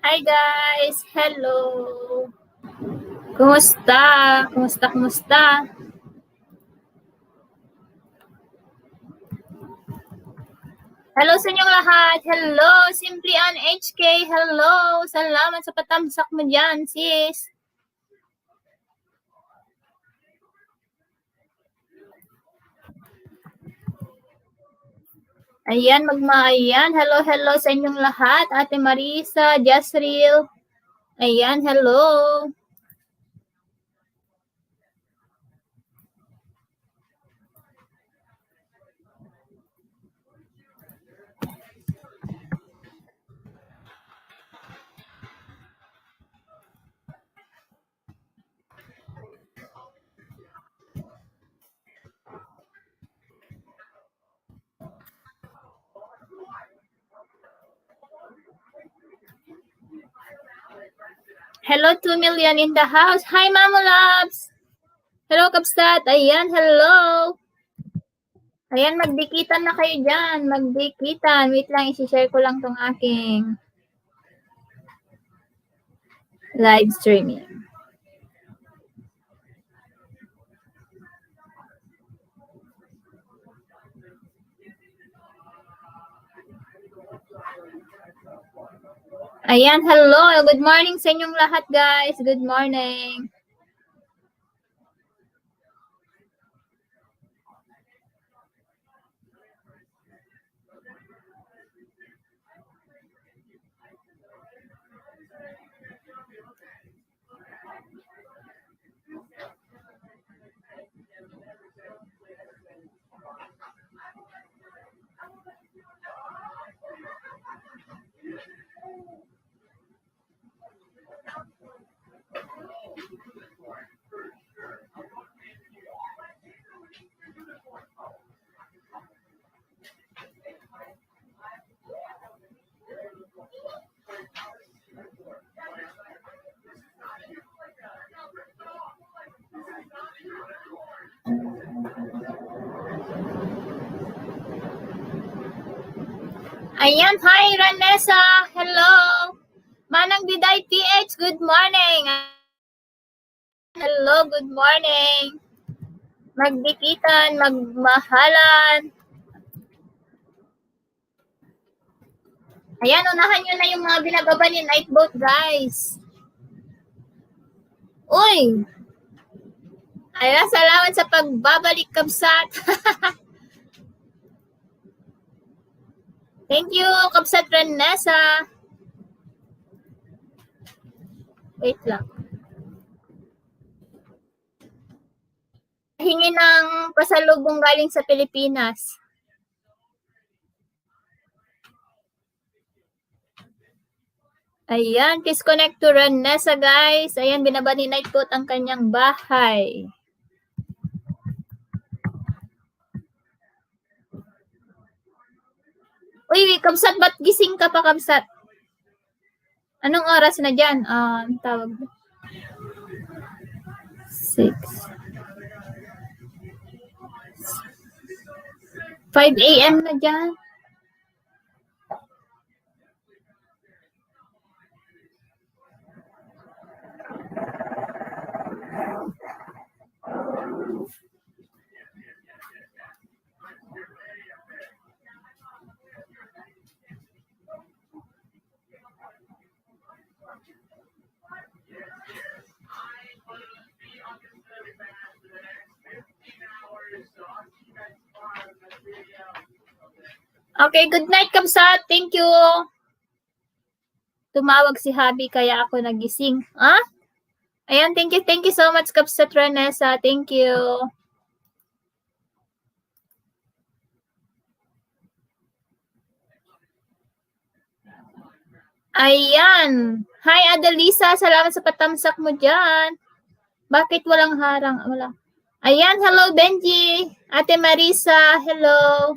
Hi guys! Hello! Kumusta? Kumusta? Hello sa inyong lahat! Hello! Simply Ann HK! Hello! Salamat sa patamsak mo dyan, sis! Ayan, magmaayan. Hello sa inyong lahat. Ate Marisa, Jasril. Ayan, hello! Hello, 2 million in the house. Hi, Mamo Loves! Hello, Kapsat. Ayan, hello! Ayan, magdikitan na kayo dyan. Magdikitan. Wait lang, isi-share ko lang tong aking live streaming. Ayan, hello. Good morning sa inyong lahat, guys. Good morning. Ayan, hi, Ranessa. Hello. Manang Diday PH, good morning. Hello, good morning. Magdikitan, magmahalan. Ayan, unahan nyo na yung mga binababa ni Nightboat, guys. Uy! Ayan, salamat sa pagbabalik, Kabsat. Thank you, Kabsat Ranessa. Wait lang. Hingi ng pasalubong galing sa Pilipinas. Ayan, please connect to Ranessa, guys. Ayan, binaba ni Nightboat ang kanyang bahay. Uy, Kabsat, ba't gising ka pa, Kabsat? Anong oras na dyan? Tawag. 6. 5 a.m. na dyan. Okay, good night, Kabsat. Thank you. Tumawag si Habi kaya ako nagising. Ayan, thank you so much, Kabsat Ranessa. Thank you. Ayan. Hi, Adelisa. Salamat sa patamsak mo dyan. Bakit walang harang? Wala. Ayan, hello, Benji. Ate Marisa, hello.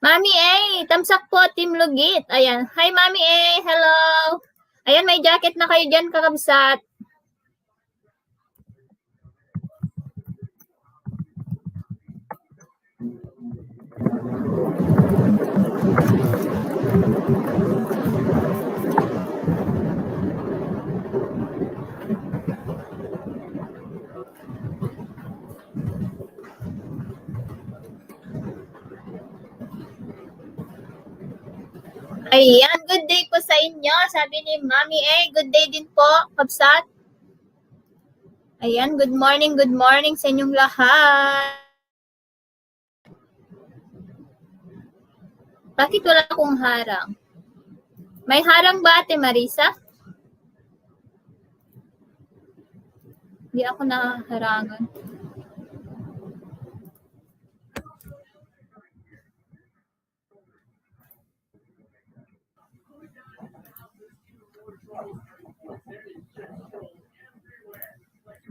Mami A, tamsak po, Team Lugit. Ayan. Hi, Mami A. Hello. Ayan, may jacket na kayo dyan, kakabsat. Ayan, good day po sa inyo. Sabi ni Mami A, good day din po, kabsat. Ayan, good morning sa inyong lahat. Bakit wala akong harang? May harang ba, Ate Marisa? Hindi ako nakaharangan.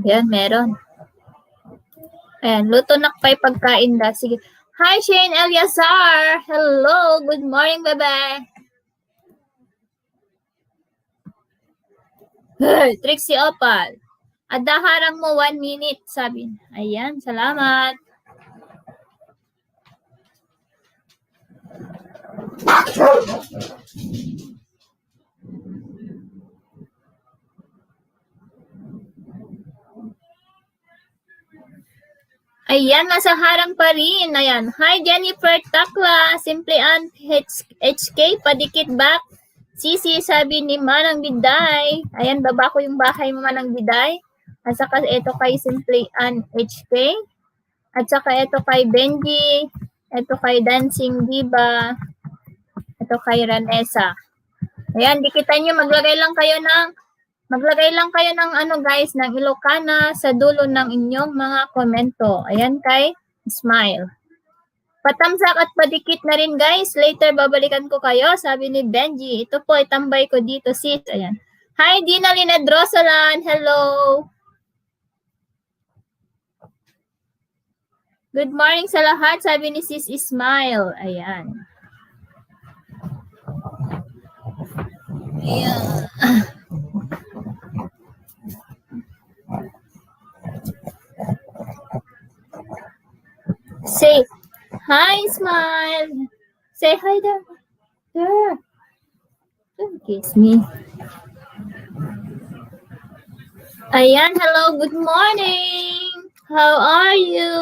Yan, meron. Ayan, luto na pa'y pagkain da. Sige. Hi, Shane Eliazar. Hello, good morning, bebe. Hey, Trixie Opal. Adaharang mo 1 minute, sabi. Ayan, salamat. Ayan, nasa harang pa rin. Ayan. Hi, Jennifer Takla. Simply Ann HK, padikit back. Sisi, sabi ni Manang Biday. Ayan, baba ko yung bahay mo, Manang Biday. At saka ito kay Simply Ann HK. At saka ito kay Benji. Ito kay Dancing Diva. Ito kay Ranessa. Ayan, dikitan nyo. Maglagay lang kayo ng ano guys, ng Ilocana sa dulo ng inyong mga komento. Ayan kay Smile. Patamsak at padikit na rin guys. Later babalikan ko kayo, sabi ni Benji. Ito po, itambay ko dito sis. Ayan. Hi, Dina Linedrosalan. Hello. Good morning sa lahat, sabi ni Sis Smile. Ayan. Ayan. Say hi, Smile. Say hi there. There. Don't kiss me. Ayan, hello, good morning. How are you?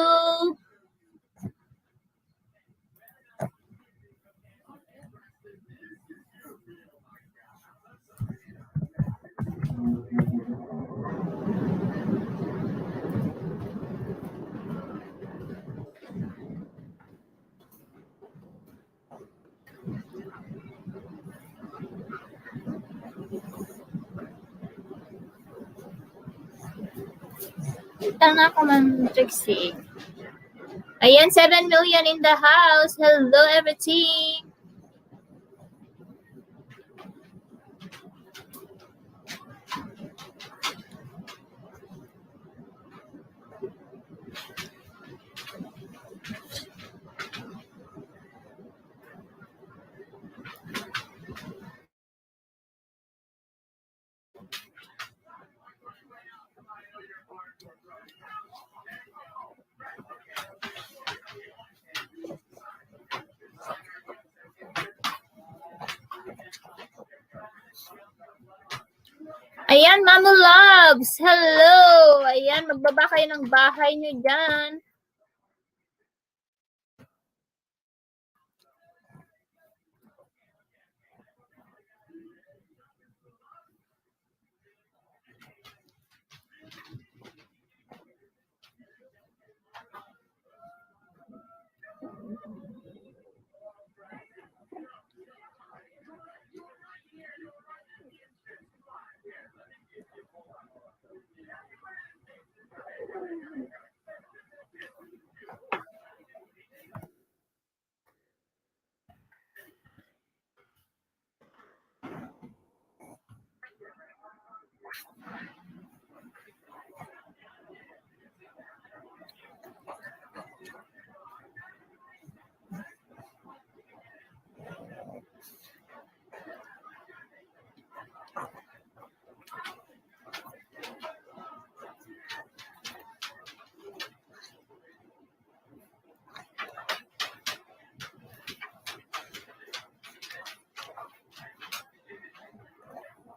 Kita na ako, Ma'am Trixie. Ayan, 7 million in the house. Hello, everything. Ayan, Mamu Loves. Hello. Ayan, magbaba kayo ng bahay nyo dyan.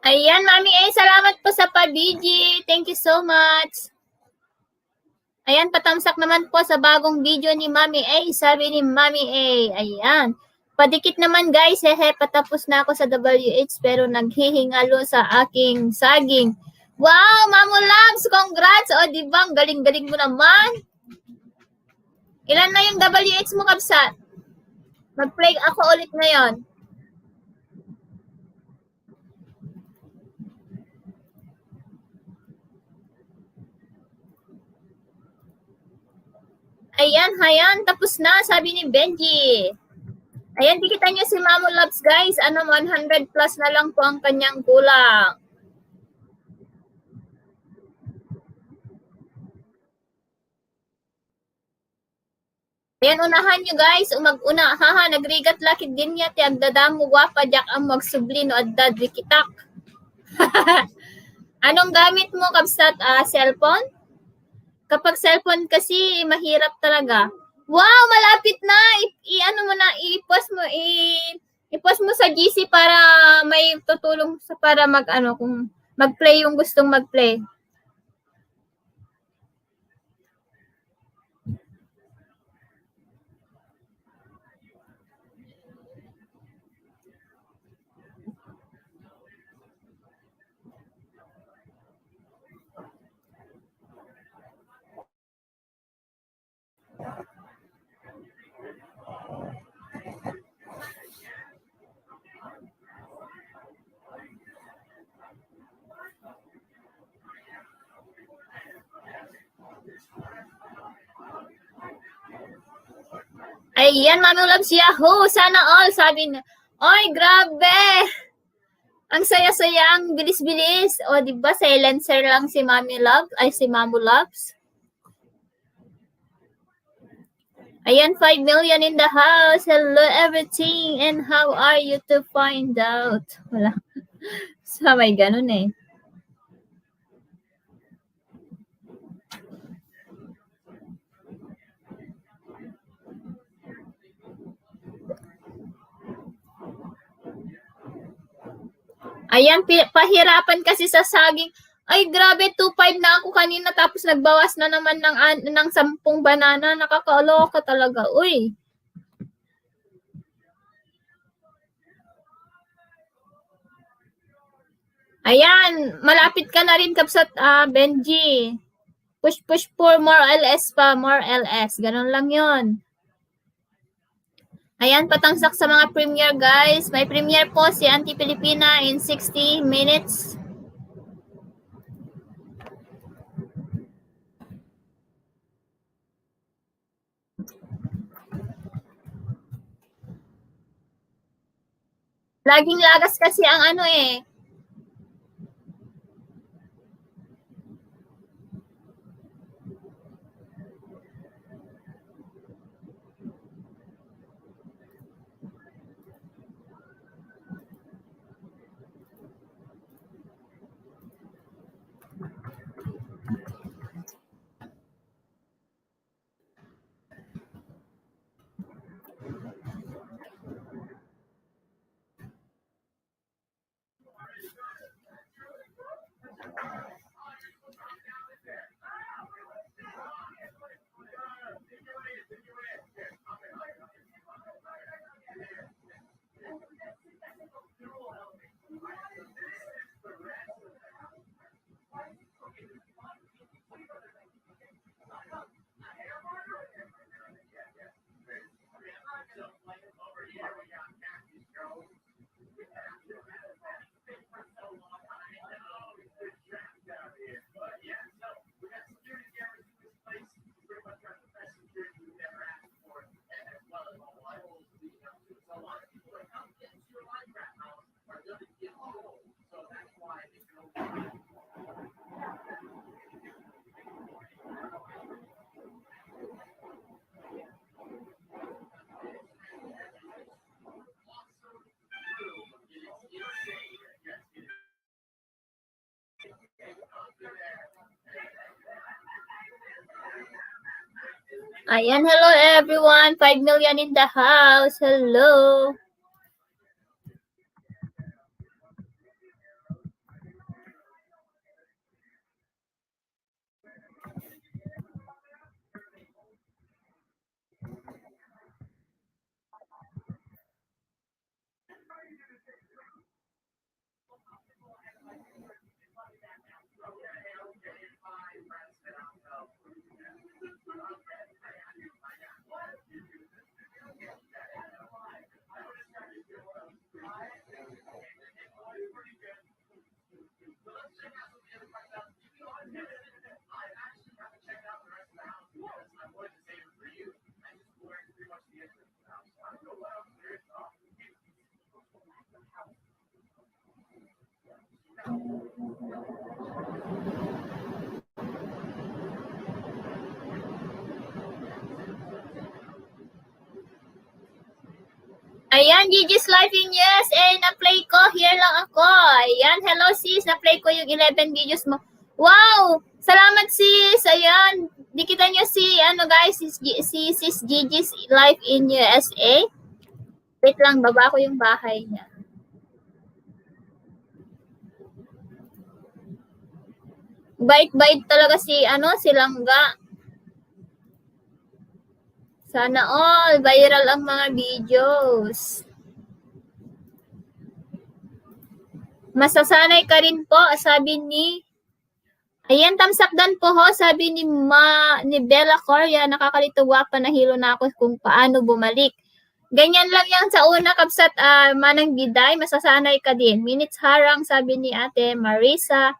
Ayan, Mami A, salamat po sa pa-BG. Thank you so much. Ayan, patamsak naman po sa bagong video ni Mami A. Sabi ni Mami A. Ayan. Padikit naman guys, hehe, patapos na ako sa WH pero naghihingalo sa aking saging. Wow, Mamo Labs, congrats! O, diba, ang galing-galing mo naman. Ilan na yung WH mo, Kapsat? Mag-play ako ulit ngayon. Ayan, tapos na, sabi ni Benji. Ayan, dikitan niyo si Mamo Loves, guys. 100 plus na lang po ang kanyang kulang. Ayan, unahan nyo guys. Umag-una. Haha, nagrigat lakid din niya. Ti agdadamu wapa jak ang magsubli no addad dikitak. Anong gamit mo, Kapsat? Cellphone? Kapag cellphone kasi, mahirap talaga. Wow, malapit na. I-ano mo na, i-post mo sa GC para may tutulong sa para kung mag-play yung gustong mag-play. Ayan, Mami Loves Yahoo! Sana all! Sabi na, oy, grabe! Ang saya-saya, ang bilis-bilis. O, diba, silencer lang si Mami Loves, si Mamo Loves. Ayan, 5 million in the house. Hello, everything. And how are you to find out? Wala. Sa may ganun eh. Ayan, pahirapan kasi sa saging. Ay, grabe, 2.5 na ako kanina tapos nagbawas na naman ng 10 banana. Nakakaloka talaga. Uy. Ayan, malapit ka na rin, Kapsat, Benji. Push for more LS pa, more LS. Ganun lang yon. Ayan, patangsak sa mga premiere, guys. May premiere po si Auntie Pilipina in 60 minutes. Laging lagas kasi ang ano eh. Ayan, hello everyone. 5 million in the house. Hello. Ayan, Gigi's Live in USA. Na-play ko. Here lang ako. Ayan, hello sis. Na-play ko yung 11 videos mo. Wow! Salamat sis. Ayan. Dikita nyo si, guys, si sis Gigi's Live in USA. Wait lang, baba ko yung bahay niya. Bait-bait talaga si Langga. Sana all viral ang mga videos. Masasanay ka rin po, sabi ni ayan, thumbs up dan po ho, sabi ni Bella Coria, nakakalito gwapa, nahilo na ako kung paano bumalik. Ganyan lang yan sa una, Kapsat, Manang Giday, masasanay ka din. Minutes harang, sabi ni Ate Marisa.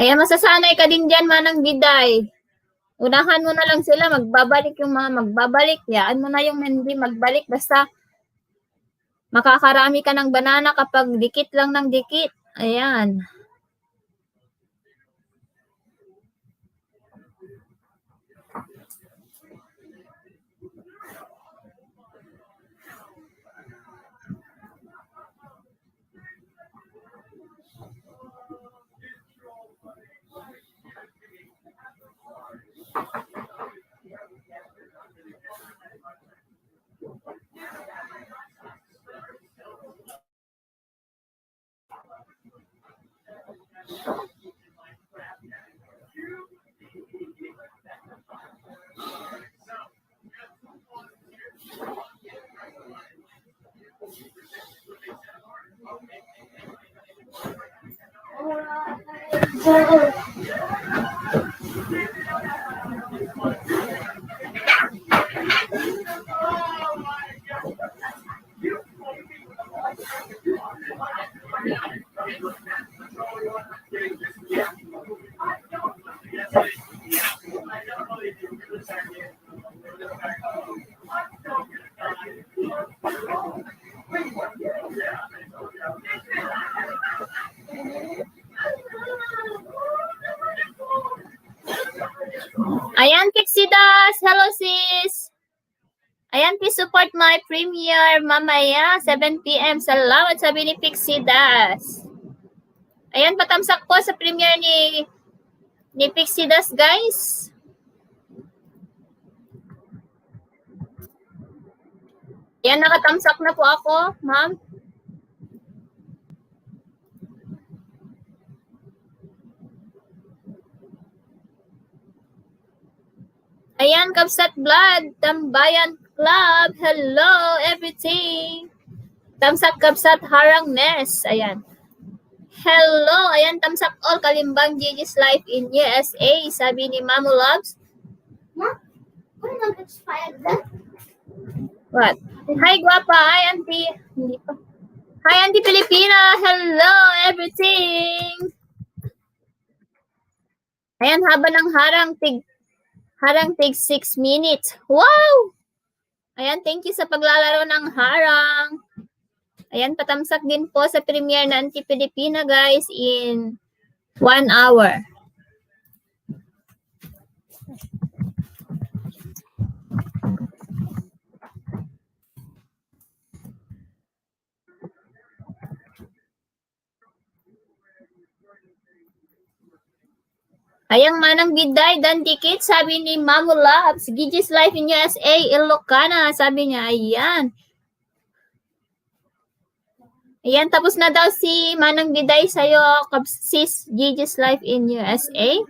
Ayan, masasanay ka din dyan, Manang Giday. Unahan mo na lang sila, magbabalik yung mga magbabalik. Yaan mo na yung hindi magbalik. Basta makakarami ka ng banana kapag dikit lang ng dikit. Ayan. Ayan, Pixidas. Hello, sis. Ayan, please support my premiere mamaya, 7 p.m. Salamat, sabi ni Pixidas. Ayan, patamsak po sa premiere ni Pixidas, guys. Ayan, nakatamsak na po ako, ma'am. Ayan, Kapsat Blood, Tambayan Club, hello, everything. Tamsak Kapsat Harangnes, ayan. Hello, ayan, tamsak all Kalimbang Gigi's Life in USA, sabi ni Mamu Loves. What? What? Hi, guapa. Hi, auntie. Hindi pa. Hi, auntie Filipina. Hello, everything. Ayan, haba ng harang tig 6 minutes. Wow! Ayan, thank you sa paglalaro ng harang. Ayan, patamsak din po sa premiere na Auntie Filipina, guys, in 1 hour. Ayang Manang Biday, Dan Dikit, sabi ni Mamu Labs, Gigi's Life in USA, Ilocana, sabi niya, ayan. Ayan, tapos na daw si Manang Biday sa'yo, sis, Gigi's Life in USA.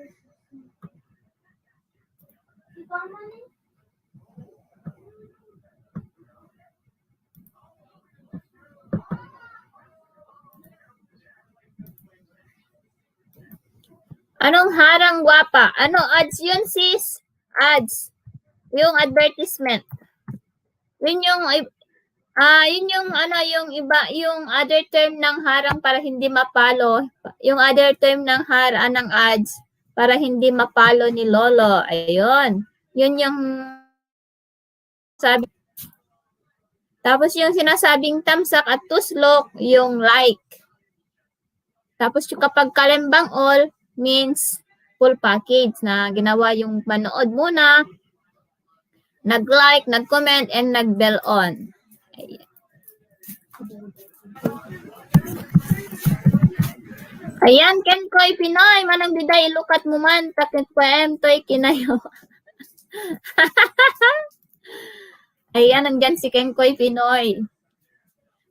Anong harang, guapa? Ano ads yun, sis? Ads. Yung advertisement. Yun yung yung iba, yung other term ng harang para hindi mapalo, yung other term ng ng ads para hindi mapalo ni Lolo. Ayun. Yun yung sabi. Tapos yung sinasabing tamsak at tuslok, yung like. Tapos yung kapag kalembang all means full package na ginawa yung manood muna, nag-like, nag-comment, and nag-bell on. Ayan. Ayan, Ken Koy Pinoy, manang biday, ilukat mo man, takit pa toy kinayo. Ayan, nandyan si Ken Koy Pinoy.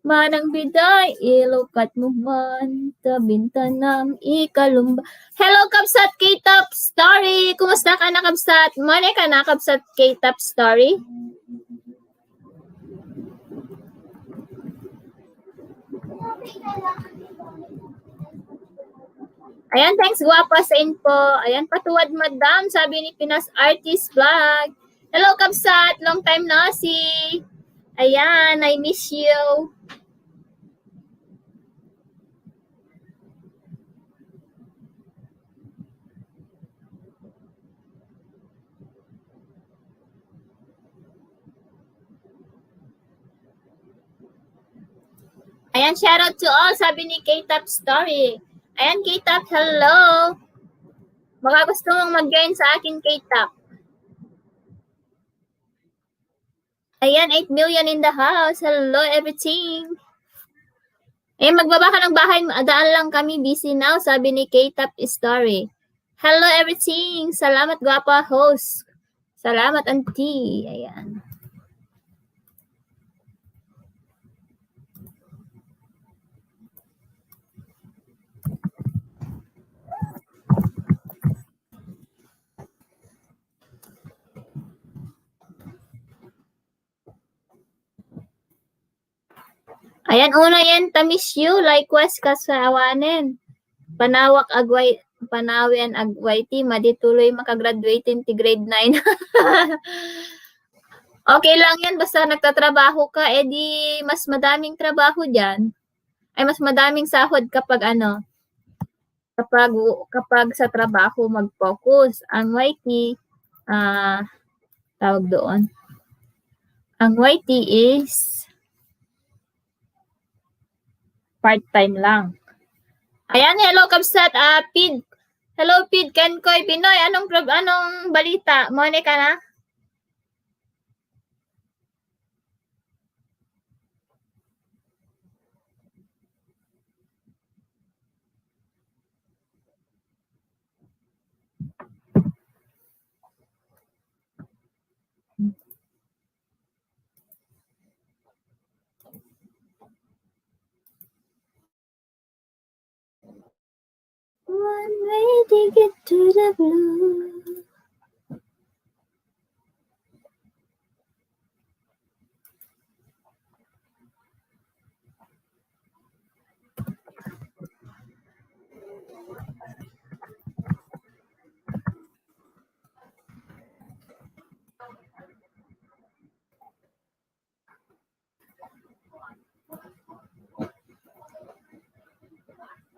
Manang biday, ilukat mo man, tabinta ng ikalumba. Hello, Kapsat K-Top Story! Kumusta ka na, Kapsat? Mane ka na, Kapsat K-Top Story? Ayan, thanks guwapa sa info. Ayan, patuwad madam, sabi ni Pinas Artist Vlog. Hello, Kapsat! Long time no see. Ayan, I miss you. Ayan, shout out to all, sabi ni K-Top Story. Ayan, K-Top, hello. Baka gusto mong mag-join sa akin, K-Top. Ayan, 8 million in the house. Hello, everything. Ayan, magbaba ka ng bahay. Daan lang kami, busy now, sabi ni K-Top Story. Hello, everything. Salamat, guwapa host. Salamat, auntie. Ayan. Ayan, una yan, miss you. Likewise, kasawanin. Panawian agwayti, madituloy makagraduate in grade 9. Okay lang yan, basta nagtatrabaho ka, edi mas madaming trabaho dyan. Ay, mas madaming sahod kapag kapag sa trabaho mag-focus. Ang YT, tawag doon. Ang YT is part-time lang. Ayan, hello Kapsat, Pid. Hello Pid, Ken Koy Pinoy. Anong balita? Mone ka na? One way to get to the blue.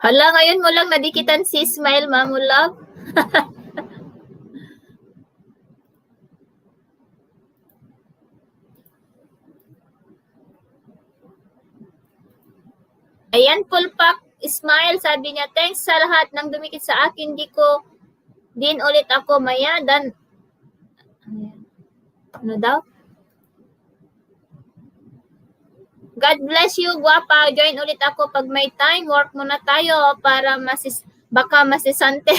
Hala, ngayon mo lang nadikitan si Smile, Mamulab. Ayan, full pack Smile, sabi niya, thanks sa lahat ng dumikit sa akin, din ulit ako maya, ano daw? God bless you, guwapa. Join ulit ako pag may time. Work muna tayo para baka masisante.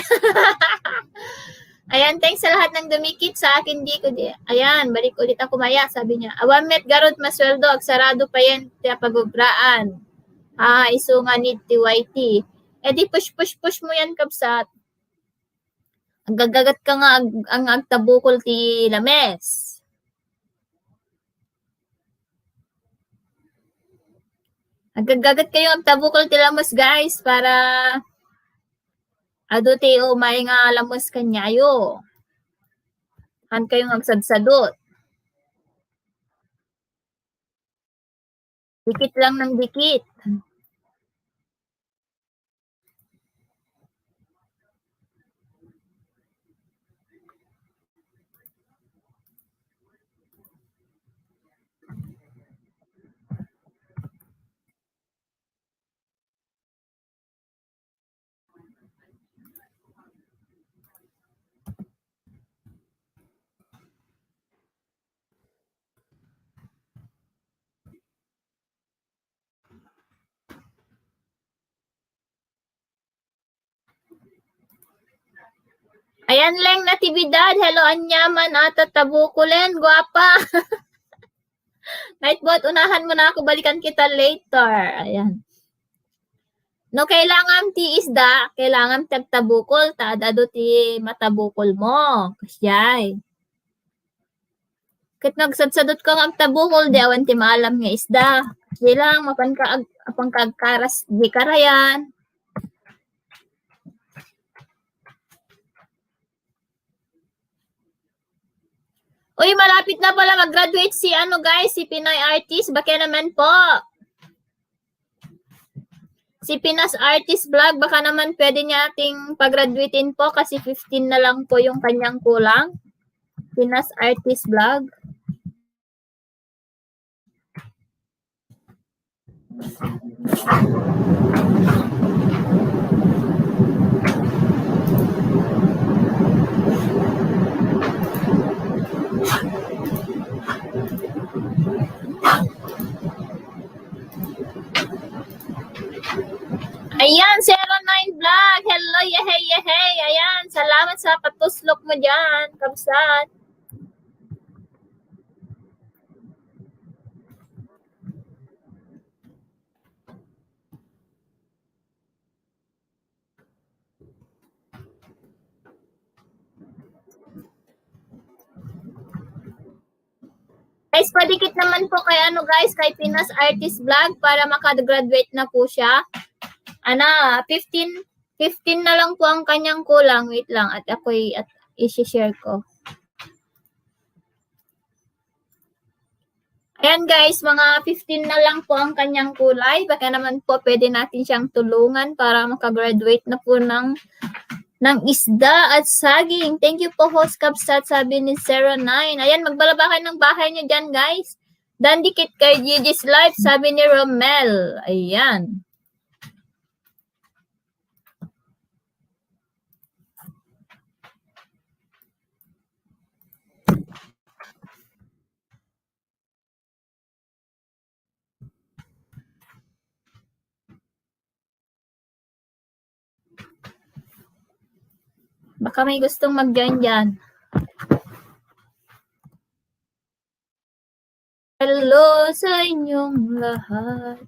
Ayan, thanks sa lahat ng dumikit sa akin. Ayan, balik ulit ako maya, sabi niya. Awamet garot masweldo, agsarado pa yan, tiya pagubraan. Isunga ni TYT. Di push mo yan, Kapsat. Ang gagagat ka nga ang agtabukol ti lames. Agagagat kayo ang tabukol ti lames, guys, para ado ti umay nga lamos kanyayo. Han kayong agsadsadot. Dikit lang ng dikit. Ayan lang Natividad. Hello, Anyaman at Tabukulen. Guwapa. Nightbot, unahan mo na ako. Balikan kita later. Ayan. No, kailangan ti isda. Kailangan tagtabukol. Taadado ti matabukol mo. Kasyay. Kit nagsadsadot ka ng tabukol, di awan ti maalam nga isda. Kasi lang, mapangkagkaras di karayan. Uy, malapit na pala mag-graduate si guys, si Pinoy Artist. Baka naman po. Si Pinas Artist Vlog, baka naman pwede niya ating pag-graduatein po kasi 15 na lang po yung kanyang kulang. Pinas Artist Vlog. Ayan, 09 Vlog. Hello, yehey. Ayan, salamat sa patuslok mo dyan, kabsat. Guys, padikit naman po kay kay Pinas Artist Vlog para makagraduate na po siya. 15 na lang po ang kanyang kulang. Wait lang, at i-share ko. Ayan guys, mga 15 na lang po ang kanyang kulay. Baka naman po pwede natin siyang tulungan para makagraduate na po ng isda at saging. Thank you po, Host Kabsat, sabi ni 09. Ayan, magbalaba kayo ng bahay niyo dyan, guys. Dandikit kay Gigi's Life, sabi ni Romel. Ayan. Baka may gustong mag-join dyan. Hello sa inyong lahat.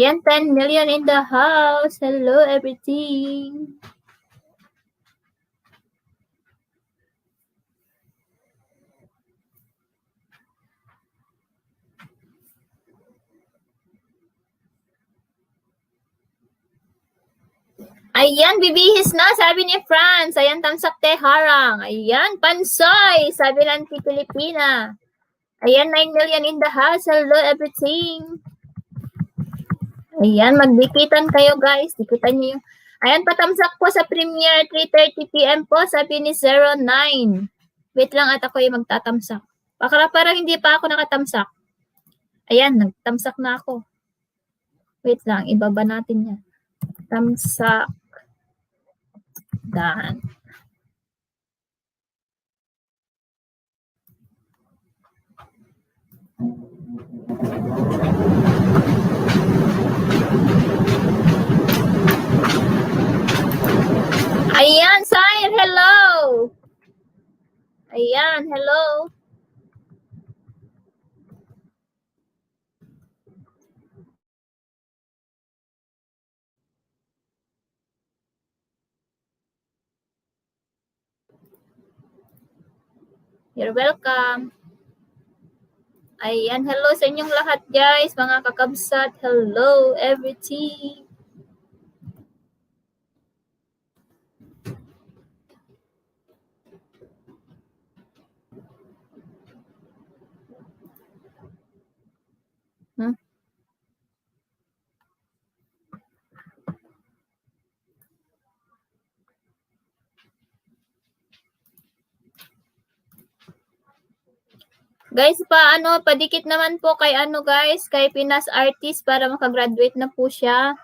Yan, 10 million in the house. Hello, everything. Ayan, bibihis na, sabi ni Franz. Ayan, tamsak te harang. Ayan, pansoy, sabi ng Pilipina. Ayan, 9 million in the house. Hello, everything. Ayan, magdikitan kayo, guys. Dikitan niyo yung... Ayan, patamsak po sa premiere, 3:30 p.m. po, sabi ni 09. Wait lang at ako yung magtatamsak. Baka parang hindi pa ako nakatamsak. Ayan, nagtamsak na ako. Wait lang, ibaba natin yan. Tamsak. Dan. Ayan, Sire, hello. Ayan, hello. You're welcome. Ayan, hello sa inyong lahat, guys. Mga kakabsat, hello, everything. Guys, padikit naman po kay guys, kay Pinas Artist para makagraduate na po siya.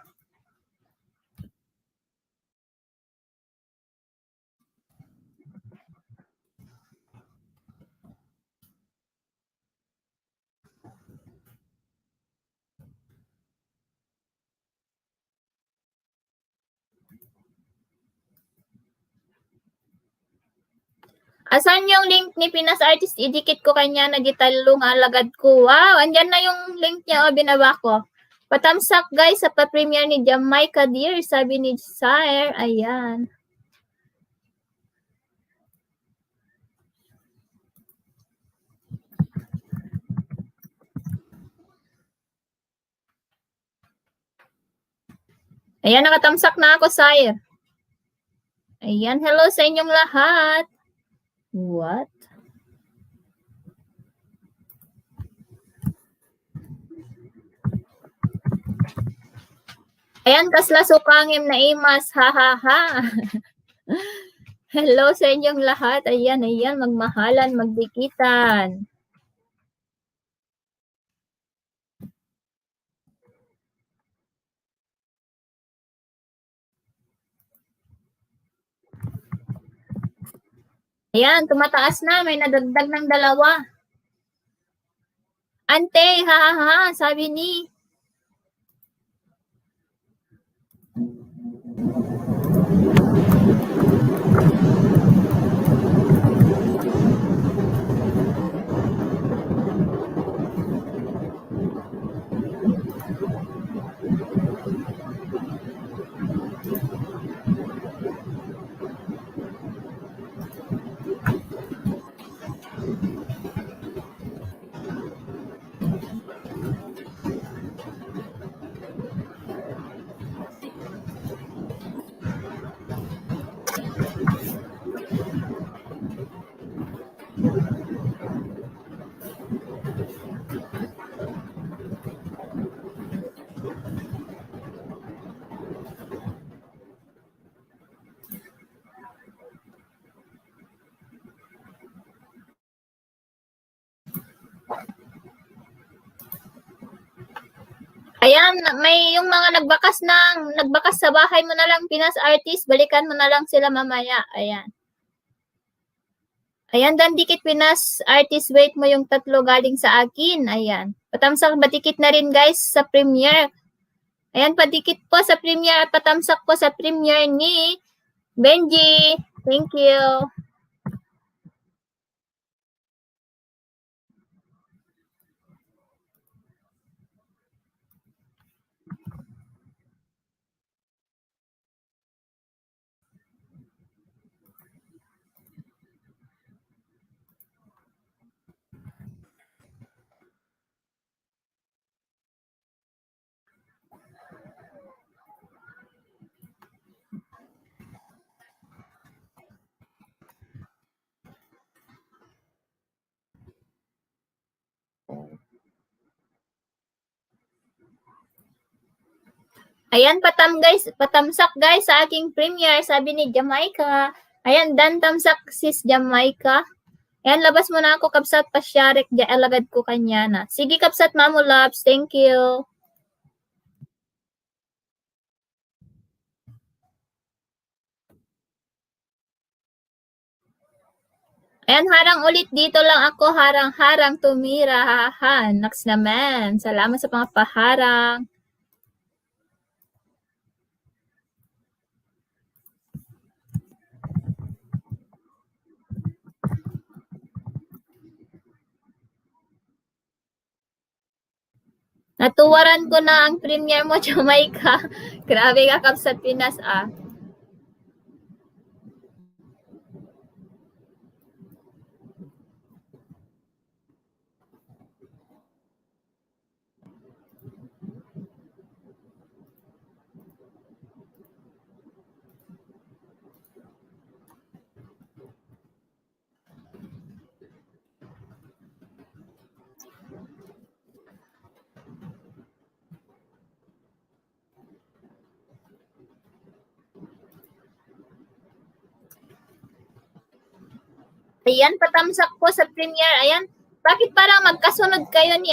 Asan yung link ni Pinas Artist? Idikit ko kanya, nagitalong alagad ko. Wow, andyan na yung link niya, binaba ko. Patamsak guys sa pa-premiere ni Jamaica Dear, sabi ni Sire. Ayan. Ayan, nakatamsak na ako, Sire. Ayan, hello sa inyong lahat. What? Ayan, kasla sukangim na imas, ha ha ha. Hello sa inyong lahat. Ayan, magmahalan, magdikitan. Ayan, tumataas na, may nadagdag ng 2. Ante, ha ha ha, sabi ni. Ayan, may yung mga nagbakas sa bahay mo na lang, Pinas Artist, balikan mo na lang sila mamaya. Ayan. Ayan, dan dikit Pinas Artist, wait mo yung 3 galing sa akin. Ayan. Patamsak, batikit na rin guys sa premiere. Ayan, padikit po sa premiere at patamsak po sa premiere ni Benji. Thank you. Ayan, patamsak guys sa aking premiere, sabi ni Jamaica. Ayan, dan tamsak sis Jamaica. Ayan, labas mo na ako, kapsat, pasyarek, alagad ko kanya na. Sige, kapsat, Mamu Loves, thank you. Ayan, harang ulit, dito lang ako, harang tumira, ha, next naman. Salamat sa mga paharang. Natuwaran ko na ang premiere mo, Jamaica. Grabe ka, kapsat Pinas, ah. Ayan, patamsak po sa premiere. Ayan, Bakit parang magkasunod kayo ni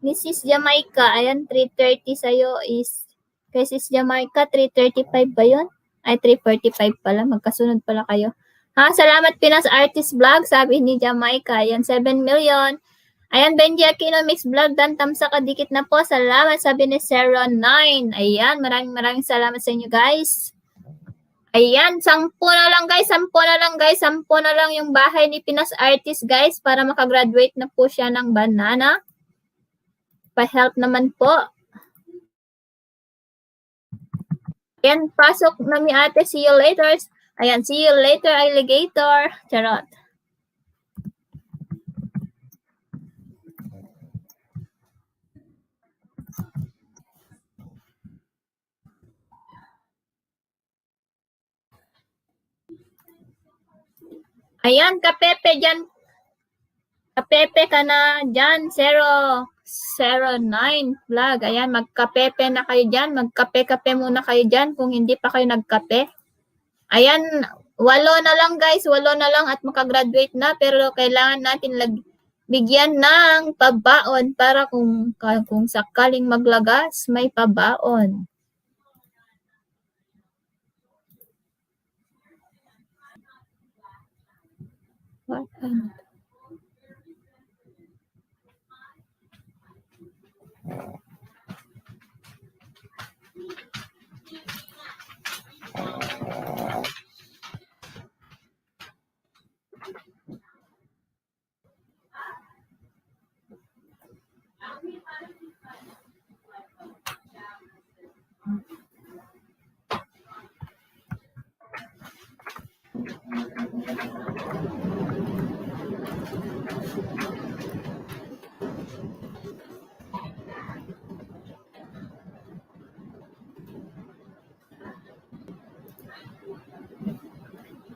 ni Sis Jamaica? Ayan, 3:30 sa'yo is, kay Sis Jamaica, 3:35 ba yun? Ay, 3:45 pala. Magkasunod pala kayo. Salamat Pinas Artist Vlog, sabi ni Jamaica. Ayan, 7 million. Ayan, Benji Aquino Mix Vlog, Dan Tamsa kadikit na po. Salamat, sabi ni Sarah 9. Ayan, maraming salamat sa inyo guys. Ayan, 10 na lang guys, 10 na lang guys, 10 na lang yung bahay ni Pinas Artist guys para makagraduate na po siya ng banana. Pa-help naman po. Ayan, pasok na mi ate, see you later. Ayan, see you later alligator. Charot. Ayan, kapepe dyan. Kapepe ka na dyan, 009 vlog. Ayan, magkapepe na kayo dyan. Magkape-kape muna kayo dyan kung hindi pa kayo nagkape. Ayan, 8 na lang guys, 8 na lang at makagraduate na. Pero kailangan natin bigyan ng pabaon para kung sakaling maglagas, may pabaon. What?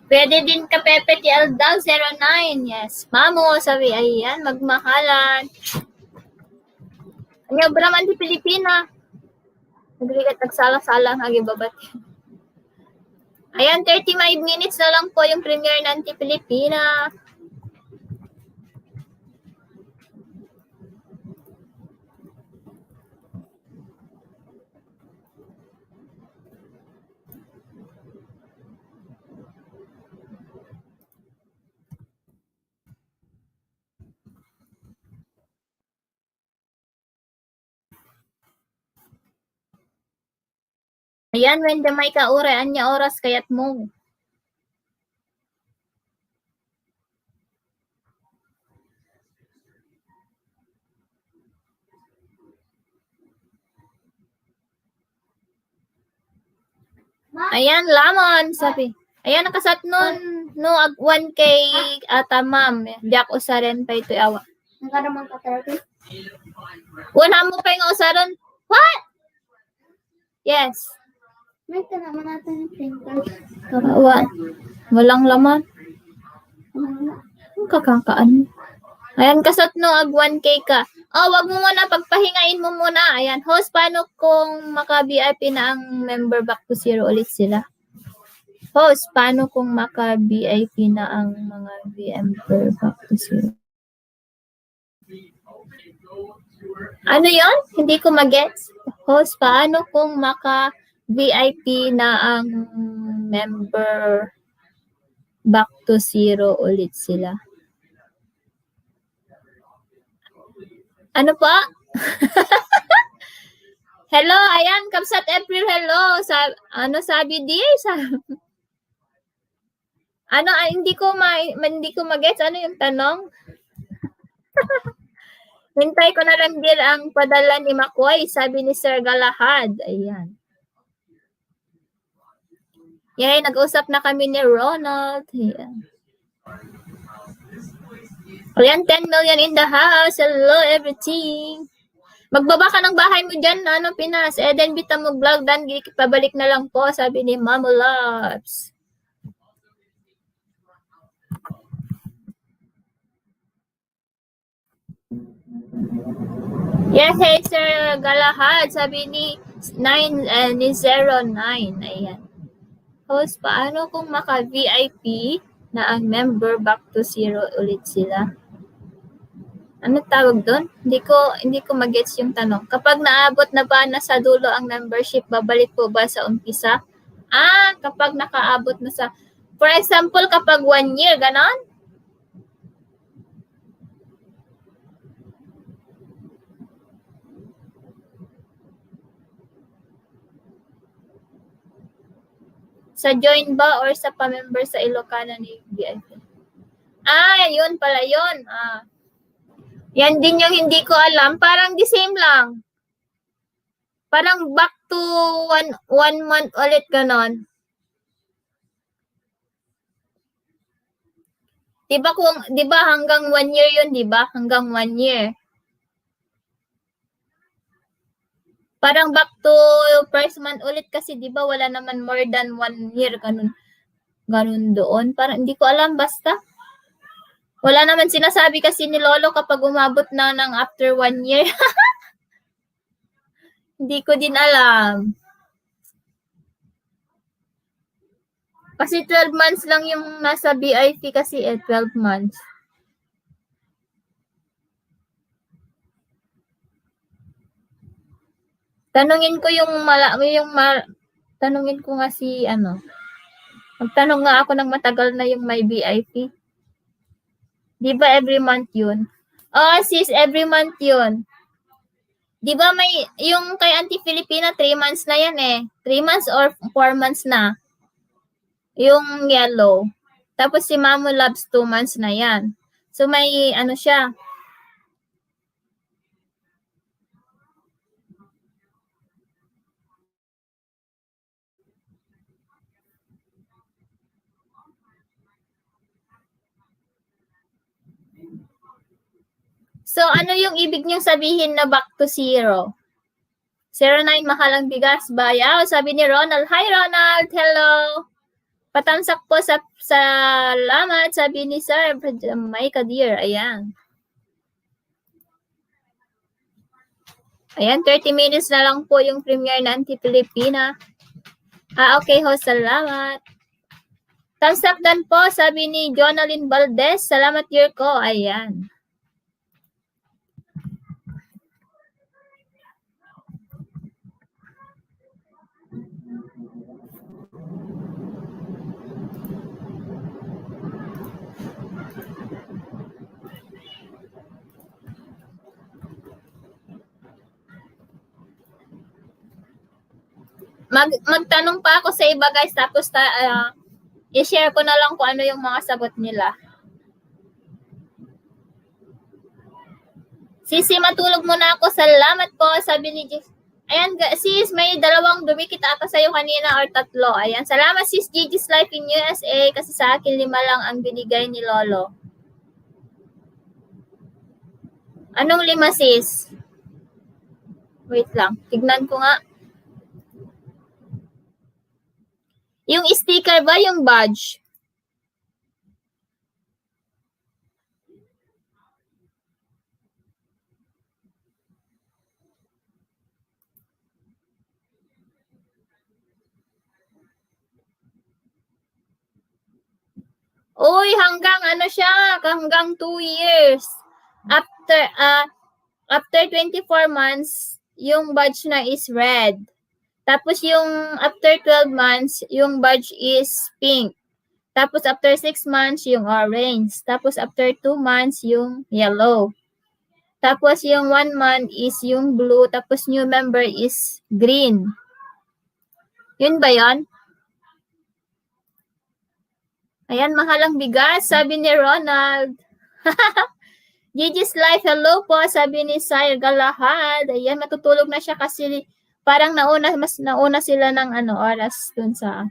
Pwede din kapepe ti Aldaw, 09. Yes. Mamo, sabi, ayan, magmahalan. Ano, Braman di Pilipina. Nagligat nagsala-sala ang agibabat. Ayan, 35 minutes na lang po yung premiere ng Ti Pilipina. Ayan, when the may kaure, anya oras kayat mo. Ayan, lamon, sabi. Ayan, nakasat nun, no, 1K ata ma'am. Diyak usaren pa ito awa. Nagkaramang ka therapy? Una mo pa yung usaron. What? Yes. May naman natin yung printer. What? Walang laman. Ang kakakaan. Ayan, kasat no, ag 1K ka. Wag mo muna, pagpahingain mo muna. Ayan, host, paano kung maka-VIP na ang member back to zero ulit sila? Host, paano kung maka-VIP na ang mga member back to zero? Ano yon? Hindi ko mag-gets. Host, paano kung maka-VIP na ang member back to zero ulit sila? Ano pa? Hello, ayan, Kapsat April, hello. Sabi di? Hindi ko mag-gets. Ano yung tanong? Hintay ko na lang din ang padala ni Makoy, sabi ni Sir Galahad. Ayan. Yay, nag-usap na kami ni Ronald. Ayan. Ayan, 10 million in the house. Hello, everything. Magbaba ka ng bahay mo dyan, Pinas. Eden Bita mo vlog, dan pabalik na lang po, sabi ni Mamo Loves. Yes, hey, Sir Galahad, sabi ni 09. Ayan. Host, paano kung maka-VIP na ang member back to zero ulit sila? Ano tawag doon? Hindi ko magets yung tanong. Kapag naabot na ba na sa dulo ang membership, babalik po ba sa umpisa? Kapag nakaabot na sa, for example, kapag 1 year, ganon? Sa join ba or sa pa-member sa Ilocana ni VIP? Yun pala yun. Yan din yung hindi ko alam. Parang the same lang. Parang back to one month ulit ganon. Diba hanggang 1 year yun, diba? Hanggang 1 year. Parang back to first month ulit kasi 'di ba wala naman more than 1 year ganun doon. Parang hindi ko alam basta. Wala naman sinasabi kasi ni Lolo kapag umabot na ng after 1 year. Hindi ko din alam. Kasi 12 months lang yung nasa BIP kasi 12 months. Tanungin ko tanungin ko nga si magtanong nga ako ng matagal na yung may BIP. Di ba every month yun? Sis, every month yun. Di ba may, yung kay Auntie Filipina, 3 months na yan eh. 3 months or 4 months na. Yung yellow. Tapos si Mamu Loves 2 months na yan. So may siya. So, ano yung ibig niyong sabihin na back to 0? 09 mahalang bigas bayaw. Sabi ni Ronald. Hi, Ronald. Hello. Patamsak po sa salamat. Sabi ni Sir. May kadir. Ayan. Ayan, 30 minutes na lang po yung premiere na Auntie Filipina. Okay ho. Salamat. Tamsak dan po. Sabi ni Jonalyn Valdez. Salamat year ko. Ayan. Magtanong pa ako sa iba guys tapos i-share ko na lang kung ano yung mga sagot nila. Sisi, matulog muna ako. Salamat po. Sabi ni Gigi. Ayan, sis, may 2 dumikit ata sa'yo kanina or 3. Ayan, salamat sis Gigi's Life in USA kasi sa akin 5 lang ang binigay ni Lolo. Anong 5 sis? Wait lang. Tignan ko nga. Yung sticker ba, yung badge? Uy, hanggang 2 years. After 24 months, yung badge na is red. Tapos yung after 12 months, yung badge is pink. Tapos after 6 months, yung orange. Tapos after 2 months, yung yellow. Tapos yung 1 month is yung blue. Tapos new member is green. Yun ba yun? Ayan, mahalang bigas, sabi ni Ronald. Gigi's Life, hello po, sabi ni Sire Galahad. Ayan, matutulog na siya kasi parang mas nauna sila ng oras dun sa...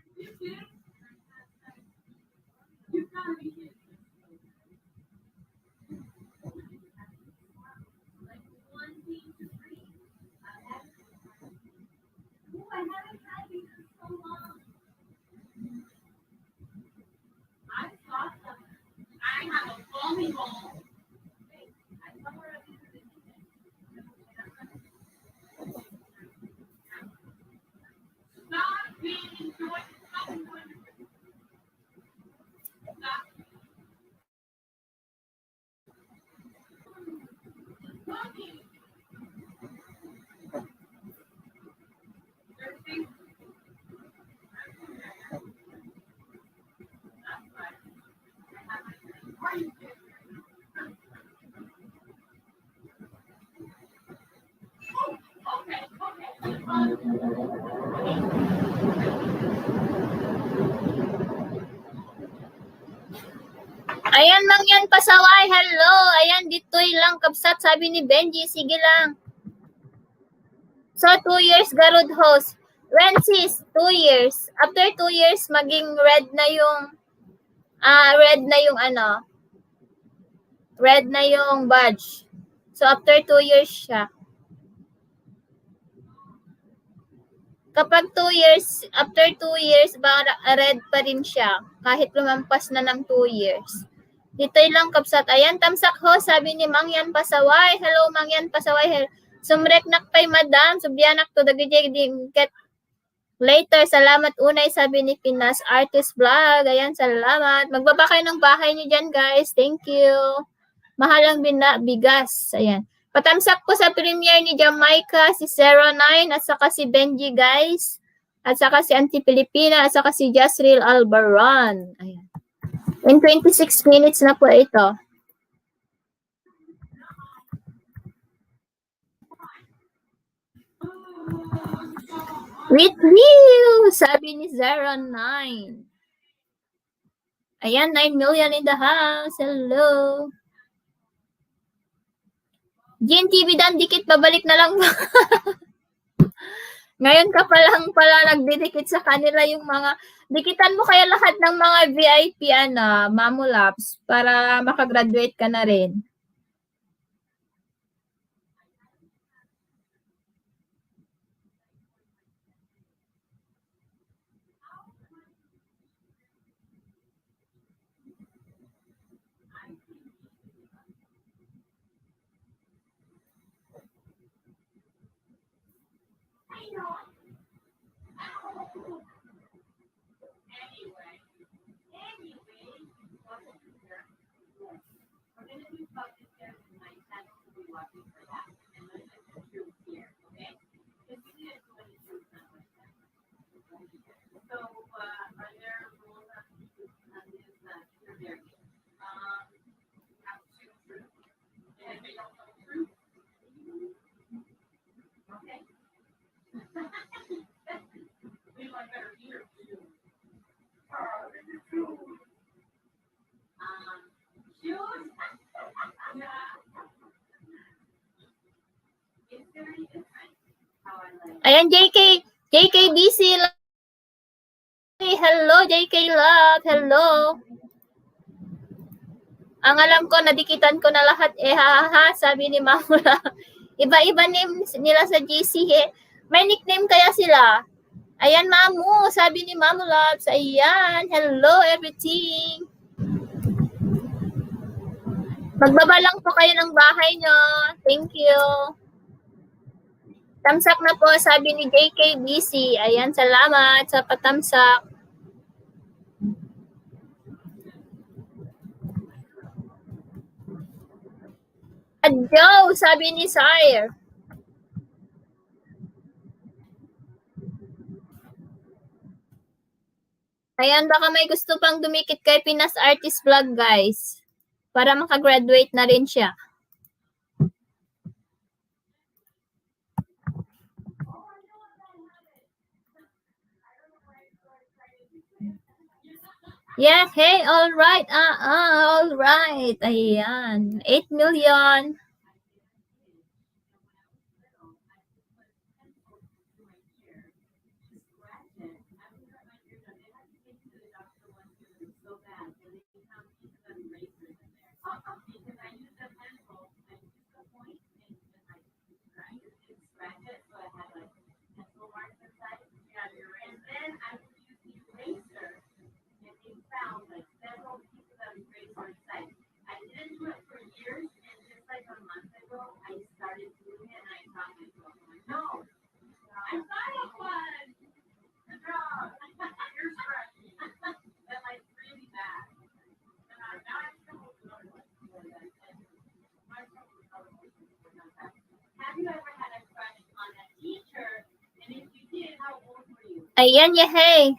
Ayan, Mangyan Pasaway, hello. Ayan, dito'y lang kabsat, sabi ni Benji. Sige lang. So, 2 years Garud host. When sis, 2 years. After 2 years, maging red na yung red na yung badge. So, after 2 years siya. Kapag 2 years, after 2 years, red pa rin siya. Kahit lumampas na ng 2 years. Dito'y lang kapsat. Ayan, tamsak ho, sabi ni Mangyan Pasaway. Hello, Mangyan Pasaway. Sumrek nak pay madam. Subyanak to dagijay ket later. Salamat unay, sabi ni Pinas Artist Vlog. Ayan, salamat. Magbaba kayo ng bahay niyo dyan, guys. Thank you. Mahalang bigas. Ayan. Patamsak po sa premiere ni Jamaica, si 09, at saka si Benji, guys. At saka si Auntie Filipina, at saka si Jasril Albaran. Ayan. In 26 minutes na po ito. With you, sabi ni 09. Ayan, 9 million in the house. Hello. GNTV Dan, dikit, babalik na lang ba? Ngayon ka pa lang pala nagdidikit sa kanila yung mga, dikitan mo kaya lahat ng mga VIP, Mamu Labs, para makagraduate ka na rin. Ayan, JKBC. Hello, JK Love. Hello. Ang alam ko, nadikitan ko na lahat. Sabi ni Mamula. Iba-iba name nila sa GC. May nickname kaya sila. Ayan, Mamu. Sabi ni Mamu Loves. Ayan. Hello, everything. Magbaba lang po kayo ng bahay nyo. Thank you. Tamsak na po, sabi ni JKBC. Ayan, salamat sa patamsak. Adyo, sabi ni Sire. Ayan, baka may gusto pang dumikit kay Pinas Artist Vlog, guys. Para makagraduate na rin siya. Yeah, hey, all right. All right. Ayan, 8 million. Ayan, hey.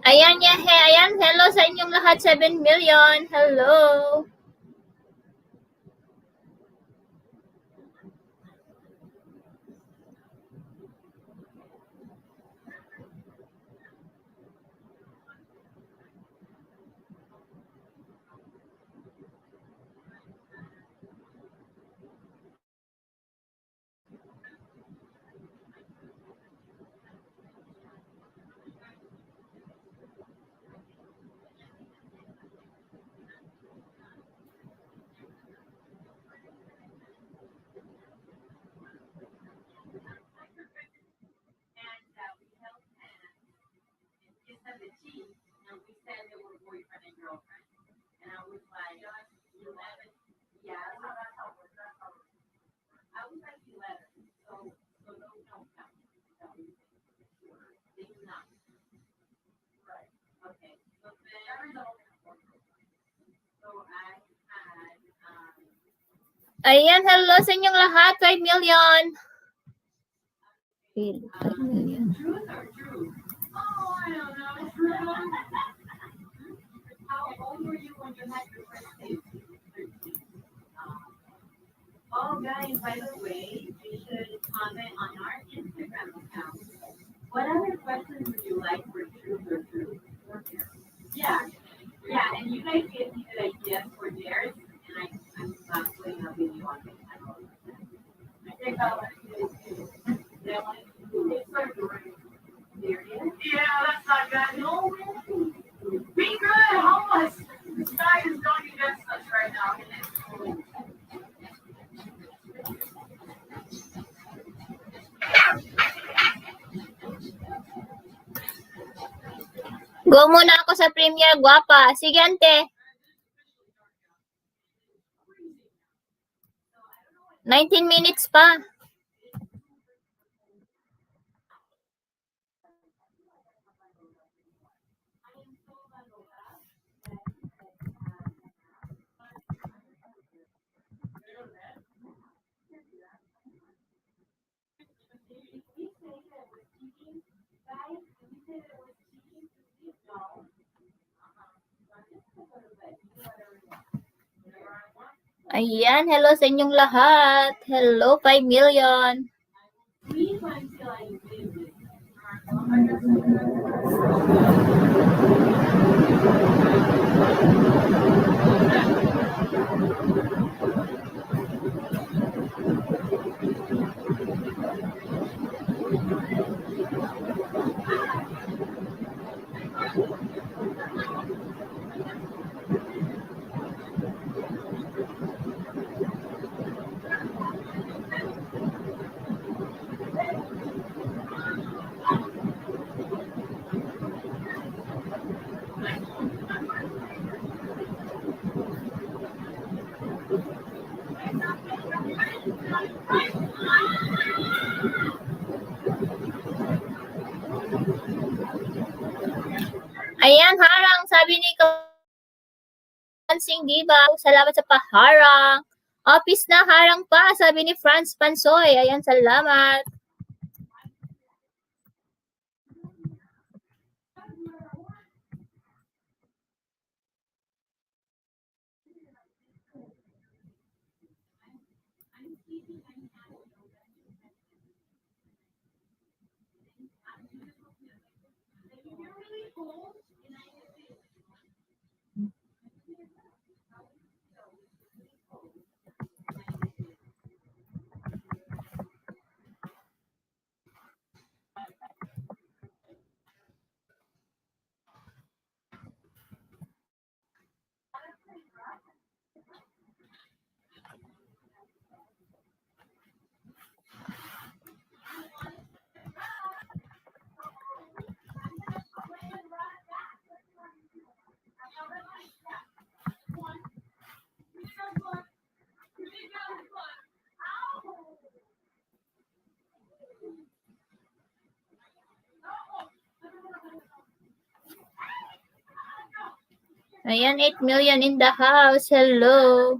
Ayan, Yahe. Ayan, hello sa inyong lahat. 7 million. Hello. Ayan, hello sa inyong lahat. 5 million. 5 million. Oh, guys, by the way, you should comment on our Instagram account. What other questions would you like for truth or truth? Yeah, and you guys give me good ideas for theirs, and I'm putting a video on it. I think I want to do it too. They want to do it. Serious? Yeah, that's not good. No way. Be good, help us. The sky is going against us right now. Go muna ako sa Premier, guwapa. Sige, ante. 19 minutes pa. Ayan, hello sa inyong lahat. Hello, 5 million. Ayan, harang. Sabi ni Kansing Diba, salamat sa paharang. Office na, harang pa. Sabi ni Franz Pansoy. Ayan, salamat. Ayan, 8 million in the house. Hello.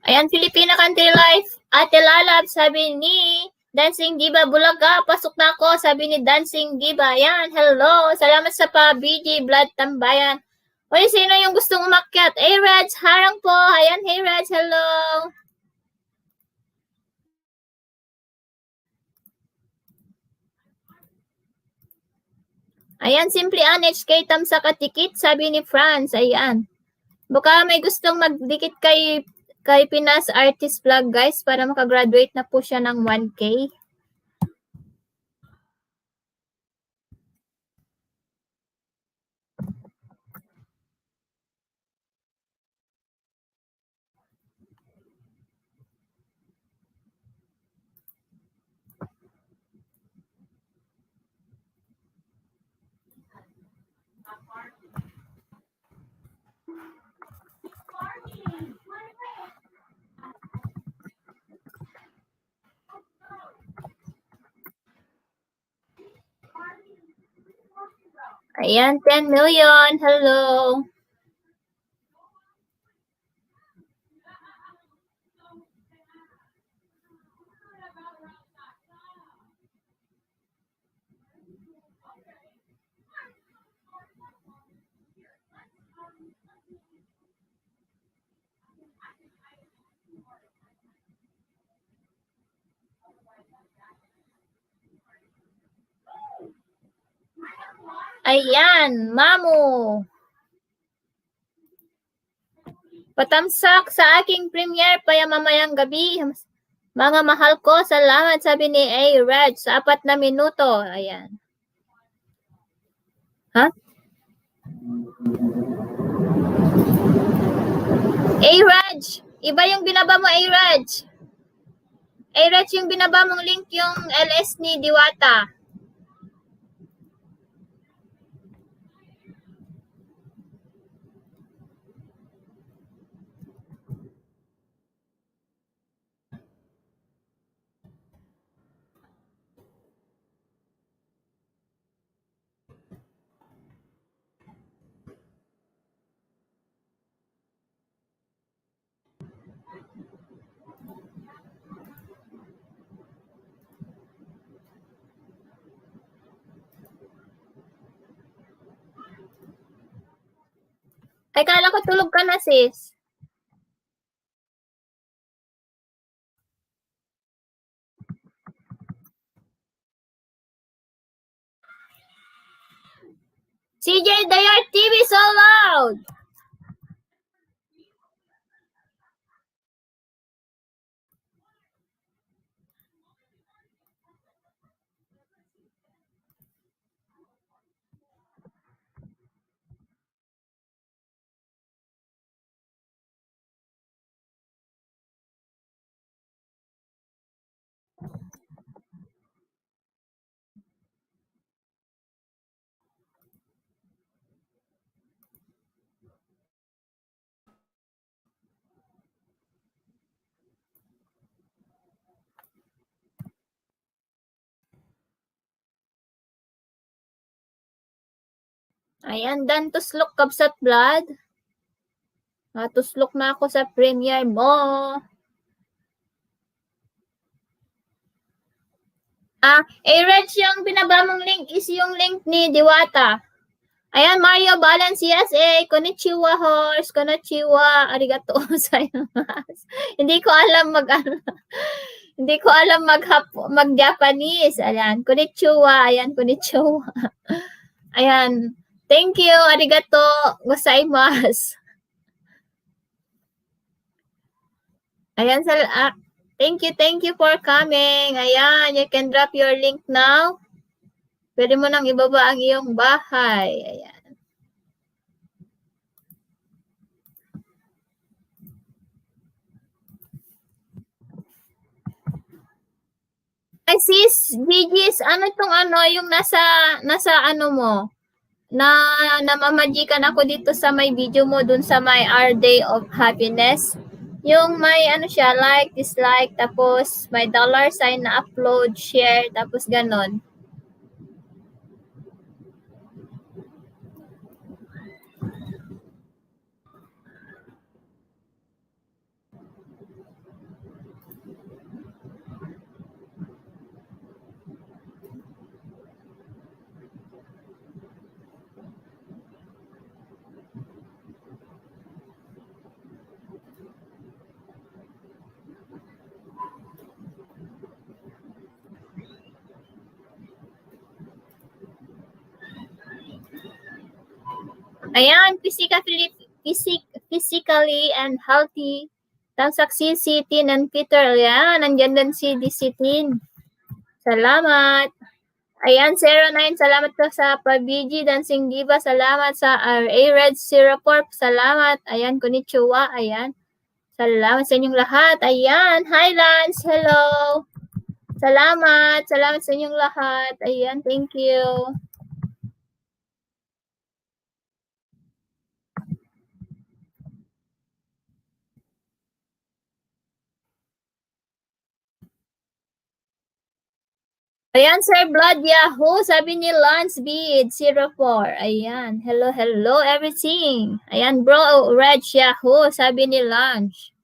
Ayan, Filipina Country Life. Ate Lalab, sabi ni Dancing Diva Bulaga. Pasok na ako, sabi ni Dancing Diva. Ayan, hello. Salamat sa pa-BG Blood Tambayan. Uy, sino yung gustong umakyat? Hey, Reg, harang po. Ayan, hey, Reg, hello. Ayan, Simply An HK Tam sa katikit, sabi ni Franz. Ayan. Baka may gustong magdikit kay Pinas Artist Vlog, guys, para makagraduate na po siya ng 1K. Ayan, 10 million. Hello. Ayan, Mamu. Patamsak sa aking premiere pa mamayang gabi. Mga mahal ko, salamat, sabi ni A. Reg, sa 4 na minuto. Ayan. Ha? A. Reg, iba yung binaba mo, A. Reg. A. Reg, yung binaba mong link yung LS ni Diwata. Ay, kala ko tulog ka na, sis. CJ Dayar TV so loud. Ayan, dan tuslok kabsat blood. Tuslok na ako sa premiere mo. Reg, yung binaba mong link is yung link ni Diwata. Ayan, Mario Balance CSA. Konnichiwa, horse. Konnichiwa. Arigato gozaimasu. Hindi ko alam hindi ko alam mag-Japanese. Ayan, konnichiwa. Ayan, konnichiwa. Ayan. Thank you. Arigato gozaimasu. Ayan, thank you for coming. Ayan, you can drop your link now. Pwede mo nang ibaba ang iyong bahay. Ayan. Ay, sis, Gigi's, ano itong yung nasa ano mo, namamagikan ako dito sa may video mo, dun sa may Our Day of Happiness. Yung may siya, like, dislike, tapos may $sign na upload, share, tapos ganon. Ayan, physically and healthy. Tamsak si Sitin and Peter. Ayan, nandyan din si Sitin. Salamat. Ayan, 09, salamat po sa Pabiji Dancing Diva. Salamat sa RA Red Syrupor. Salamat. Ayan, konnichiwa. Ayan. Salamat sa inyong lahat. Ayan, hi Lance. Hello. Salamat. Salamat sa inyong lahat. Ayan, thank you. Ayan, Sir Blood Yahoo. Sabi ni Lance Bead 04. Ayan. Hello, hello, everything. Ayan, bro, Reg Yahoo. Sabi ni Lance.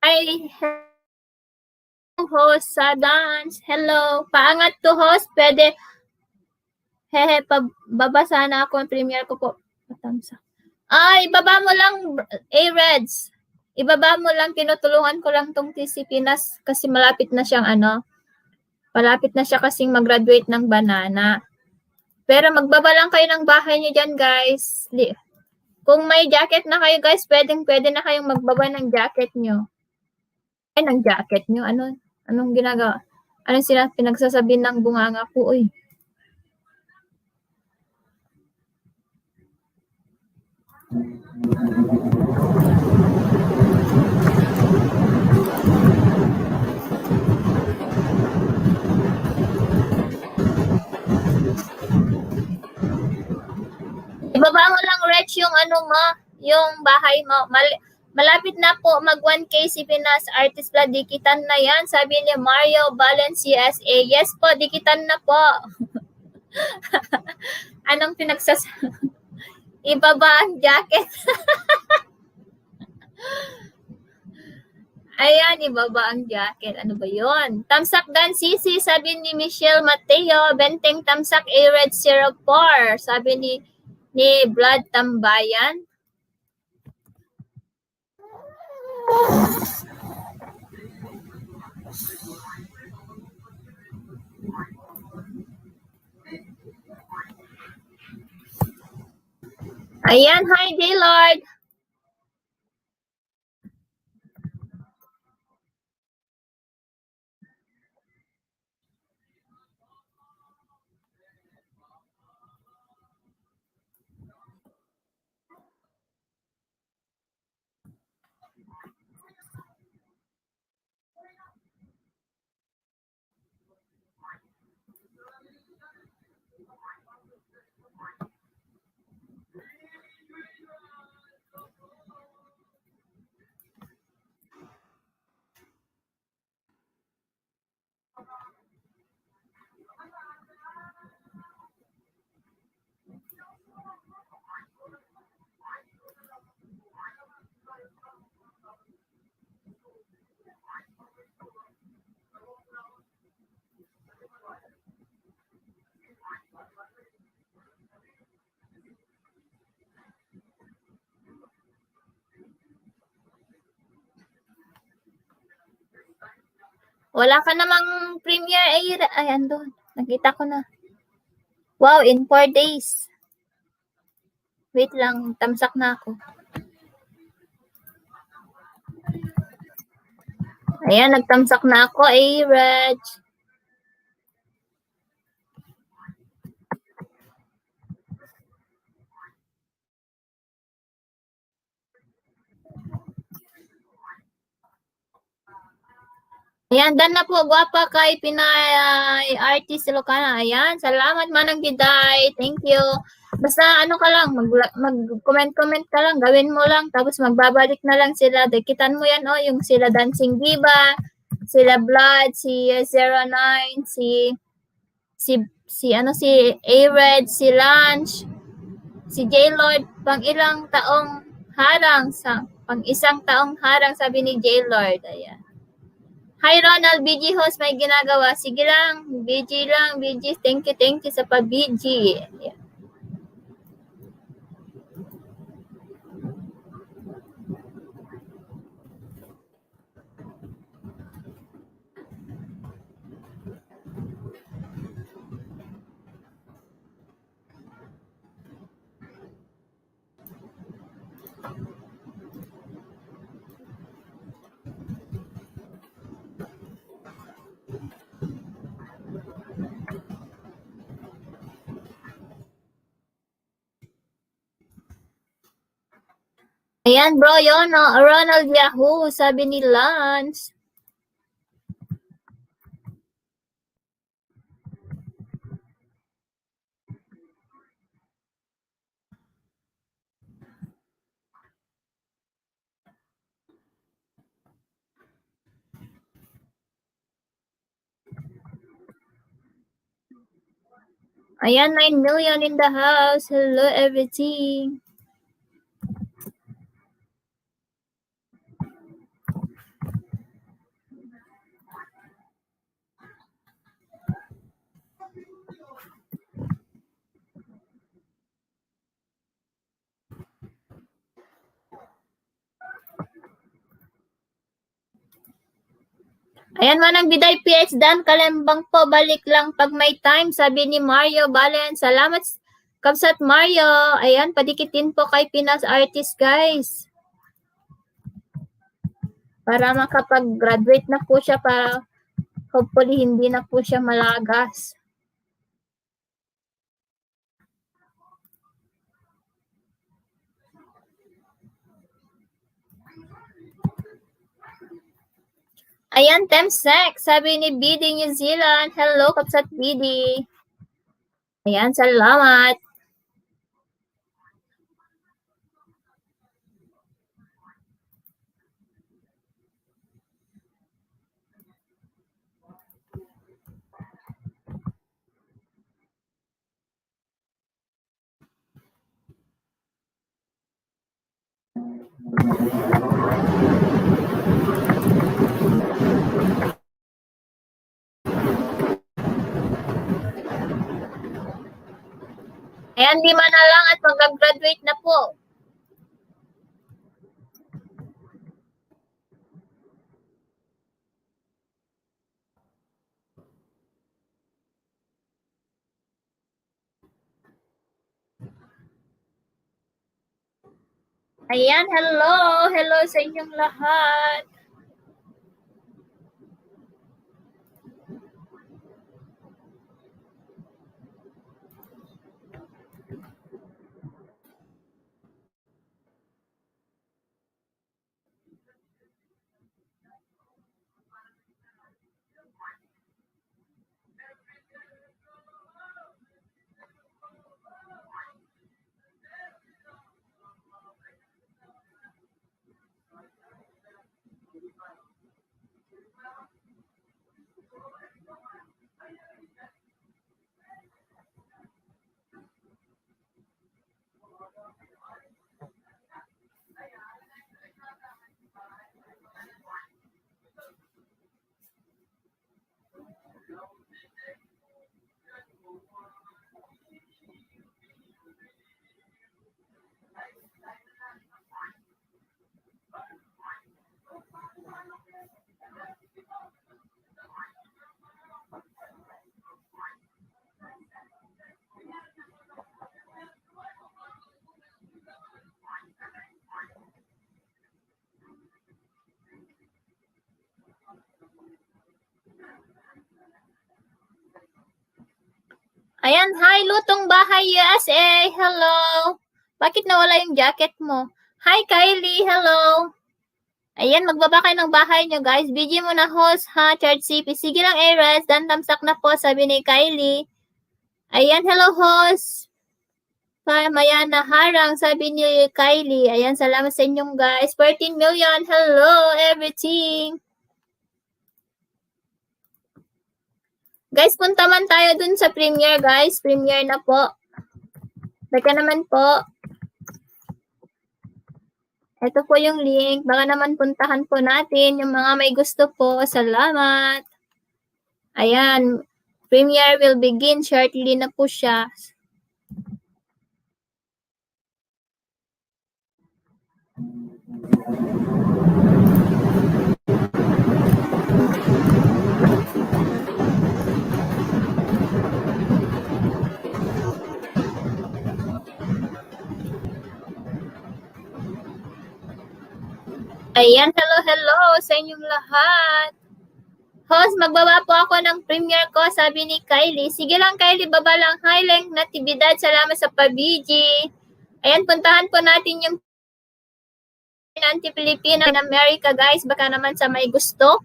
Ay, host sa dance. Hello. Paangat to host. Pwede. Hehe, babasa na ako ang premiere ko po. Ibaba mo lang, Reds. Ibaba mo lang, tinutulungan ko lang tong TC Pinas kasi malapit na siyang malapit na siya kasing mag-graduate ng banana. Pero magbaba lang kayo ng bahay niyo dyan, guys. Kung may jacket na kayo, guys, pwede na kayong magbaba ng jacket niyo. Ay, ng jacket niyo? Anong ginagawa? Anong pinagsasabi ng bunganga ko? Uy. Ibaba mo lang, Rich, yung yung bahay mo. Malapit na po mag 1K si Pinas Artist Blood. Dikitan na yan. Sabi ni Mario Balance CSA. Yes po, dikitan na po. Anong ibaba ang jacket. Ayan, ibaba ang jacket. Ano ba yun? Tamsak Dan Sisi, sabi ni Michelle Mateo. Benteng Tamsak A-Red 04. Sabi ni Blood Tambayan. Ayan, hi Gaylord. Wala ka namang premiere, Ira. Ay, andun. Nakita ko na. Wow, in 4 days. Wait lang, tamsak na ako. Ayan, nagtamsak na ako, Reg. Ayan, dan na po, guwapa kay Pinay Artist Ilocana. Ayan, salamat Manang Diday. Thank you. Basta ano ka lang, mag-comment ka lang, gawin mo lang, tapos magbabalik na lang sila. Dikitan mo yan, yung sila Dancing Diva, sila Blood, si 09, si A-Red, si Lunch, si J-Lord, pang isang taong harang, sabi ni J-Lord. Ayan. Hi Ronald, BG host, may ginagawa. Sige lang, BG lang, BG. Thank you sa pa-BG. Ayan. Ayan bro, yun, Ronald Yahoo, sabi ni Lance. Ayan, 9 million in the house. Hello everything. Ayan, Manang Biday PH Dan Kalembang po, balik lang pag may time, sabi ni Mario Balen. Salamat, Kapsat Mario. Ayan, padikitin po kay Pinas Artist, guys. Para makapag-graduate na po siya, para hopefully hindi na po siya malagas. Ayan, Temsec, sabi ni BD New Zealand. Hello, Kapsat BD. Ayan, salamat. Ayan, 5 na lang at mag-graduate na po. Ayan, hello. Hello sa inyong lahat. Ayan, hi, Lutong Bahay USA. Hello. Bakit nawala yung jacket mo? Hi, Kylie. Hello. Ayan, magbaba kayo ng bahay nyo, guys. BG mo na host, ha? Charge CP. Sige lang, Eres. Dan tamsak na po, sabi ni Kylie. Ayan, hello, host. Mayana Harang, sabi ni Kylie. Ayan, salamat sa inyong guys. 14 million. Hello, everything. Guys, punta man tayo dun sa premiere, guys. Premiere na po. Baka naman po. Ito po yung link. Baka naman puntahan po natin yung mga may gusto po. Salamat. Ayan. Premiere will begin shortly na po siya. Ayan, hello sa inyong lahat. Host, magbaba po ako ng premiere ko, sabi ni Kylie. Sige lang, Kylie, baba lang. Hi, Leng Natividad, salamat sa pabiji. Ayan, puntahan po natin yung anti-Filipino in America, guys. Baka naman sa may gusto.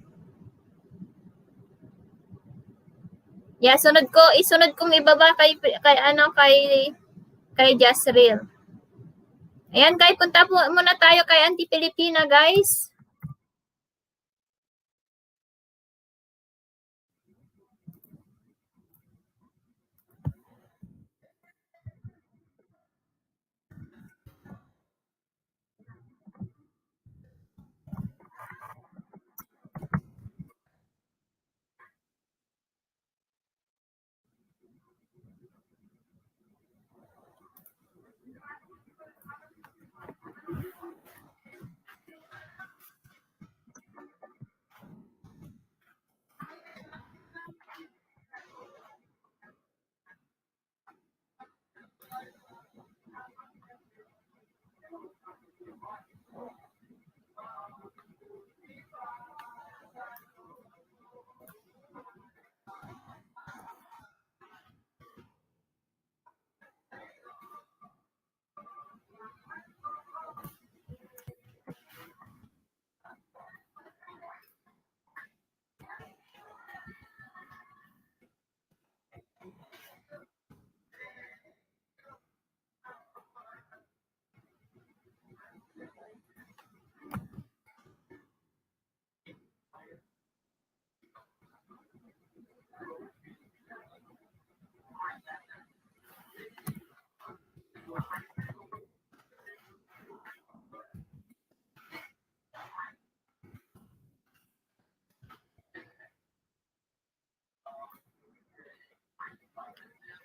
Yeah, isunod kong ibaba kay Jasril. Ayan, guys, punta po muna tayo kay anti-Filipina, guys.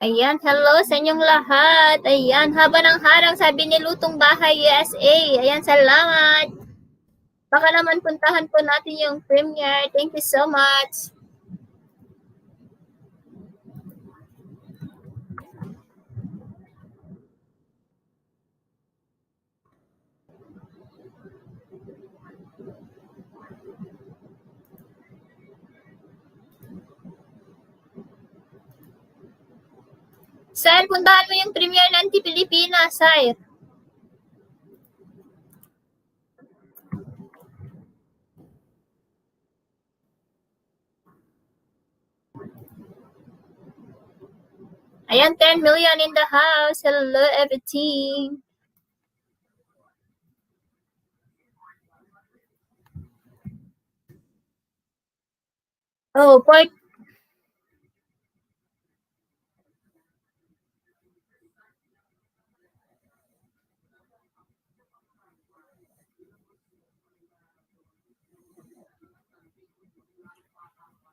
Ayan, hello sa inyong lahat. Ayan, haba ng harang, sabi ni Lutong Bahay USA. Ayan, salamat. Baka naman puntahan po natin yung premiere. Thank you so much. Sir, puntahan mo yung premiere ng Anti-Pilipinas, sir. Ayan, 10 million in the house. Hello, everything. Oh, port.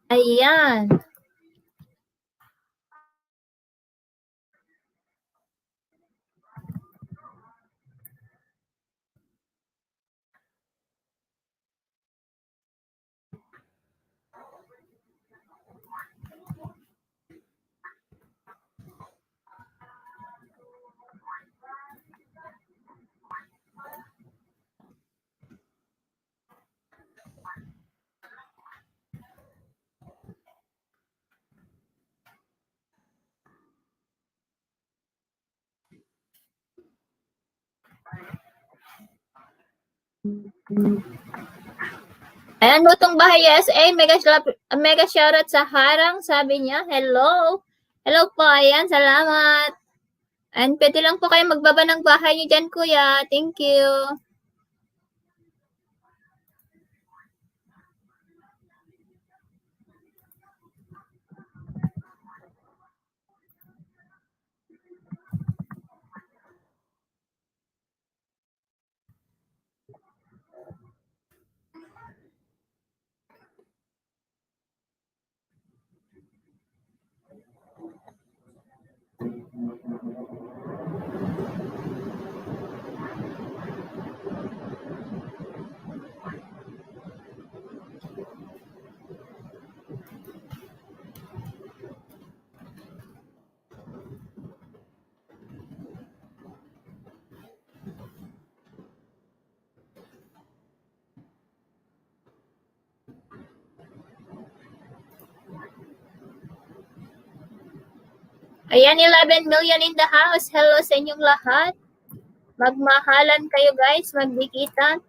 Ayan. Ayan, Lutong Bahay USA, mega shoutout sa Harang, sabi niya, hello. Hello po, ayan, salamat. And pwede lang po kayo magbaba ng bahay niyo dyan, kuya. Thank you. Ayan, 11 million in the house. Hello sa inyong lahat. Magmahalan kayo guys, magdikitan.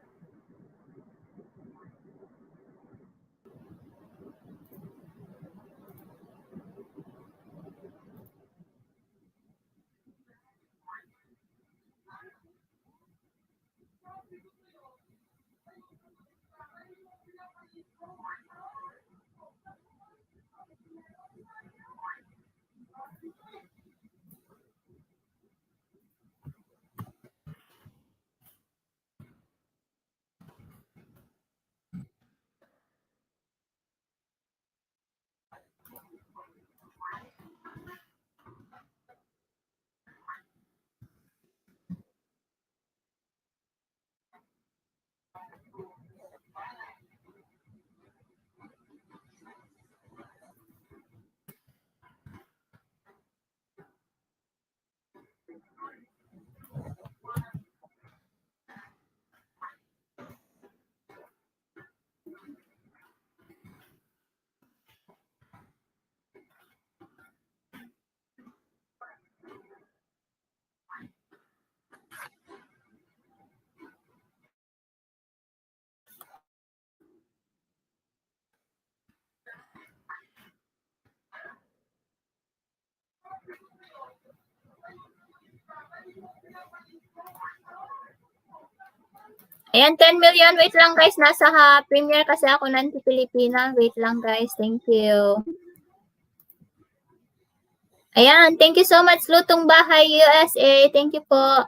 Ayan, 10 million. Wait lang guys. Nasa premiere kasi ako ng Pilipina. Wait lang guys. Thank you. Ayan, thank you so much Lutong Bahay USA. Thank you po.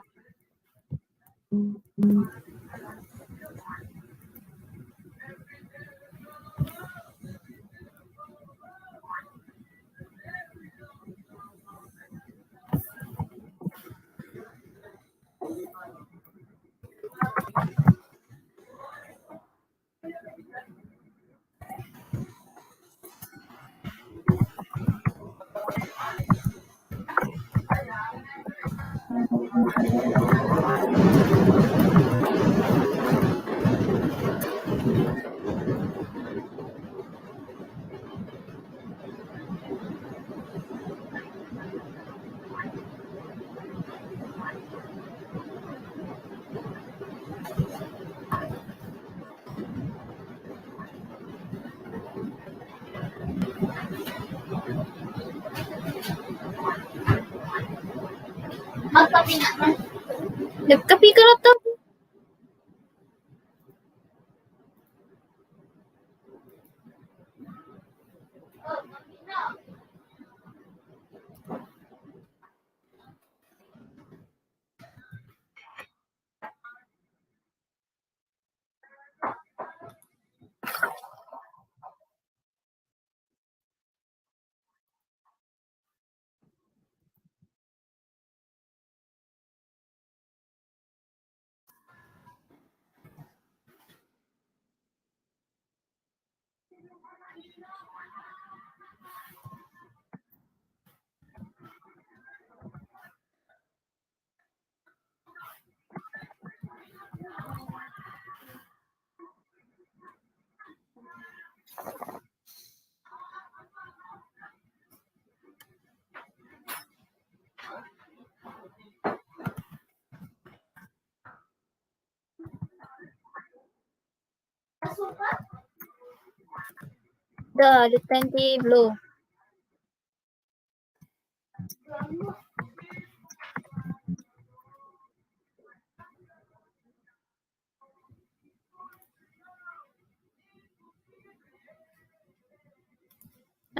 Magkapi na. Nagkapi ka na to. Lutente Blue.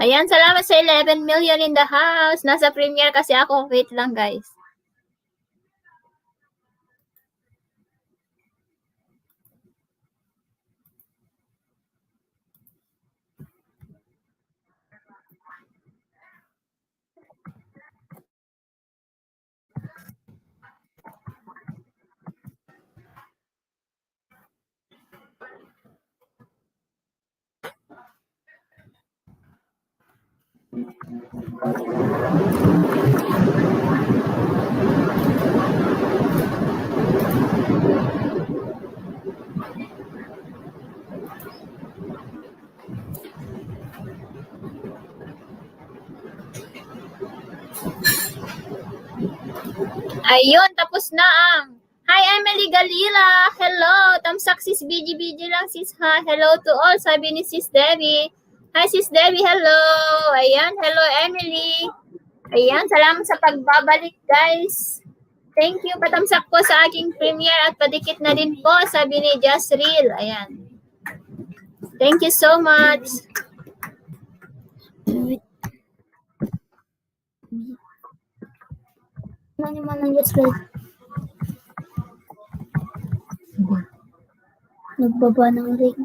Ayan, salamat sa 11 million in the house. Nasa premiere kasi ako. Wait lang, guys. Ayun, tapos na ang. Hi, Emily Galila. Hello. Tamsak sis BG lang sis ha. Hello to all. Sabi ni sis Debbie. Hi, sis Debbie. Hello. Ayan. Hello, Emily. Ayan. Salamat sa pagbabalik, guys. Thank you. Patamsak po sa aking premiere at padikit na din po. Sabi ni Jasril. Ayan. Thank you so much. Ano naman ang Jasper? Nagbaba ng ring.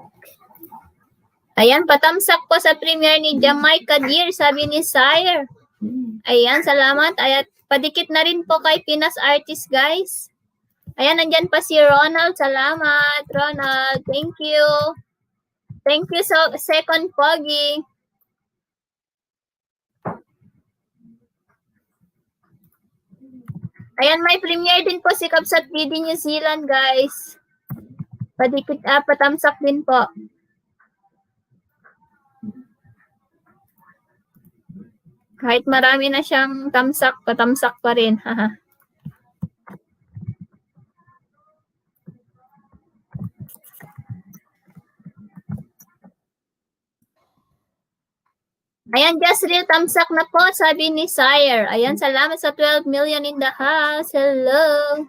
Ayan, patamsak po sa premiere ni Jamaica Dear, sabi ni Sire. Ayan, salamat. Ayan, padikit na rin po kay Pinas Artist, guys. Ayan, nandyan pa si Ronald. Salamat, Ronald. Thank you. Thank you so second Pogi. Ayan, may premiere din po si Kapsat PD New Zealand, guys. Padikit, patamsak din po. Kahit marami na siyang tamsak, patamsak pa rin. Ayan, just real tamsak na po, sabi ni Sire. Ayan, salamat sa 12 million in the house. Hello.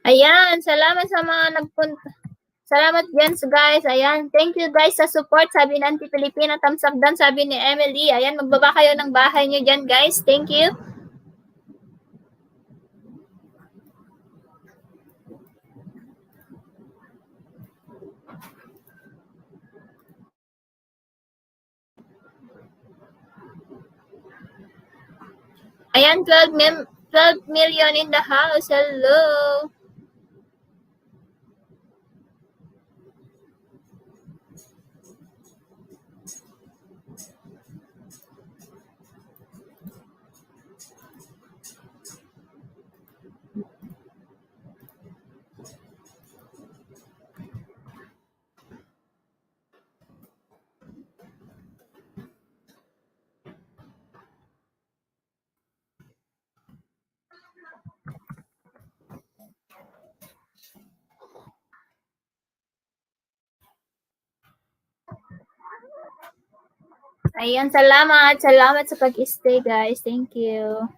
Ayan, salamat sa mga nagpunta. Salamat dyan, guys. Ayan, thank you guys sa support. Sabi ng Anti-Pilipina, tamsak dan, sabi ni Emily. Ayan, magbaba kayo ng bahay nyo dyan, guys. Thank you. Ayan, 12 million in the house. Hello. Ayan, salamat. Salamat sa pag-stay, guys. Thank you.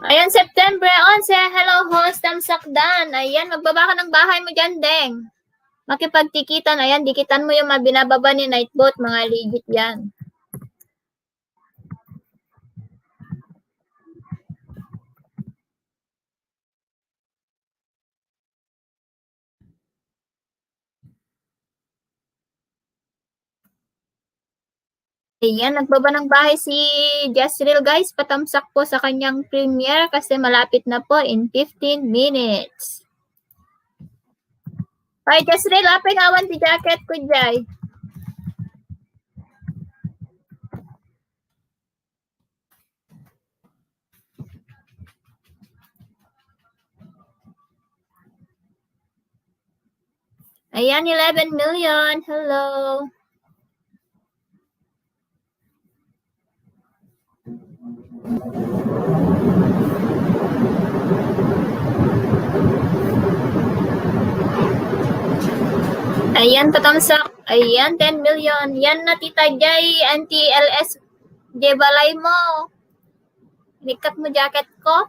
Ayan, September 11. Hello, host. Tamsakdan. Ayan, magbaba ka ng bahay mo dyan, Deng. Makipagtikitan. Ayan, dikitan mo yung mga binababa ni Nightbot. Mga legit yan. Ayan, nagbaba ng bahay si Jezreel guys. Patamsak po sa kanyang premiere kasi malapit na po in 15 minutes. Ay, Jezreel, apeng awan ti jacket ko jay. Ayan, 11 million. Hello. Ayan, patamsak. Ayan, 10 million. Yan na tita Jay, anti-LS. Jay, balay mo. Likat mo jacket ko.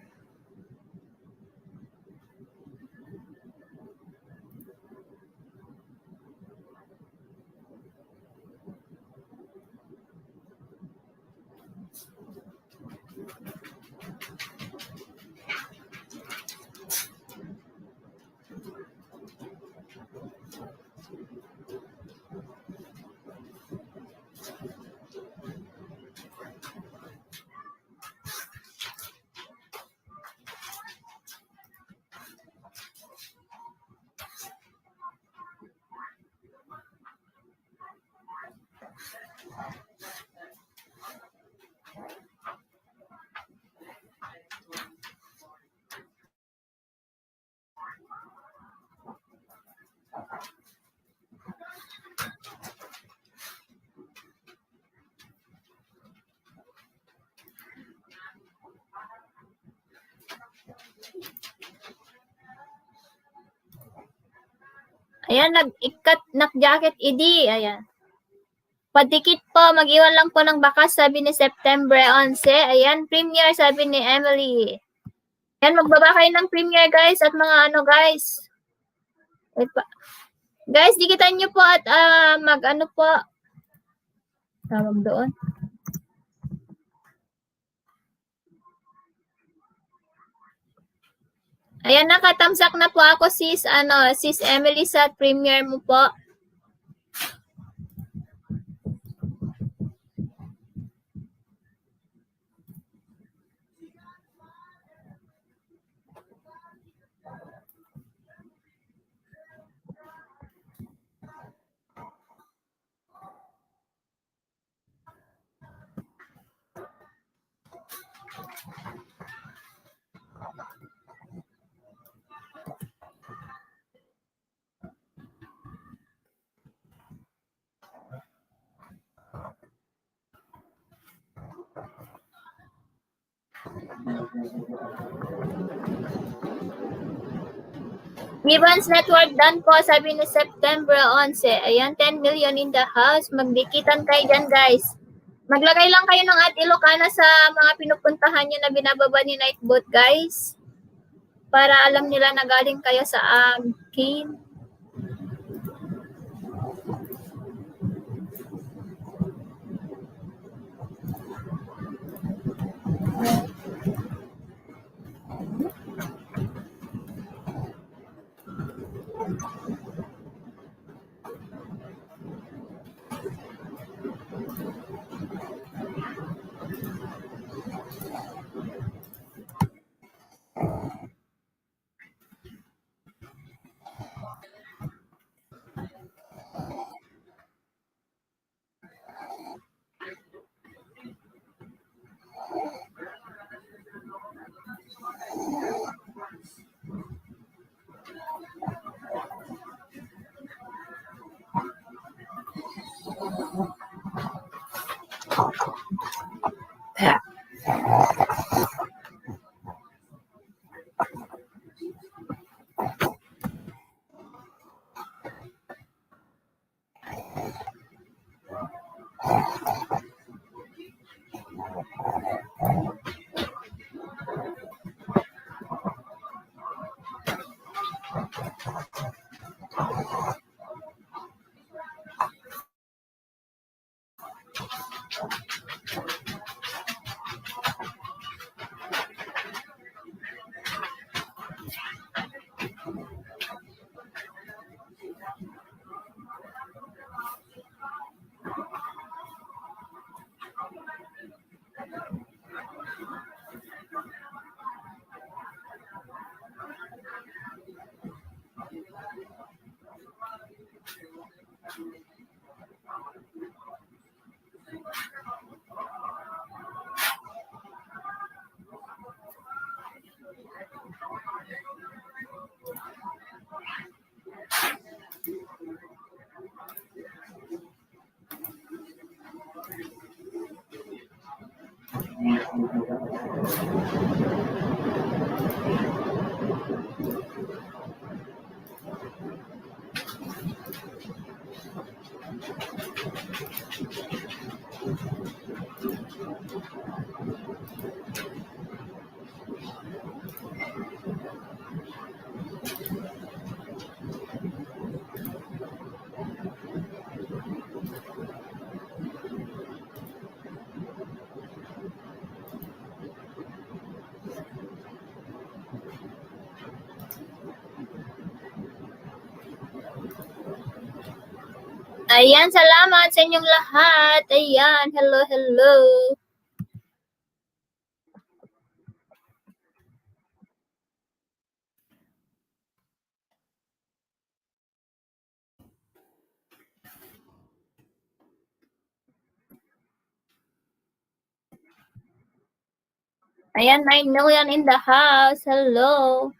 Ayan, nag-ikat nak-jacket idi. Ayan. Padikit po, mag-iwan lang po ng bakas, sabi ni September 11. Ayan, premiere, sabi ni Emily. Ayan, magbaba kayo ng premiere, guys, at mga ano, guys. Guys, dikitan nyo po at mag-ano po. Tawag doon. Ayan, nakatamsak na po ako, sis Emily sa premiere mo po. Gibbons Network done po, sabi ni September 11. Ayan, 10 million in the house. Magdikitan kayo dyan, guys. Maglagay lang kayo ng at Ilocana sa mga pinupuntahan nyo na binababa ni Nightbot, guys. Para alam nila na galing kayo sa akin. Ayan, salamat sa inyong lahat. Ayan, hello, hello. Ayan, 9 million in the house. Hello.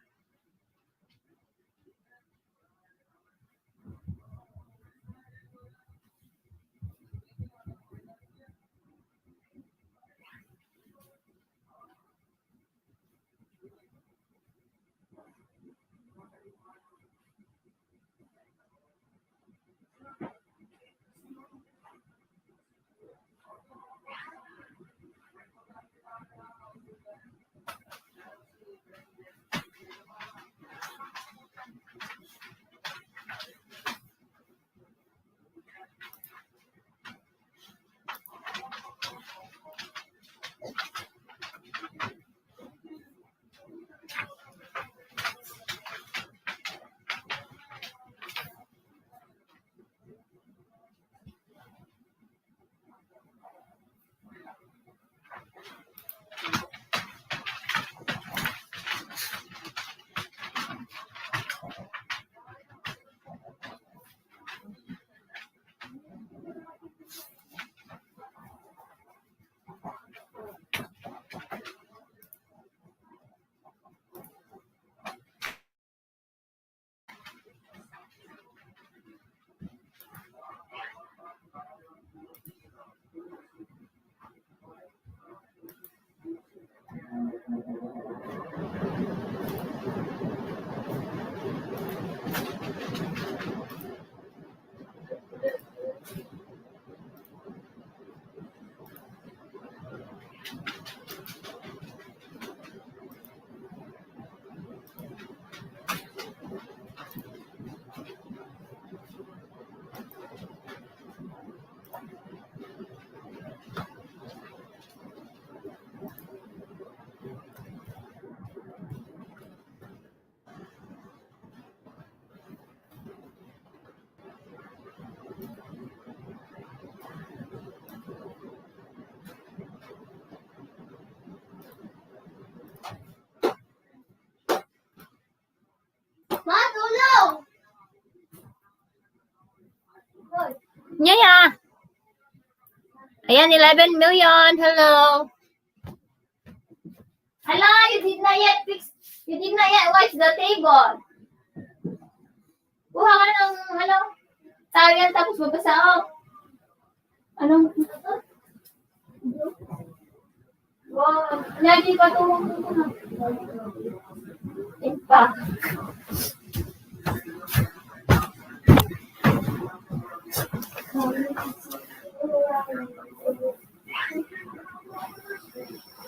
Ma, tulong! Yeah. Ayan, 11 million. Hello. Hala, you did not yet wash the table. Kuha ka ng, tawag tapos mabasa ako. Anong, wow, lagi pa tumong na. Ipa.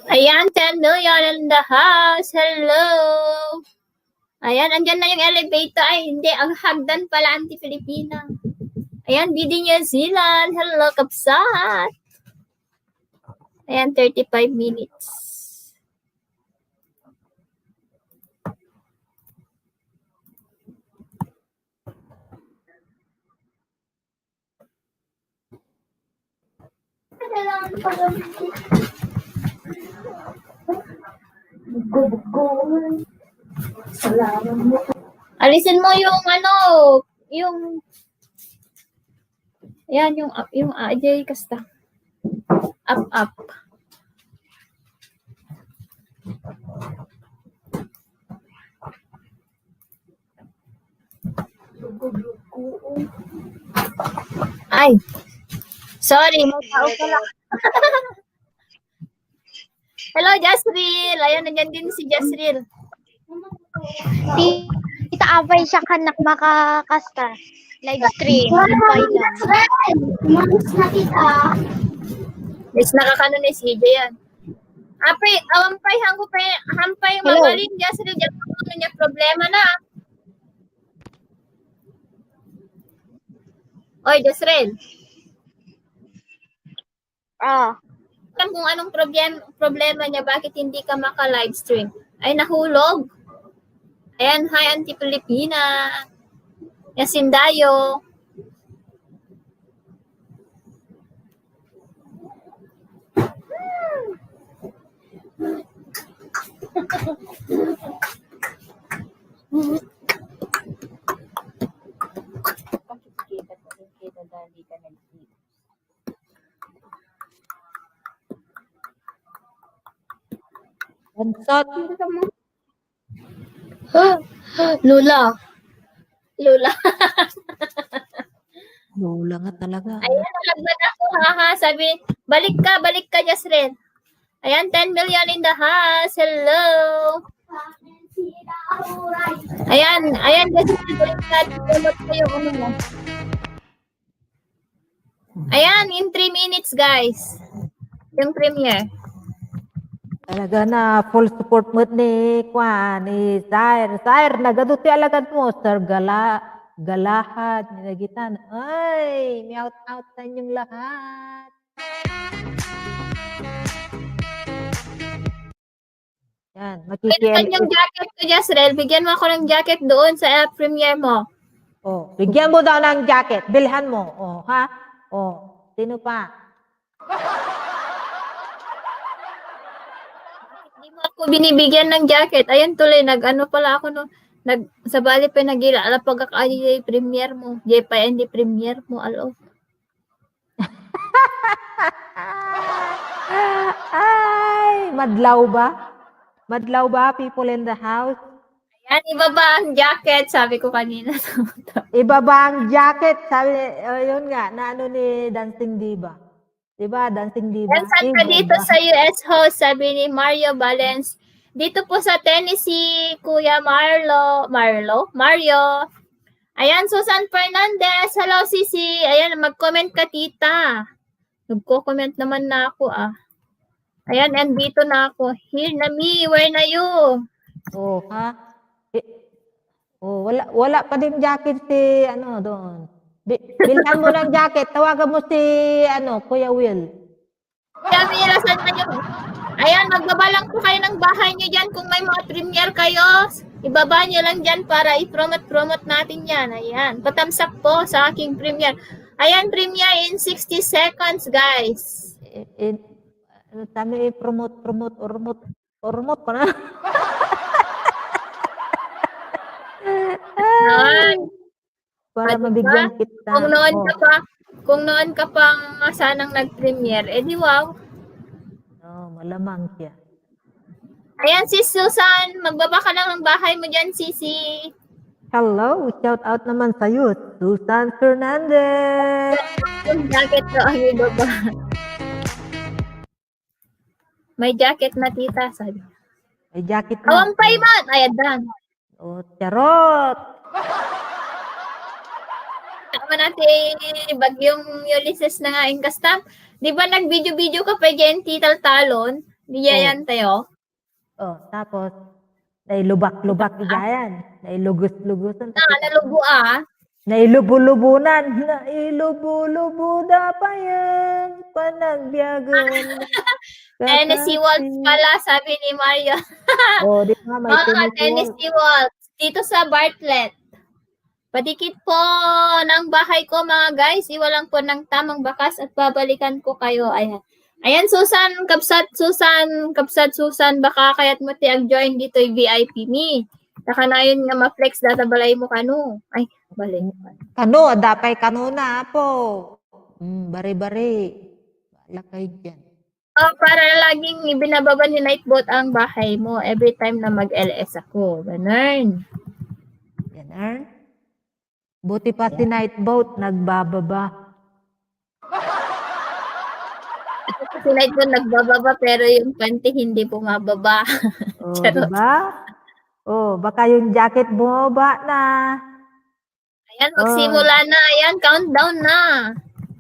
Ayan, 10 million in the house. Hello. Ayan, andyan na yung elevator. Ay, hindi. Ang hagdan pala, anti-Filipina. Ayan, BD New Zealand. Hello, Kapsat. Ayan, 35 minutes. Alisin mo yung yung ayan yung AJ kasta. Up. Ay. Sorry, may tao pala. Hello, Jasril. Ayan, nandiyan din si Jasril. Tita Abay siya kanak makakasta. Live stream. Abay lang. Umalis na kita. Is nakakano ni CJ yan. Apay, awampay, hampay, Hello. magaling, Jasril. Diyan ano niya problema na. Oy, Jasril. Alam kung anong problema niya, bakit hindi ka maka-live stream. Ay, nahulog. Ayan, hi, Auntie Pilipina. Yasindayo. Bansot. Lula. Lula. Lula nga talaga. Ayan, nalagban ako, haha. Sabi, balik ka, Jasril. Ayan, 10 million in the house. Hello. Ayan, Jasril, balik ka. Tulot ko yung ano mo. Ayan, in 3 minutes, guys. Yung premiere. Talaga na full support mo ni ni Zaire. Zaire, nagaduti alagad mo. Sir Galahad, nilagitan. Ay, out sa inyong lahat. Yan, Bigyan yung jacket ko, Jasril. Bigyan mo ako ng jacket doon sa premiere mo. Oh, bigyan mo daw ng jacket. Bilhan mo. Oh, ha? Oh, sino pa? Hindi mo ako binibigyan ng jacket. Ayun tuloy, nag-ano pala ako no. Sa bali pa nagila. Ala pagkakali premiere mo. Jay pa hindi premiere mo. Alo. Ay, madlaw ba? Madlaw ba, people in the house? Ayan, ibaba ang jacket. Sabi ko kanina. Ibaba ang jacket. Sabi, yun nga, na ano ni Dancing Diva. Diba, Dancing Diva? Yan, saan ka dito sa US host? Sabi ni Mario Valens. Dito po sa Tennessee, Kuya Mario. Ayan, Susan Fernandez. Hello, Sisi. Ayan, mag-comment ka, tita. Nagko-comment naman na ako, ah. Ayan, andito na ako. Here na me. Where na you? Oh, ha? Wala pa din jacket si, ano, doon. Bilhan mo ng jacket. Tawagan mo si, Kuya Will. Sabi nila, saan na yung... Ayan, magbaba lang po kayo ng bahay nyo dyan. Kung may mga premiere kayo, ibaba nyo lang dyan para i-promote natin yan. Ayan, patamsak po sa aking premiere. Ayan, premiere in 60 seconds, guys. Sabi, promote ko na. Ayan. Para Diba? mabigyan kita. Kung noon ka pang sanang nag-premiere, edi wow. Malamang siya. Ayan, si Susan, magbaba ka lang ng bahay mo dyan, Sisi. Hello, shout out naman sa iyo, Susan Fernandez. Yung jacket ko ang ibaba. May jacket na, tita, sabi. May jacket na. Awampay man! Ayan, dan. Oh, charot! Tama natin, bagyong Ulysses na nga yung kastam. Di ba nag-video-video ka pa dyan, tital talon? Di yan tayo? Oh, tapos, nailubak-lubak yan. Nailugos-lugusan. Nalubo ah. Nailubo-lubunan. Nailubo-lubo na pa yan. Panagbiyagan. Tennessee Waltz pala, sabi ni Mario. Oh, di ba may Tennessee Waltz. Dito sa Bartlett. Padikit po ng bahay ko mga guys. Iwalang po ng tamang bakas at babalikan ko kayo. Ayan. Ayan, Susan. Baka kaya't mo ti-join dito yung VIP me. Saka na yun nga ma-flex data balay mo kano. Ay, balay mo kano. Kano, dapay kano na po. Bari-bari. Bala kayo dyan. Oh, para laging ibinababa ni Nightbot ang bahay mo every time na mag-LS ako. Ganun. Ganun. Buti pa si Nightboat, nagbababa. sinay ko nagbababa pero yung panty hindi bumababa. Oh, Charot. diba? Oh, baka yung jacket bumaba na. Ayan, magsimula na. Ayan, countdown na.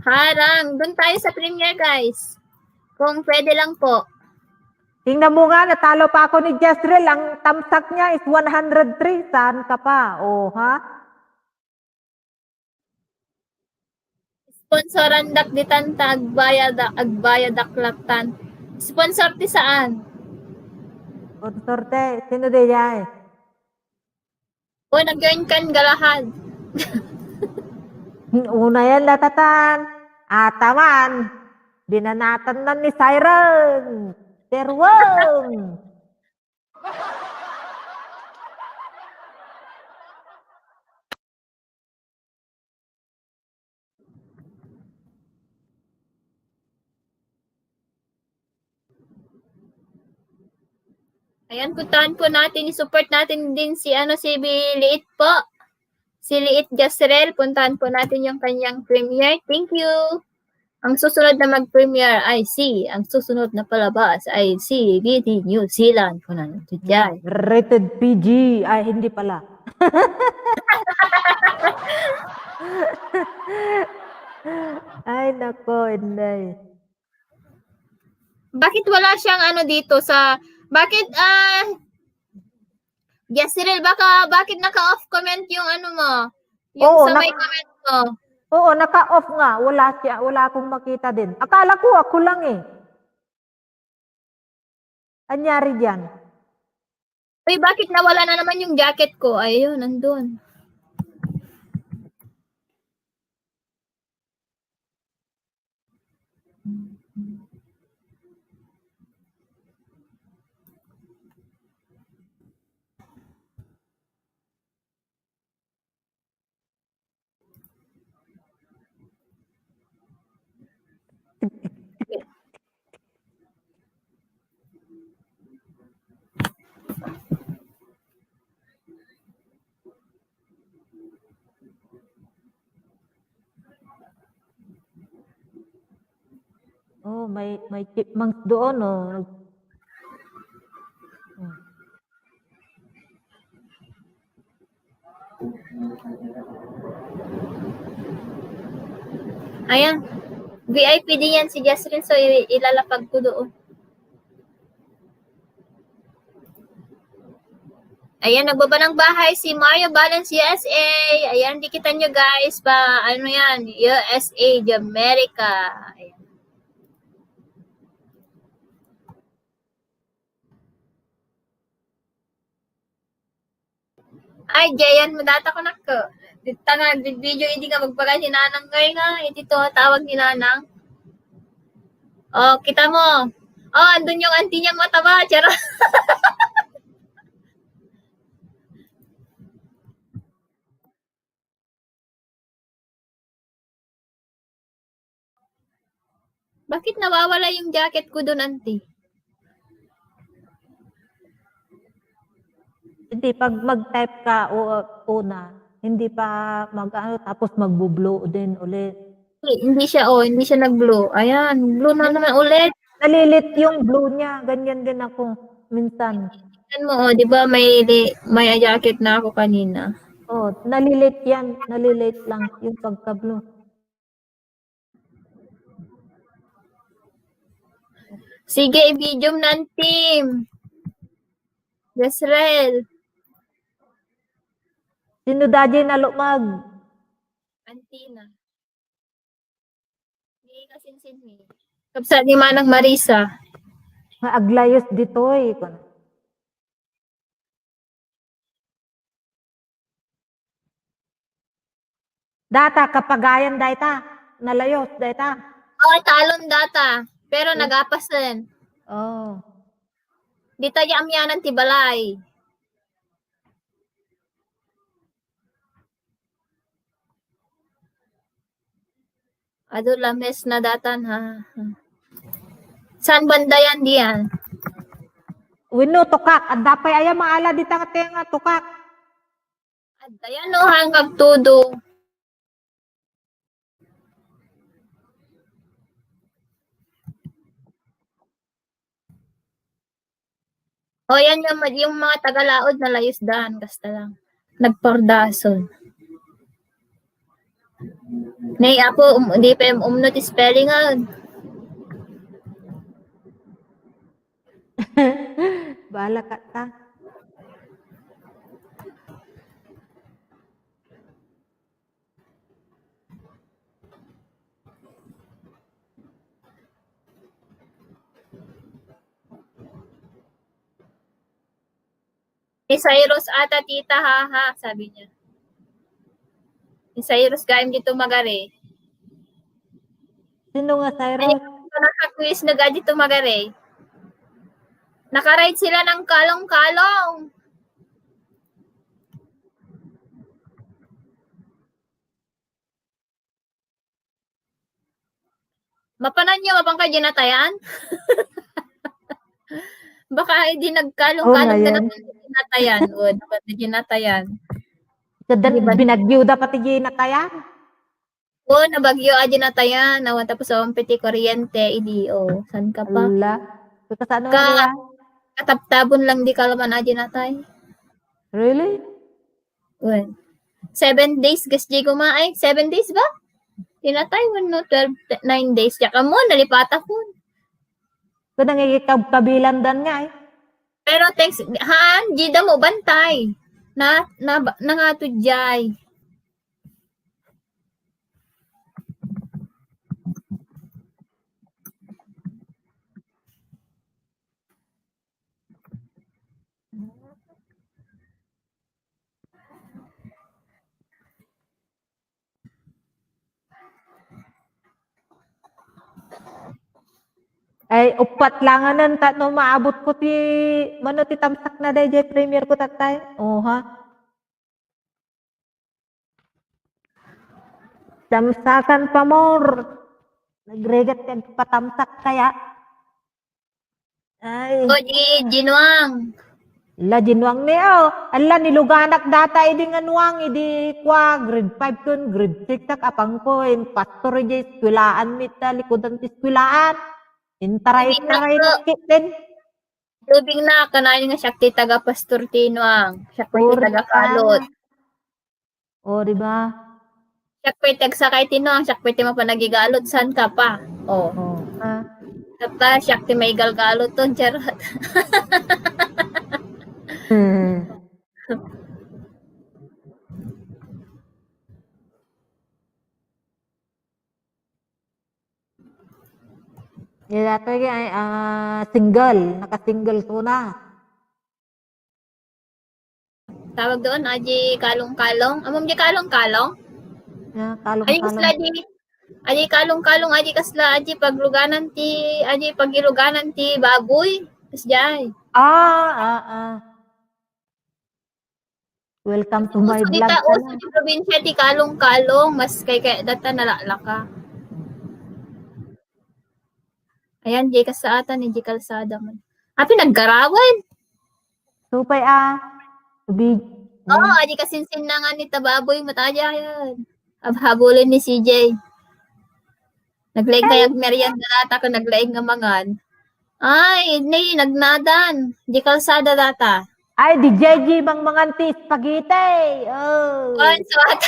Harang. Doon tayo sa premiere, guys. Kung pwede lang po. Tingnan mo nga, natalo pa ako ni Jezreel. Ang tamsak niya is 103. Saan ka pa? Oh, ha? Sponsoran dak di tanta agbaya daklatan. Sponsor ti saan? Sorte, sino di yan? O nag-join kan galahad. Una yan, latatan. Ataman. Binanatan na ni Siren. Terwong. Ayan, puntahan po natin, i-support natin din si Liit po. Si Liit Jezreel, puntahan po natin yung kanyang premiere. Thank you. Ang susunod na mag-premiere ay ang susunod na palabas ay si BT New Zealand. Po na nito dyan. Rated PG. Ay, hindi pala. Ay, nako, hindi. Bakit wala siyang dito bakit Jezreel, bakit naka-off comment yung mo? Yung Oo, sa may comment mo. Oo, naka-off nga. Wala siya. Wala akong makita din. Akala ko ako lang eh. Anyari dyan? Uy, bakit nawala na naman yung jacket ko? Ayun, nandun. Oh, may chipmunks doon, oh. Ayan. VIP din yan si Jezreel, so ilalapag ko doon. Ayan, nagbaba ng bahay si Mario Balance USA. Ayan, dikitan nyo guys yan, USA, the America. Ayan. Ay, Jayan, madata ko nako. Dito nga, video hindi nga magpagay si Nanang ngayon nga. Ito tawag ni Nanang. Oh, kita mo. Oh, andun yung auntie niyang mataba. Charot. Bakit nawawala yung jacket ko doon, auntie? Hindi, pag mag-type ka una, hindi pa tapos magbo-blow din ulit. Hindi siya nag-blue. Ayan, blue na naman ulit. Nalilit yung blue niya. Ganyan din ako minsan. Tignan mo, di ba may jacket na ako kanina. Oh, nalilit yan. Nalilit lang yung pagka-blue. Sige, i-video ng team. Jezreel. Sino daddy na lumag? Antina. Hindi kasinsin ni. Kapsa ni Manang Marisa. Maaglayos dito eh. Data, kapagayan data. Nalayos data. Oh, talon data. Pero nagapas din. Oh. Di tayo amyanan ti balay. Ado lames na datan ha. Saan banda yan diyan? Wino tukak. At dapay aya maala di nga tukak. At ayan no hanggang tudo. O yan yung mga tagalaod na layos daan. Kasta lang. Nagpordason. Nay ako, hindi pa umnot spellingan. Bahala ka ta. Ni Cyrus ata tita haha, sabi niya. Ni Cyrus gaim dito magari. Sino nga, Ano Cyrus? yung naka-quiz na ga dito magari? Nakaride sila ng kalong-kalong. Mapanan niyo mapang ka ginatayan? Baka hindi nagkalong-kalong Oo nga na yan. ginatayan. O, dapat na ginatayan. Kadan Diba? binagyuda pati na kaya. O, nabagyo a ginatayan. Nawan tapos ang piti kuryente. Idi, o. San ka pa? Ala. Ito sa ano Ka, niya? kataptabon lang di kalaman a ginatay. Really? Well, 7 days gasdi ko maay. 7 days ba? Tinatay mo no 12, 9 days. Tsaka mo, nalipata ko. Kung nangikikabilan dan nga eh. Pero thanks, haan, di da mo bantay. Na nga to jay. Ay, upat langanan ta no maabot ko ti mano ti tamsak na day premier ko tatay. Oh ha. Tamsakan pa more. Nagregat kag patamsak kaya. Ay, O, di, ginwang. la jinwang ni oh. Ala niluganak data idi nga nuwang idi kwa grade 5 kun grade 6 tak apang ko pastor di eskwelaan mita likodan ti eskwelaan. Intaray-taray na kitin. Tubig na, kanayon nga Shakti taga Pastor Tinuang. Shakti Or taga Kalot. O, di ba? Shakti tag sakay Tinuang. Shakti mo pa nagigalot. San ka pa? O. Oh. Ah. Tapos Shakti may galgalot ton. Charot. Nila to ay single, naka-single ko na. Tawag doon, aji kalong-kalong. Amom di kalong-kalong? Yeah, Aji kasla kalong-kalong. di. Aji kalong-kalong, aji kasla, aji pagluganan ti, aji pagiluganan ti baboy. Tapos jay. Welcome to my Uso vlog. dita, uso di probinsya ti kalong-kalong. Mas kay data nalalaka. Ayan, di ka sa atan, di kalsada man. Api naggarawan. Supay tubig. Oo, aji kasinsin na nga ni Tababoy, mataja yan. Abhabulin ni CJ. Naglaing kayag merienda data ko, naglaing nga mangan. Ay, nagnadan. Di kalsada data. Ay, di JG bang manganti spaghetti. Oh. Once, what?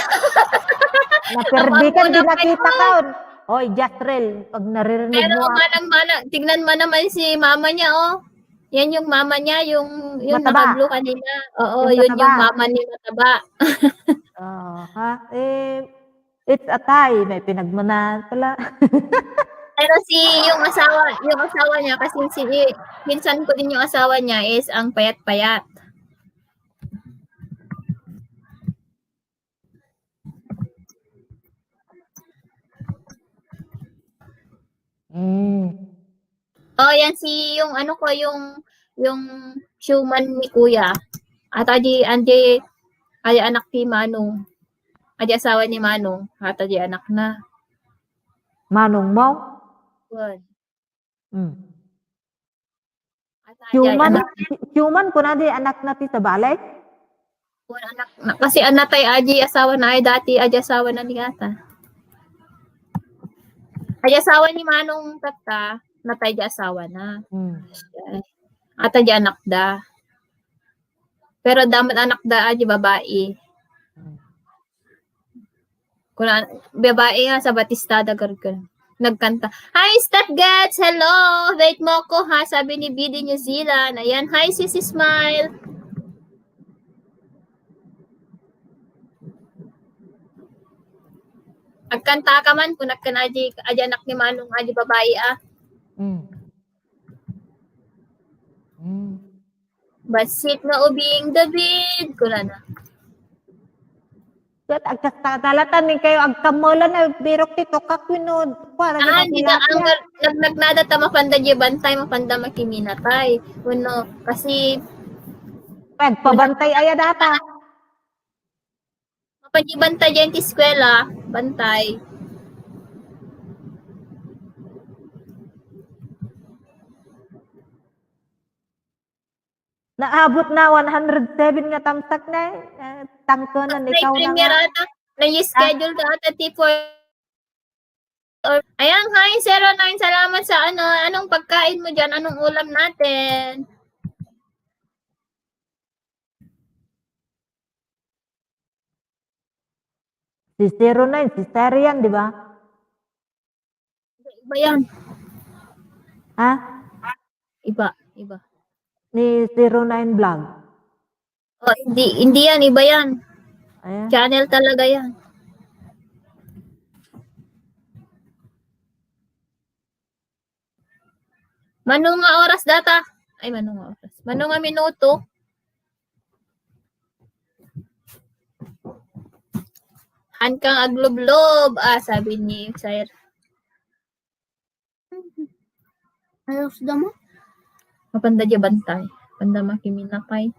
Naperdi kan Abang di muna nakita kayo. ka. Oy, Jastrel, pag naririnig Pero mo. manang-manang, tignan mo naman si mama niya, oh. Yan yung mama niya, yung Mataba. naka-blue kanina. Oo, Yung yun mataba. yung mama ni Mataba. Ha? It's a tie. May pinagmanan pala. Pero yung asawa niya, kasi minsan ko din yung asawa niya is ang payat-payat. Oh, yan yung yung human ni Kuya. At adi anak ni Manong. Adi asawa ni Manong. At adi anak na. Manong mo? Good. At adi anak Human ko na di anak na ti sa balay? kasi anatay adi asawa na ay dati adi asawa na ni ata. Adi asawa ni Manong tata, natay di asawa na. At adi anak da. Pero damat anak da aji babae. Kung babae nga sa Batistada nagkanta. Hi, Step Gets! Hello! Wait mo ko ha, sabi ni BD New Zealand. Ayan, hi, Sissy Smile. Agkanta ka man, kung aji anak ni Manong aji babae Mm. Mm. Basit na ubing David. Kuna na. Kat agkatalatan ni kayo agkamola na birok tito kakwinod. Para Hindi na ang nagnada ta mapanda di bantay mapanda makiminatay. Kuno kasi pabantay aya data. mapandi bantay diyan ti eskwela, bantay. Naabot na 107 nga tamsak na tangko na ikaw na Premier nga. ata na schedule ka ata ti for Ayan, hi 09, salamat sa anong pagkain mo diyan, anong ulam natin? Si 09, si Sarian, di ba? Iba yan. Ha? Iba. Ni 09 vlog. Oh, hindi yan, iba yan. Ayan. Channel talaga yan. Manong nga oras data? Ay, manong nga oras. Manong nga minuto? Han kang agloblob. Sabi ni Sir. Ano sudah mo? Mapanda di bantay. Panda makiminakay.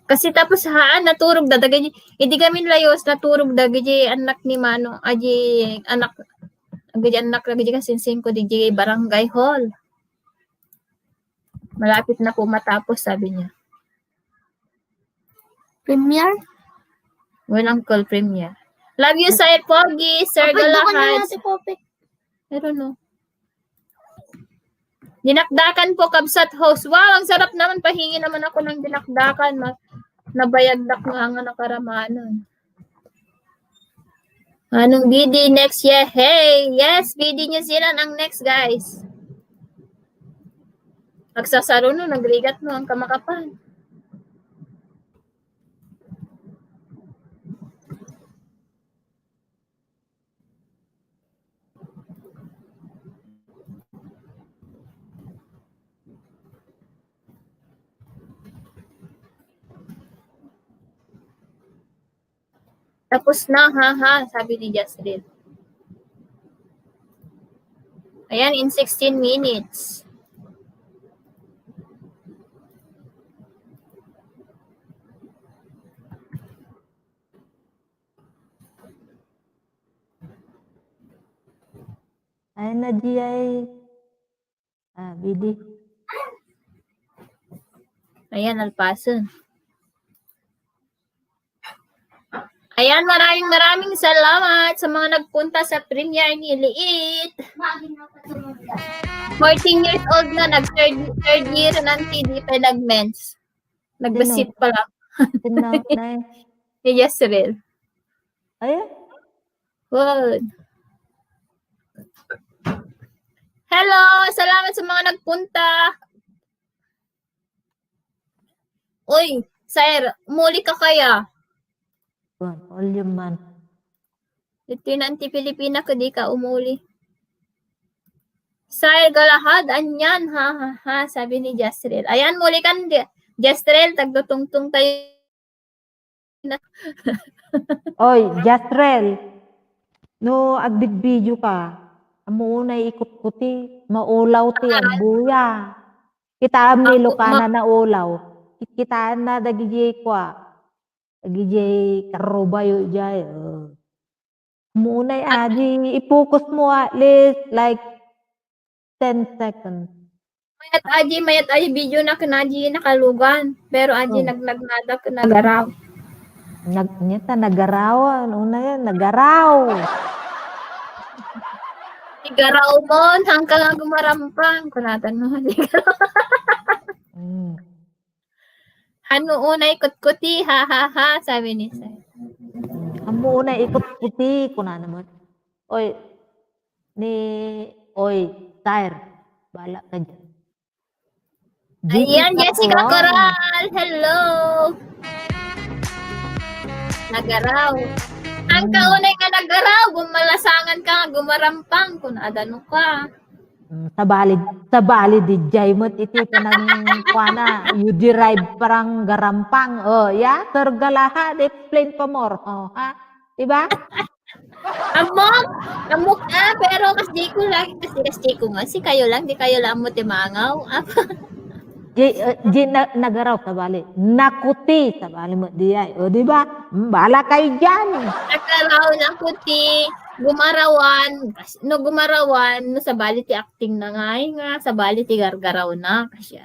Kasi tapos haan naturog dadagay. Hindi kami layos naturog dagay anak ni Manong. Aji anak. Agay anak lagi kasinsing ko di barangay hall. Malapit na po matapos, sabi niya. Premier? Walang call premier. Love you, Sir Pogi, Sir Kapag doon ka na Galahad. natin, Popek. I don't know. Dinakdakan po, Kabsat host. Wow, ang sarap naman. Pahingi naman ako ng dinakdakan. Nabayagdak nga nga nakaramanan. Anong BD next year? Hey, yes, BD New Zealand ang next, guys. Nagsasaro no, nagrigat no ang kamakapan. Tapos na, ha, sabi ni Jasril. Ayan, in 16 minutes. Ay na di ay. Bidi. Ayan, alpason. Ayan, maraming salamat sa mga nagpunta sa premiere ni Liit. 14 years old na, nag-third year ng TD Penagments. Nag-visit pa lang. Tingnan na eh. Ni Yesril. Ayan. Good. Hello! Salamat sa mga nagpunta. Uy, Sir, umuli ka kaya? All yung man. Ito yung anti-Pilipina ko, di ka umuli. Sir Galahad, anyan, ha, sabi ni Jasril. Ayan, muli kan, Jasril, tagdutungtung tayo. Oy, Jasrel. No, agbid-video ka. Amo na ikot ko ti. Maulaw ti ang buya. Kitaan ni Lucana na ulaw. Kitaan na dagijay kwa. Dagijay karubayo jay. Muna aji i-focus mo at least like 10 seconds. Mayat aji video na kanaji nakalugan. Pero aji nagnada ka nagaraw. Nagaraw. Ano na yan? Nagaraw. Nagaraw mo, hanggang nga gumarampang. Kunatan mo. Ano unay kutkuti, ha ha ha, sabi ni Sir. Amo na ikot puti ko na naman. Oy, Tyre, bala ka dyan. Ayan, Jessica Coral. Coral, hello! Nagaraw. Ang kaunay nga nagaraw, gumalasangan ka, gumarampang, kung adano ka. Sa balid di jay mo't iti kanang kuana, you derive parang garampang. Oh, ya, Sir Galahad, explain pa more. Oh, ha? Diba? Amok pero kasi ko lang, kasi ko nga, si kayo lang, di kayo lang mo timangaw. Nagaraw sa bali. Nakuti sa bali mo di ay. O, diba? Bala kayo dyan. Nagaraw ng kuti, gumarawan, no gumarawan, no sa bali ti acting na nga, sa bali ti gargaraw na, kasi.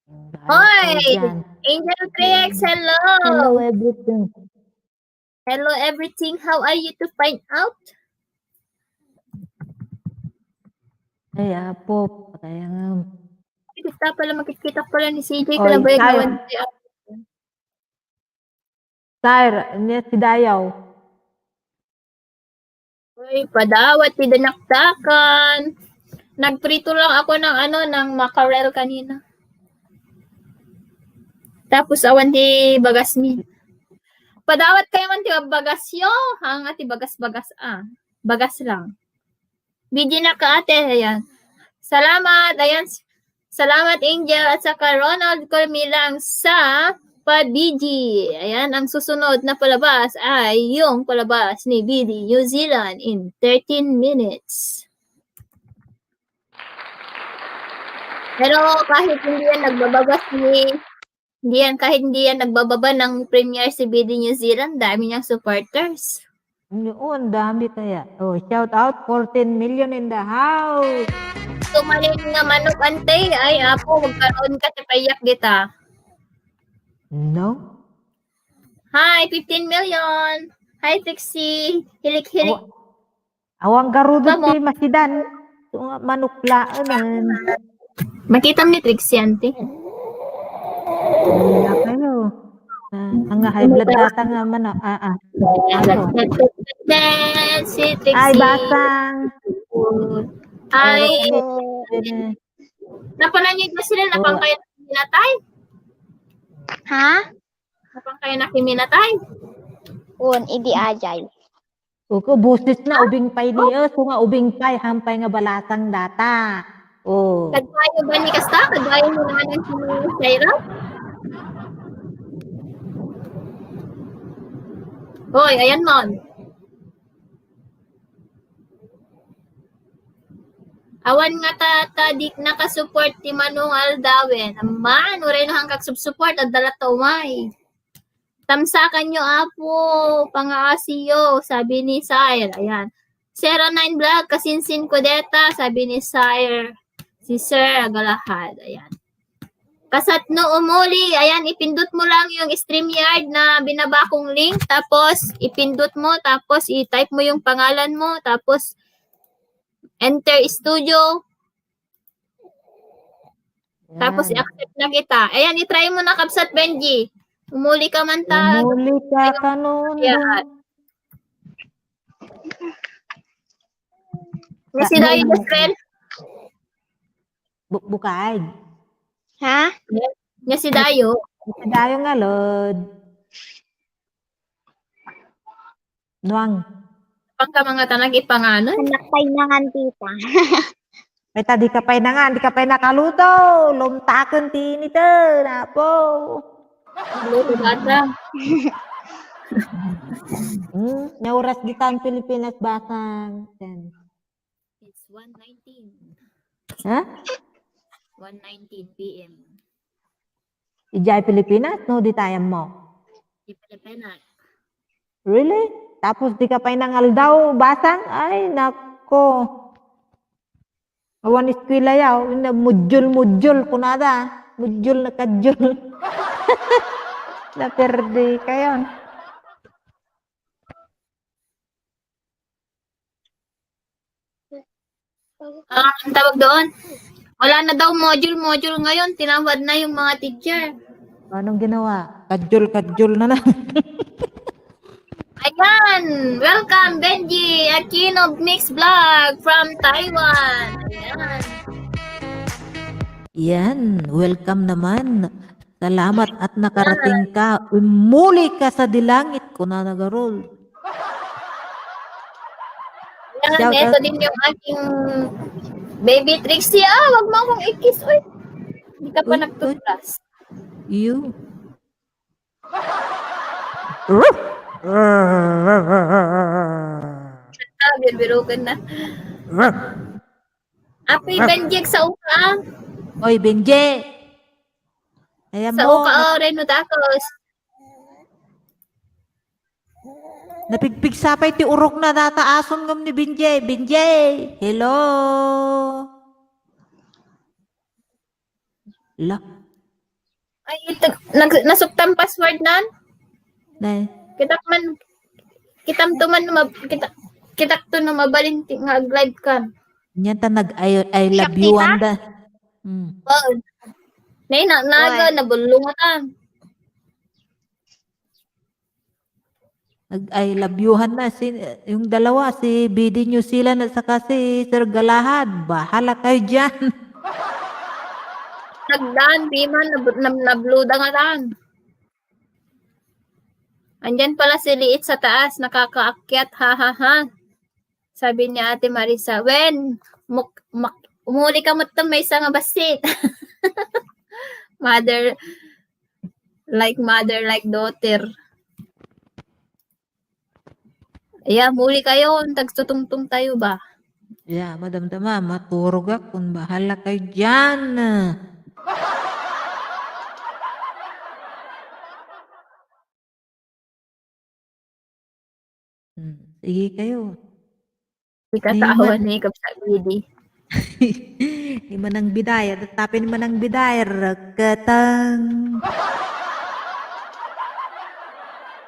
Bala kayo Hoy! dyan. Angel 3X, hello! Hello, everything. Hello everything, how are you to find out? Ay, apo. Kaya nga. Makikita pala ni CJ, Oy, kalabay tayo. gawan si Tyre, niya si Dayaw. Uy, padawat, tinaktakan. Nagprito lang ako ng mackerel kanina. Tapos awan di bagas mi. Padawat kayo man ti bagas yo. Hang ati bagas-bagas Bagas lang. Bidi na ka ate, ayan. Salamat, ayan. Salamat Angel at saka Ronald Cormilang sa pa-BG. Ayan, ang susunod na palabas ay yung palabas ni BD New Zealand in 13 minutes. Pero kahit hindi yan nagbababa ng premiere si BD New Zealand, dami niyang supporters. Oo, ang dami kaya. Oh, shout out, 14 million in the house. Tumalin nga manok antay, ay apo, magkaroon ka payak kita. No? Hi, 15 million. Hi, Trixie. Hilik-hilik. Awang garudo Tamo. si Masidan. So nga, manuklaan. Makita ni Trixie, auntie. Wala kayo. Ang high blood data nga man. Ano? Si Trixie. Ay, basang. Ay, Ay, napalanyig na sila, napangkaya na kiminatay. Ha? Napangkaya na kiminatay. Idi ajay. Uko, busis na ubing pay niya. So nga ubing pay, hampay nga balasang data. Oh. Kadwayo ba ni Kasta? Kadwayo mo na ng Saira? Hoy, ayan mon. Awan nga di nakasupport ti Manong Aldawen. Aman, uray no hangkag subsupport at dalat umay. Tamsakan nyo apo, pangaasiyo, sabi ni Sire. Ayan. 09 Vlog, kasinsin ko deta, sabi ni Sire. Si Sir Galahad. Ayan. Kasat no umuli, ayan, ipindot mo lang yung StreamYard na binaba kong link, tapos ipindot mo, tapos i-type mo yung pangalan mo, tapos enter studio, tapos i-accept na kita. Ayan, i-try mo na Kapsat Benji. Umuli ka man ta. Umuli ka kanon. Si Dayo Desrel. Bukay. Ha? Nga si Dayo. Si Dayo nga, Lord. Nuang. Pagka mga tanag ipanganon. Anak pay nangan tita. Ay, di ka pa'y na nga, di ka pa'y nakaluto. Lumtakon tinito. Napo. Luto bata. Nauras kita ang Pilipinas basang. It's 1:19. Ha? 1:19 p.m. Ijay Pilipinas? No, di tayo mo. Di Pilipinas. Really? Tapos di ka pa'y nangal daw basang? Ay, nako. Awan eskwela yaw. Mudjul kunada. Mudjul na kadjul. Na-perde ka yun. Ang tawag doon, Wala na daw module ngayon. Tinawad na yung mga teacher. Anong ginawa? Kajol na. Ayan! Welcome, Benji Aquino Mix Vlog from Taiwan. Ayan. Yan, welcome naman. Salamat at nakarating ka. Umuli ka sa dilangit ko na nagarol. Ayan, Shout ito out. din yung aking baby Trixie. Wag mo akong i-kiss. Uy, hindi ka pa Uy, nagtutras. You. Biro ka na. Apoy, Benji, sa uka. Oy, Benje. Ayan Sa mo, uka, Reno Tacos. napigpig sapay ti urok na nataason ngam ni Benje. Benje, hello. La, Ay, ito, nasuktan password nan? na, Kitam tuman kitak to na mabalinti nga ag-live ka. yan ta I love Shakti you pa? anda. Hmm. Oo. Nay, naga, nabulungatan. I love youhan na yung dalawa, si BD New Zealand at saka si Sir Galahad. Bahala kayo dyan. Nagdaan, di man, nabluda nga daan. Andyan pala si Liit sa taas, nakakaakyat, ha ha ha. Sabi niya Ate Marisa, umuli ka mo may isang basit. mother like daughter. Ayan, muli kayo, tagtutungtung tayo ba? Yeah, madam tama, maturog akong bahala kayo dyan. Sige kayo. Hindi ka tawa ni Kap sa BD. Di man ang bidaya, tatapin man ang bidaya, rakatang.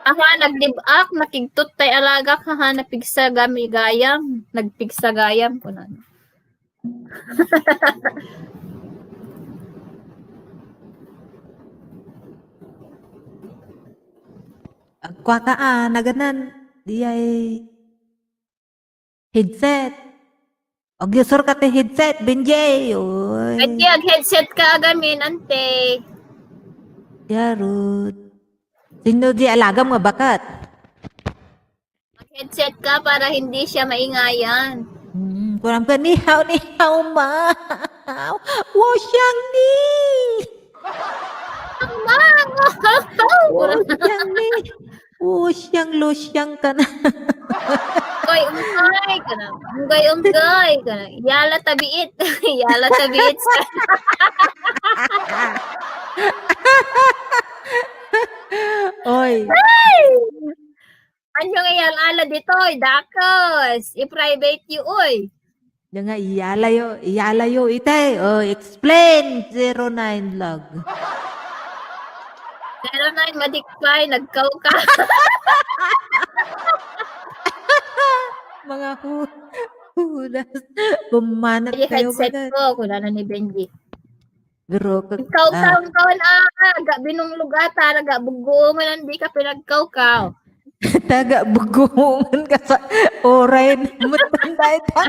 Aha, nagdibak, nakigtut tay alagak, ha, napigsagam-gayam. Nagpigsagayam ko na. Agkwa ka naganan. Di ay headset. Og yusor ka te headset, Benjay. Oy. Pwede headset ka agamin, ante. Yarot. Sino di alagam nga bakat? Mag-headset ka para hindi siya maingayan. Kurang ka nihaw ma. Wo siyang ni. Wo siyang ni. Wo siyang lo siyang ka na. Ungay ka na. Ungay ka na. Yala tabiit. Yala tabiit. Oy. Anyo nga yan ala dito, dakos. I-private you, oy. Yung nga, iyalayo ite. Oh, explain. 09 log. 09 madikpay, nagkaw ka. Mga hudas. Bumanat Ay, kayo headset bagat. ko, kuna na ni Benji. Pero, Ikaw aga binunglog ata, nagabugo mo lang, di ka pinagkaw-kaw. taga bugungan ka sa oray matanday tan.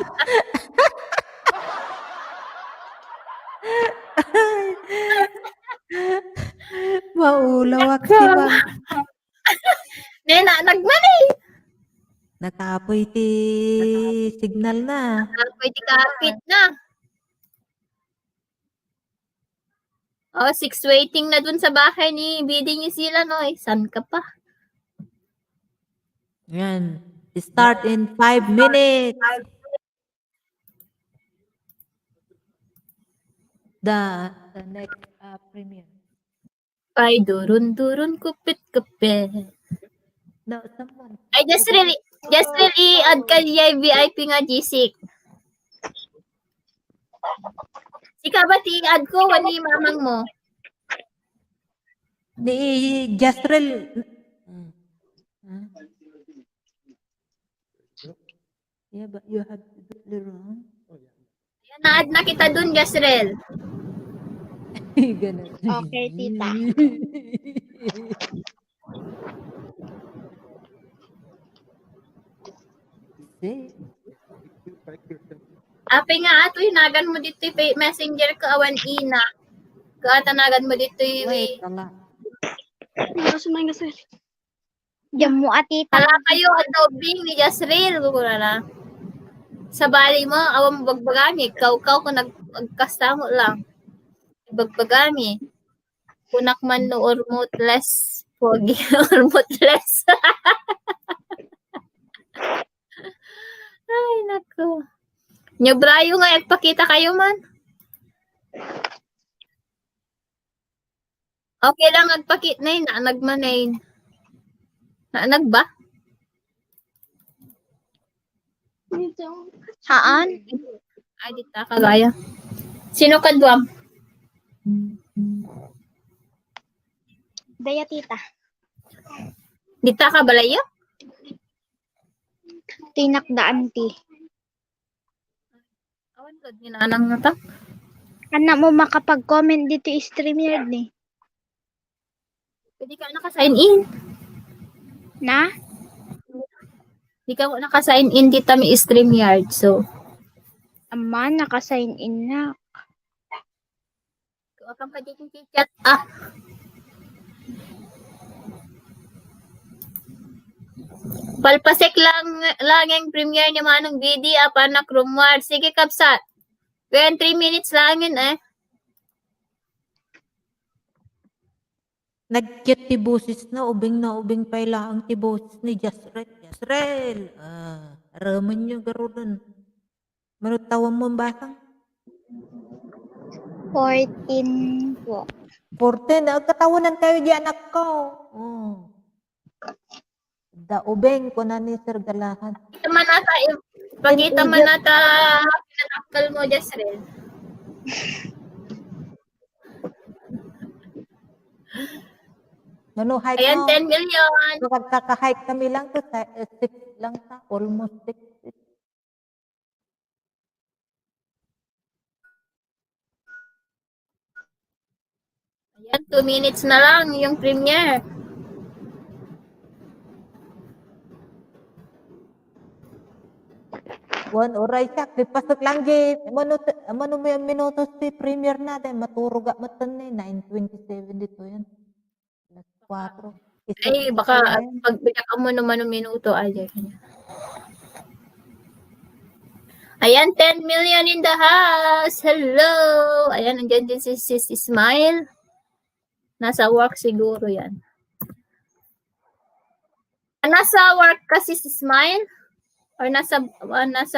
Maulawak si Mang. Nena, nagmani. Nakapoy ti signal na. Pwede kapit na. Oh, 6 waiting na dun sa bahay ni BD New Zealand, oy. San ka pa? Yan. Start in 5 minutes. The next premiere. Ay, durun-durun, kupit-kupit. No, someone. I just really add ka niya VIP nga G6. Ika ba ti-add ko, wani mamang mo? Ni Jastrel. Yeah, but you have to do it wrong. Na-add na kita dun, Jasrel. Ganun. Okay, tita. See? Ape nga ato, hinagan mo dito yung messenger ko, awan ina. Kaatanagan mo dito yung Wait, ala. Diyan mo, tita. Hala kayo, adobing ni Jasrel. Kukura na. Sa bali mo, awan mo bagbagami. Ikaw kung nagkasta mo lang. Bagbagami. Kunak man no or motless. Pogi or motless. Ay, nako. Nyo Brayo nga, agpakita kayo man. Okay lang, agpakita na yun. Nagmanayin. Nagba? Haan? Ay, di ta kagaya. Sino kadwam? Daya, tita. Di ta ka balaya? Tinakdaan, ti. Awan ko, ginanang na ta. Anak mo makapag-comment dito StreamYard ni. Pwede ka naka-sign in. Na? Di ka naka-sign in dito may StreamYard. So, Ama, naka-sign in na. kapag ka dito chat. Ah, palpasek lang yung premiere ni Manong BD apa na Cromward. Sige, Kapsat. 3 minutes lang yun eh. Nag-cute ti boses na ubing pa ang ti boses ni Jasrel. Jasrel! Raman nyo garudan. Manutawan mo ang batang. 14 po. 14, nagkatawanan tayo di anak ko. Oh. Da ubeng ko na ni Sir Galahan. Pagkita man nata pinatakal mo, Jasrel. Manuhay Ayan, ko. 10 million. Magkaka-hike kami lang to. 6 lang ta. Almost 6. Ayan, 2 minutes na lang yung premiere. One oray siya. Pasok lang di. Mano mo yung minutos ti premiere natin. Maturuga matan ni. 9:27 dito yan. Alas 4. Ay, baka pagbigyan ka mo naman ng minuto. Ayan, 10 million in the house. Hello. Ayan, nandiyan din si Smile. Nasa work siguro yan. Nasa work kasi si Smile? Or nasa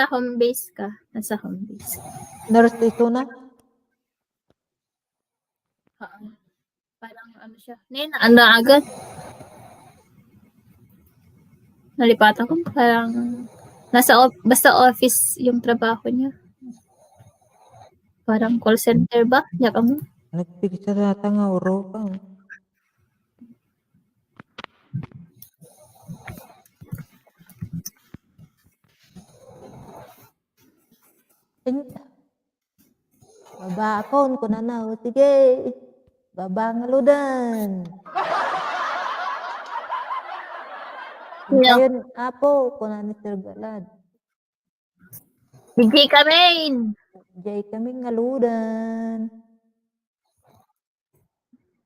home base ka? Nasa home base. Nurse ito na. Parang ano siya. Ano agad? Nalipatan ko. Parang basta office yung trabaho niya. Parang call center ba? Yaka mo. Nagpigsa rata nga Europa. Baba akon ko na na. Sige. Baba nga ludan. Ayun, apo, ko na ni Sir Galad. DJ Kamain. Jay kami nga ludan.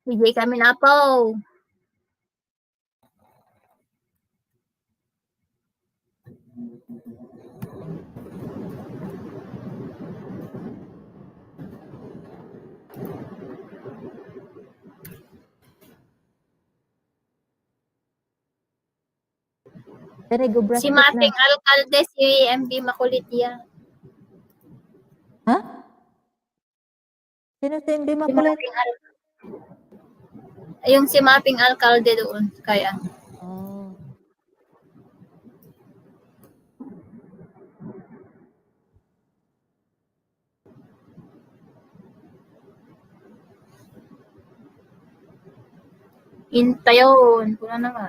DJ kami na po. Si Mating Alcalde, si MB makulit yan. Ha? Sino si MB makulit? Yung si Mapping Alcalde doon. Kaya. Oh. Intayon. Kuna na nga.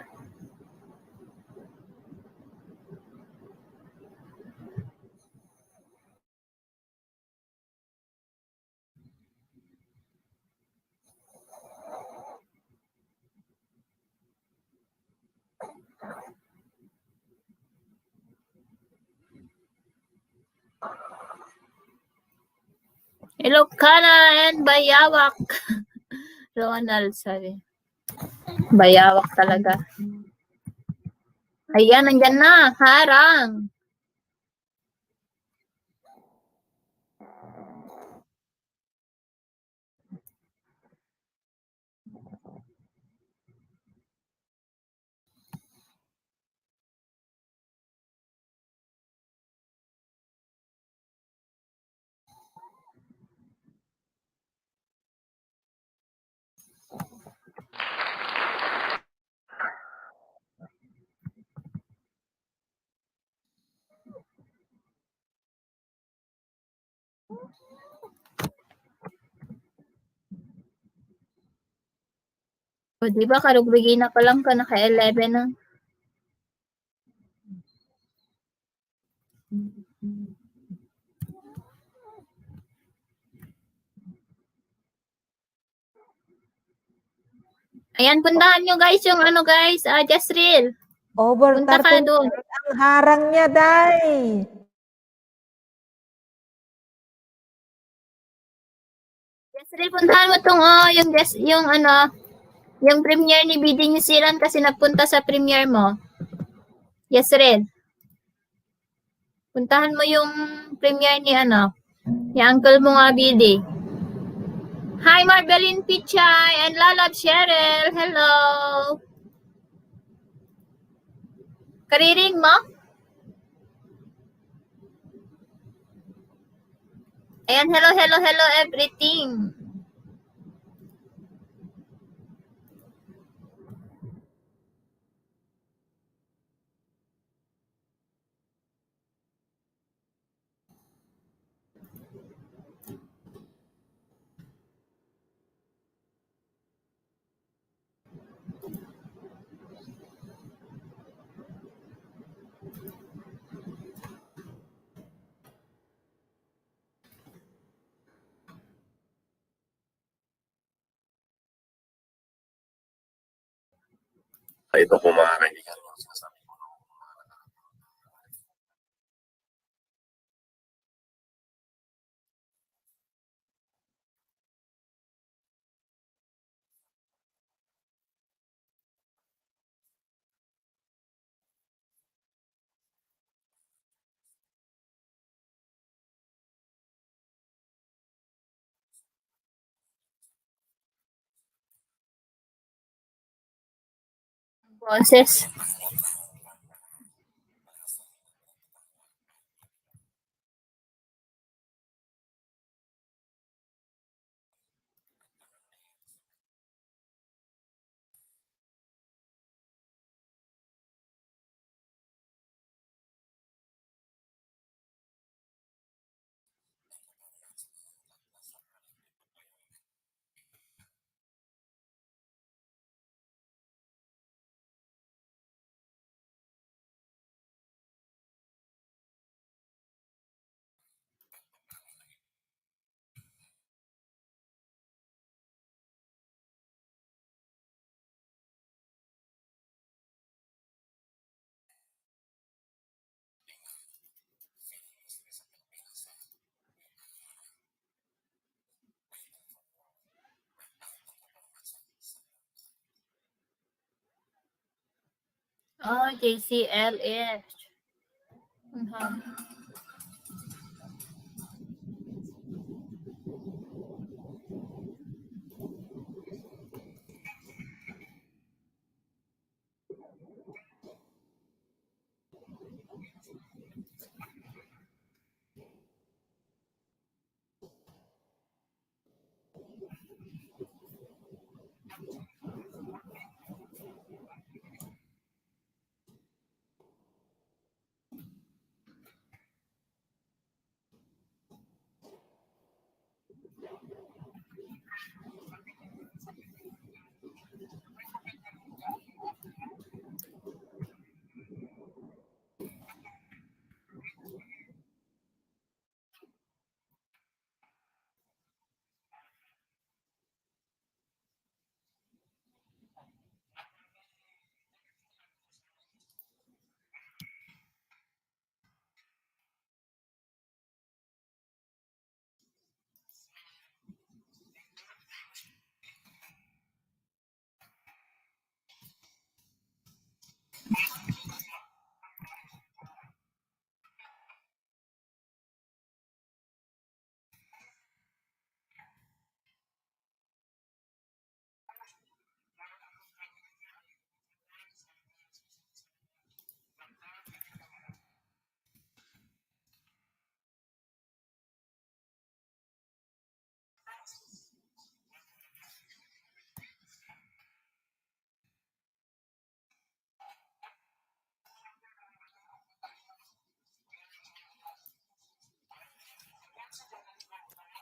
Ilocana and Bayawak. Ronald, sabi. Bayawak talaga. Ayan, nandyan na. Harang. O, di ba, karugbigi na pa lang ka, naka-11 na. Ayan, puntahan nyo guys yung ano guys, just reel. Over Punta ka 13 doon. ang harang niya, Day. Just reel, puntahan mo tong, yung ano, yung premiere ni BD New Zealand kasi nagpunta sa premiere mo. Yes, Red. Puntahan mo yung premiere ni ano, ni uncle mo nga BD. Hi, Marbelin Pichay and Lalab Cheryl. Hello. Kariring mo? Ayan, hello everything. Ito po mga kaibigan. Sinasabi ko. Boses. Oh, JCLS.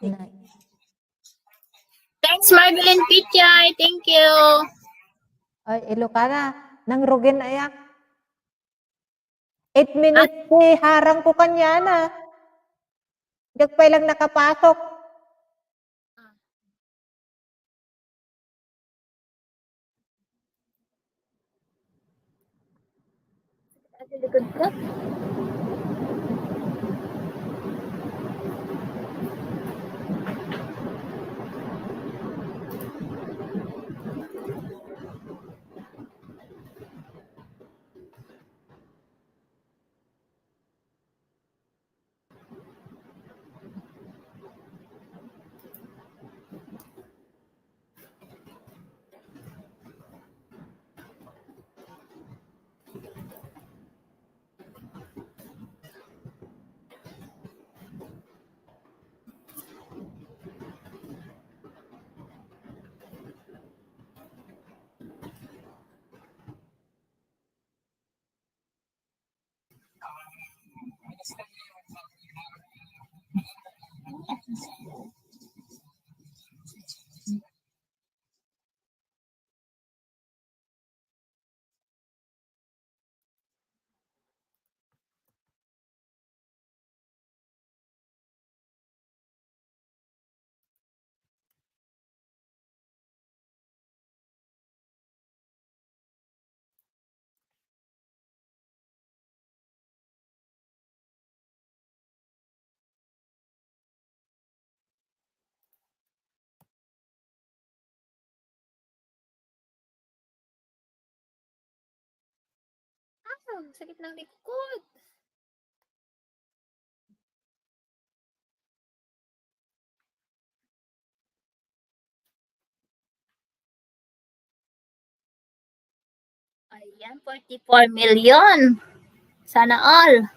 Na, Thanks, Marvelyn Pichay. Thank you. ay, Ilocana. Nang rugin ayak. 8 minutes harang ko kanya na. Dagpay lang nakapasok. Sa likod ko. Sakit ng likod. Ayan, 44 million. Sana all.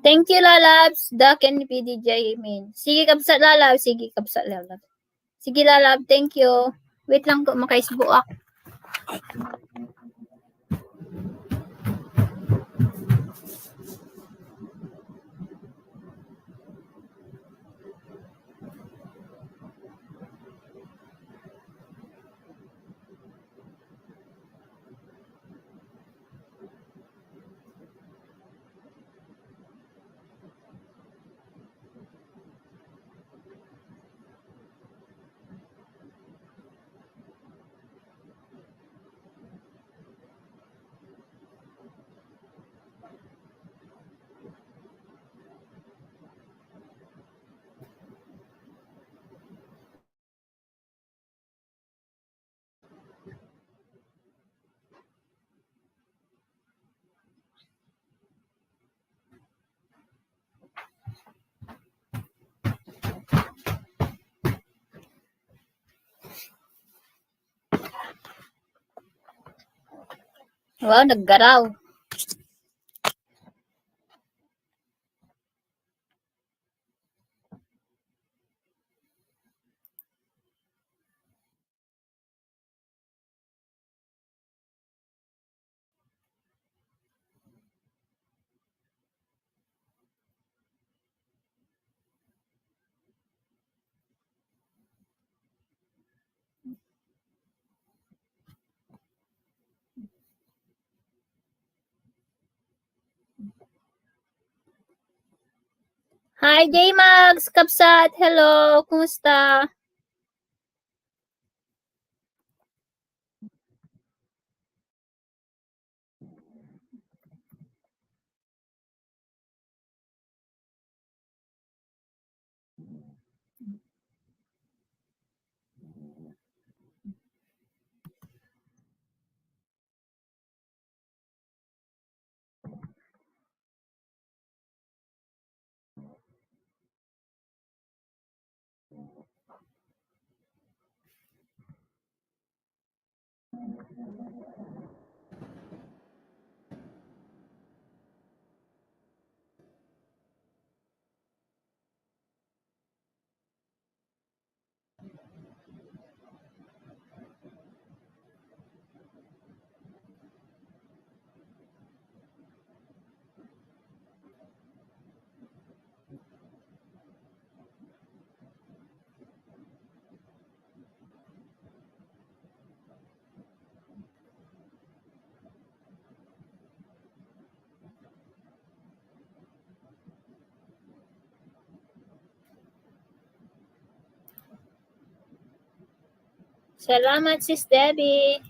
Thank you, Lalabs. Duck and PDJ Min. Sige, kapsat Lalab. Sige, kapsat Lalab. Sige, Lalab. Thank you. Wait lang ko, makaisbuak. Wow, naggaraw. Hi, J-Max. Kapsat. Hello. Kumusta? Salamat, Sis Debbie.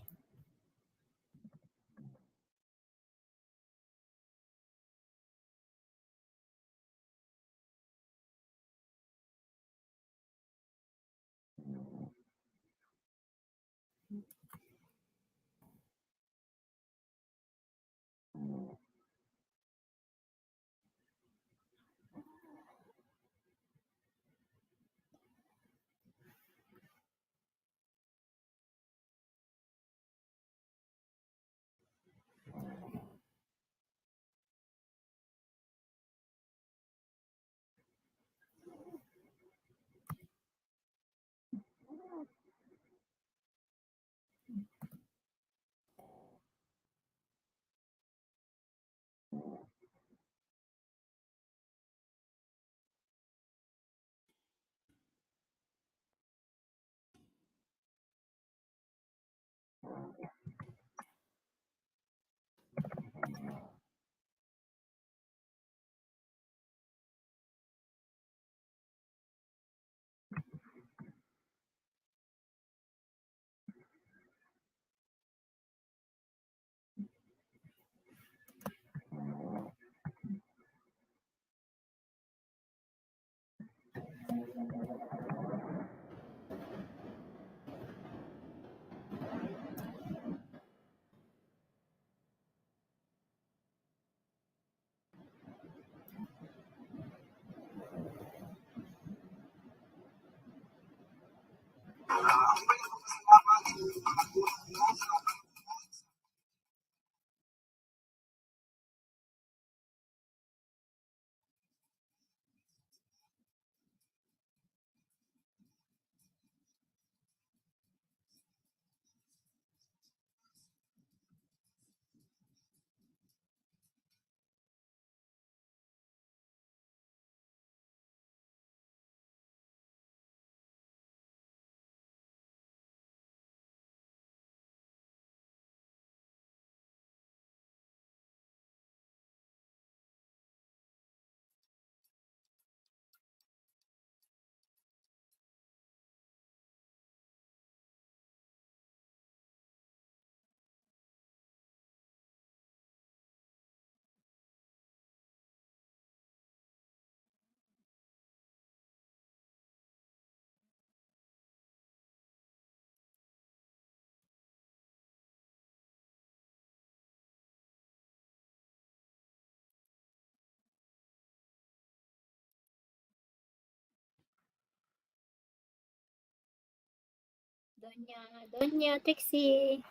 Donya Trixie.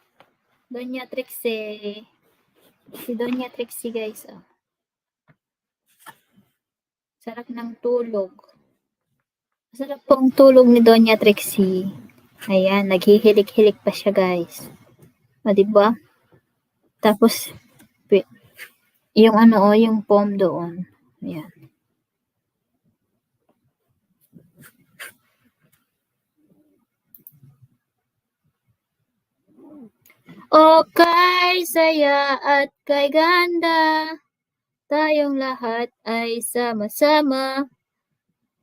Donya Trixie. Si Donya Trixie, guys. Oh. Sarap ng tulog. Sarap po ang tulog ni Donya Trixie. Ayan, naghihilik-hilik pa siya, guys. O, diba? Tapos, yung ano, yung foam doon. Ayan. O kay saya at kay ganda, tayong lahat ay sama-sama,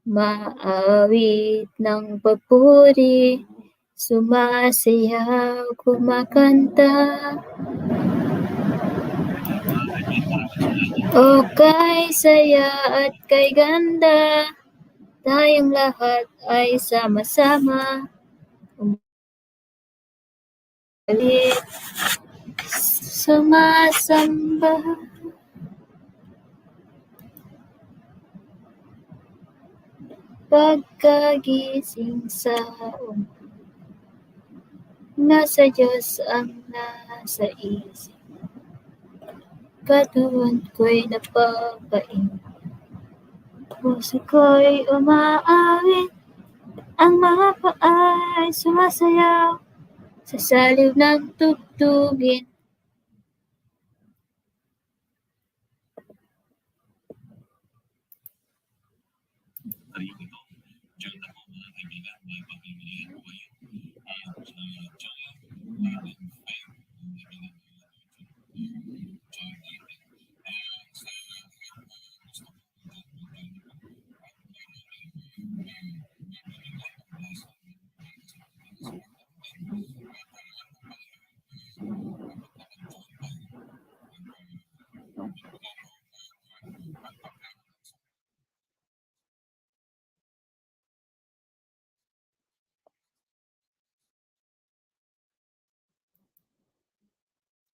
maawit ng papuri, sumasayaw, kumakanta. O kay saya at kay ganda, tayong lahat ay sama-sama, umalit, sumasamba. Pagkagising sa nasa Diyos ang nasa isip. Katawan ko'y napapain. Puso ko'y umaawit. Ang mga paay sumasayaw sa saliw ng tugtugin.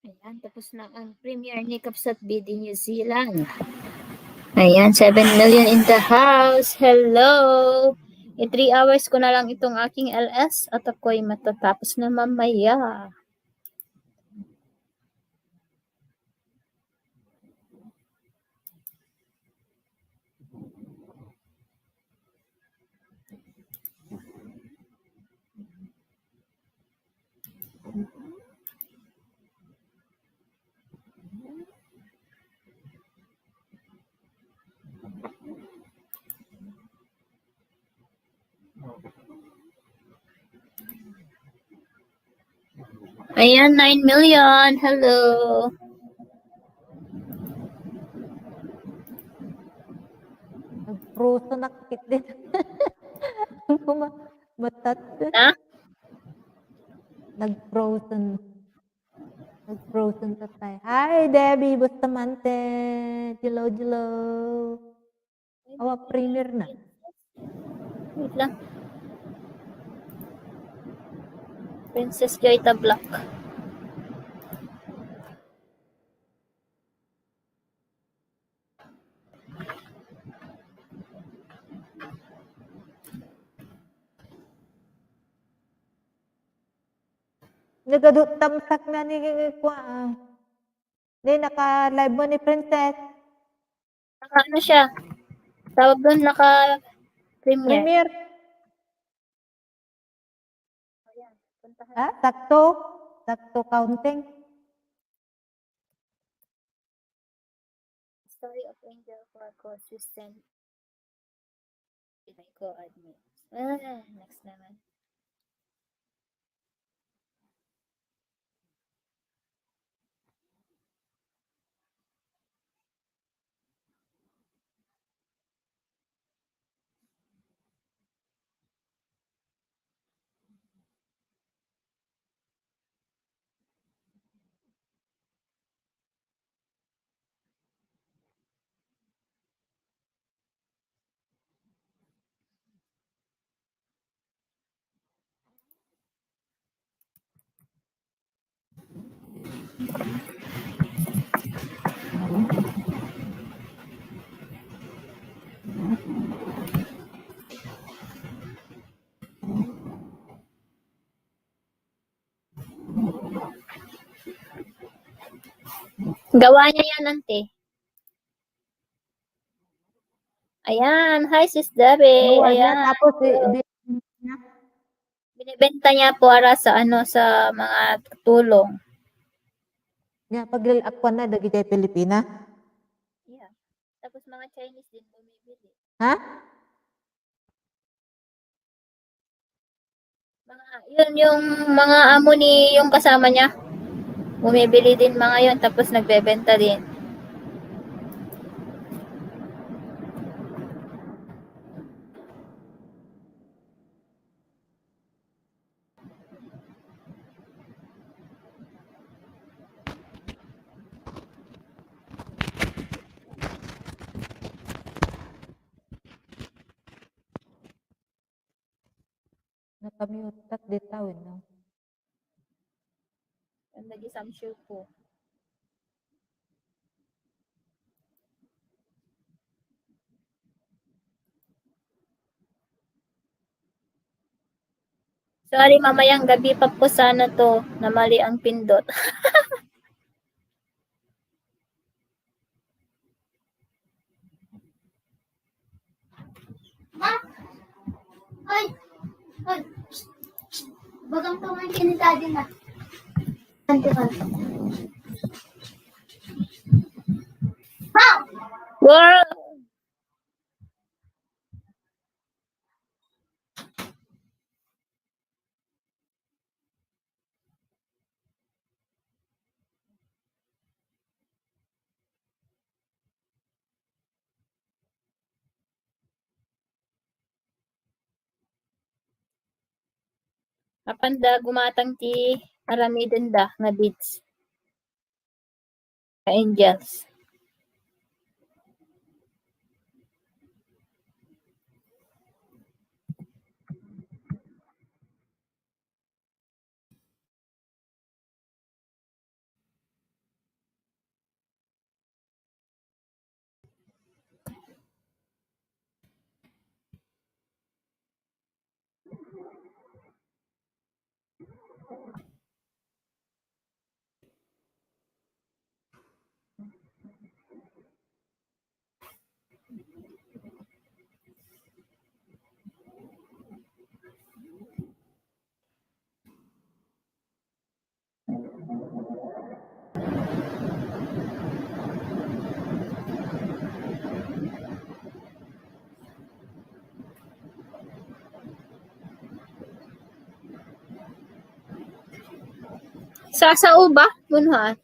Ayan, tapos na ang premiere ni Kapsat BD New Zealand. Ayan, 7 million in the house. Hello! In 3 hours ko na lang itong aking LS at ako'y matatapos na mamaya. Ayan, 9 million. Hello! Nag-frozen nakit din. Matat. Ha? Nag-frozen. Nag-frozen tatay. Hi, Debbie Bustamante. Hello, hello. Awa, premier na. Wait lang. Princess Joyta Black. Nagadutamsak na ni Kwa. Hindi, naka-live mo ni Princess. Ano siya? Tawag doon, naka-premiere. Premier. Sakto. Sakto counting. Story of Angel for consistent. Pinay ko admit. Next naman. Gawa niya yan, ante. Ayan. Hi, Sis Debbie. Gawa niya, Ayan. tapos Binibenta niya para sa sa mga tulong. niya, pag akwan na, dagi tayo Pilipina. Yeah. Tapos mga Chinese din bumibili. Ha? Yun yung mga amo ni yung kasama niya. Bumibili din mga yun, tapos nagbebenta din. Nakamute tak di tawin, no? Ang lagi samsure po. Sorry, mamayang gabi pa po sana to na mali ang pindot. Ay! Ay! Bagang tumayin kinita din na. Ante ka. Wow! Kapanda gumatang ti aramiden da nga beads. Ka angels. Sasao ba? Bunhaan.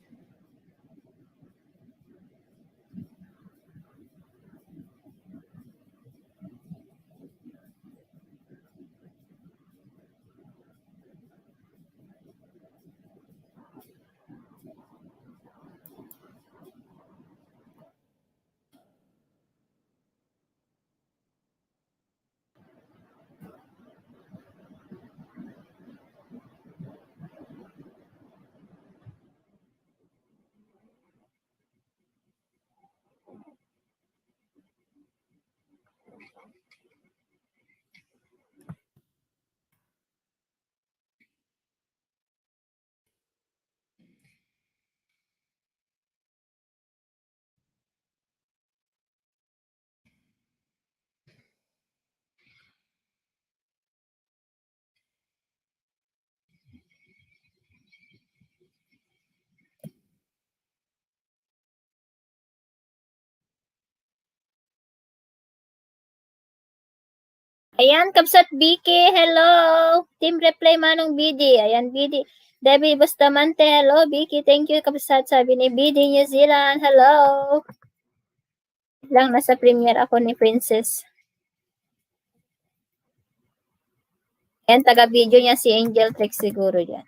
Ayan, Kabsat Vicky, hello. Team Reply Manong BD. Ayan, BD. Debbie Bustamante, hello. Vicky, thank you, Kabsat. Sabi ni BD New Zealand, hello. Lang, nasa premiere ako ni Princess. Ayan, taga-video niya si Angel Trix siguro dyan.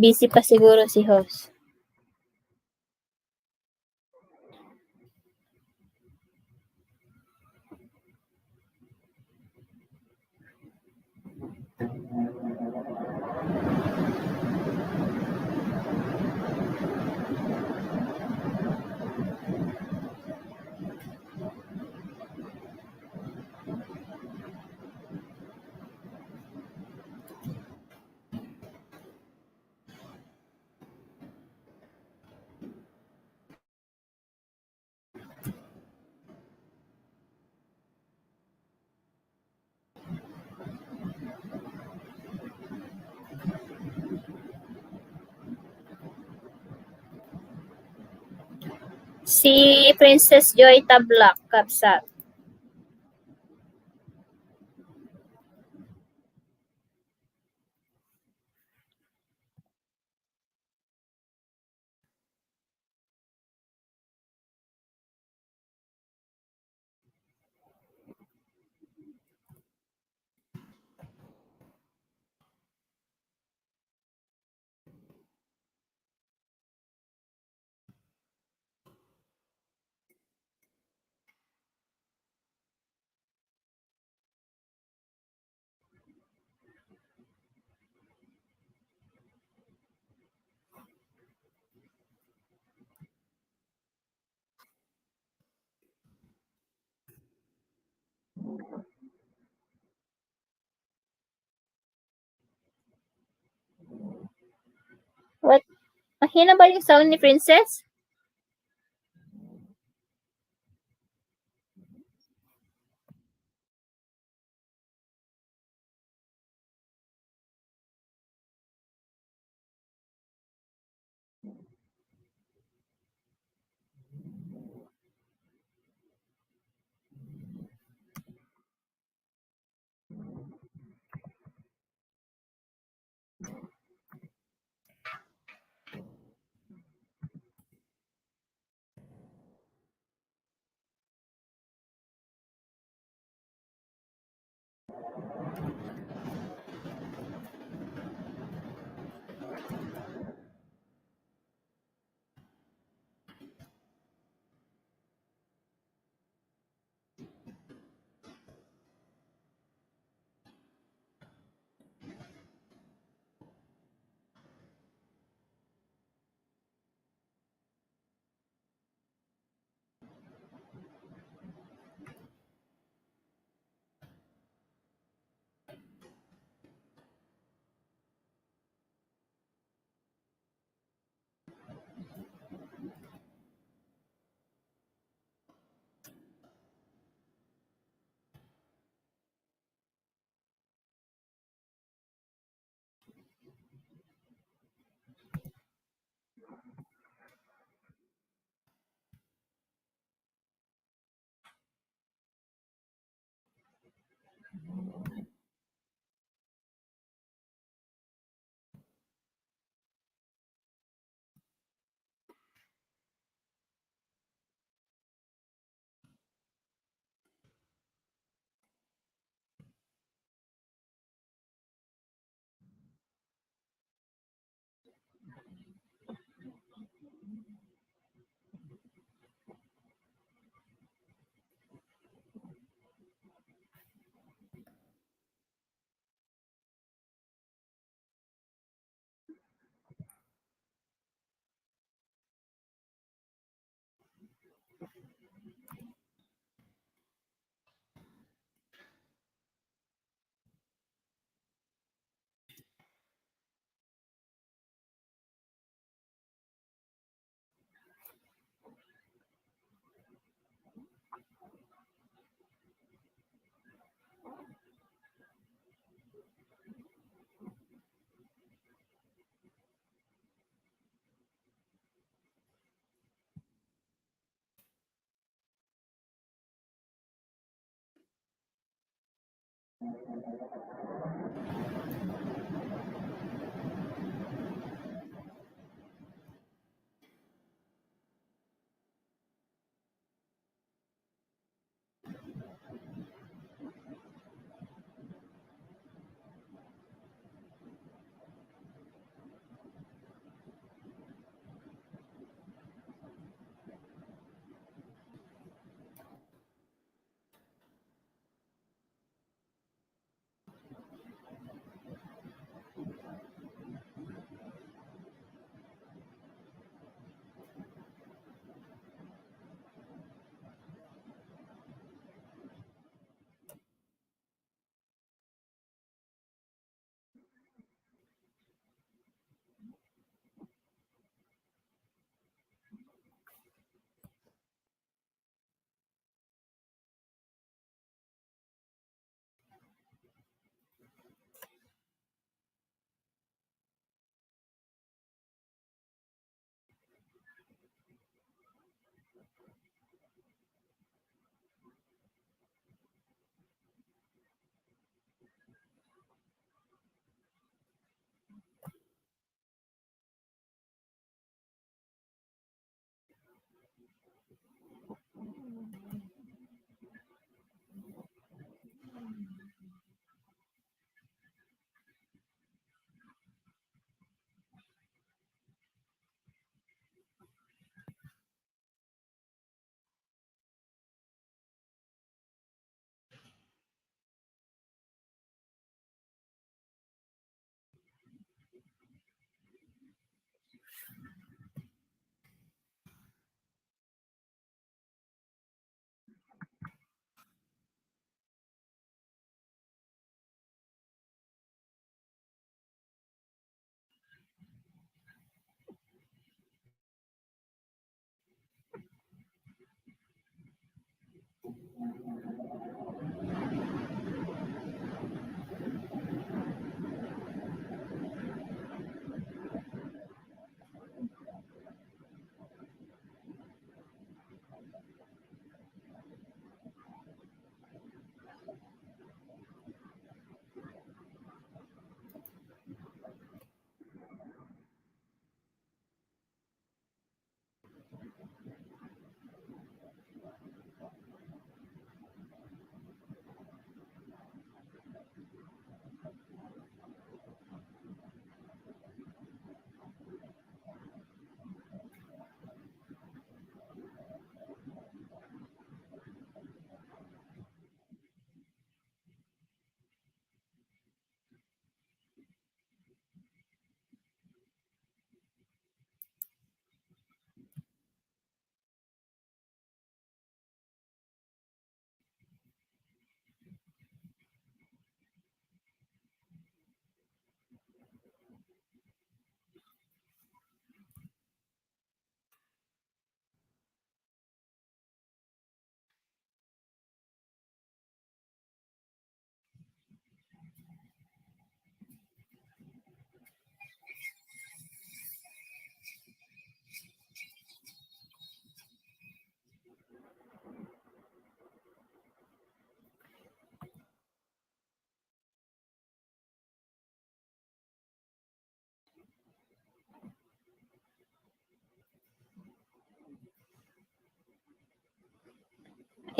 Busy pa siguro si host. Si Princess Joy Tablak, Kabsat. What? Mahina ba yung sound ni Princess?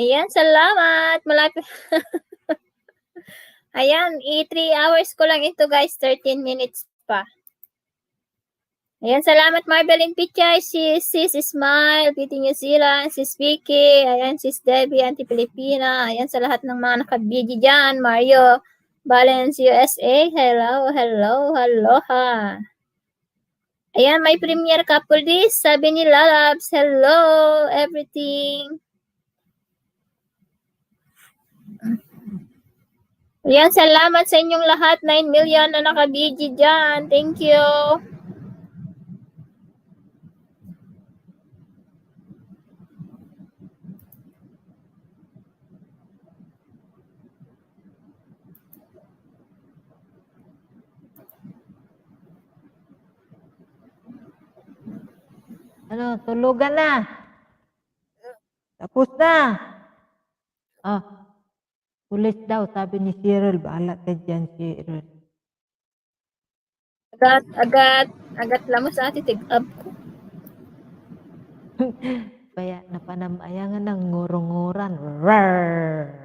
Ayan, salamat. Malapit. Ayan, 3 hours ko lang ito guys, 13 minutes pa. Ayan, salamat Marbeline Pichay, sis Smile, Piti New Zealand, sis Vicky, ayan, sis Debbie, Auntie Pilipina, ayan sa lahat ng mga nakabidi dyan, Mario, Balance USA, hello, hello, aloha. Ayan, may premiere couple this, sabi ni Lalabs, hello, everything. Ayan, salamat sa inyong lahat, 9 million na nakabidi dyan, thank you. Ano, tulugan na. Tapos na. Ah, Pulis daw, sabi ni Cyril. Bahala ka dyan, Cyril. Agat lamo sa ati tig-up ko. Kaya napanamayangan ng ngurunguran. Rar!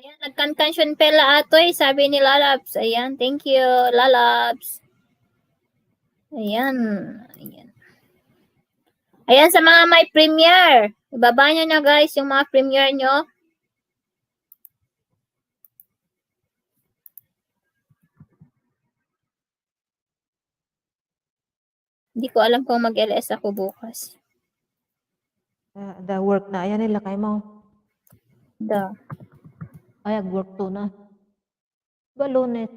Ayan, nagkantansyon pala atoy, sabi ni Lalabs. Ayan, thank you, Lalabs. Ayan. Ayan. Ayan, sa mga may premiere. Ibaba nyo na guys yung mga premiere nyo. Hindi ko alam kung mag-LS ako bukas. The work na. Ayan nila kay mo. Da. Ay, work to na. Ba, Lunes.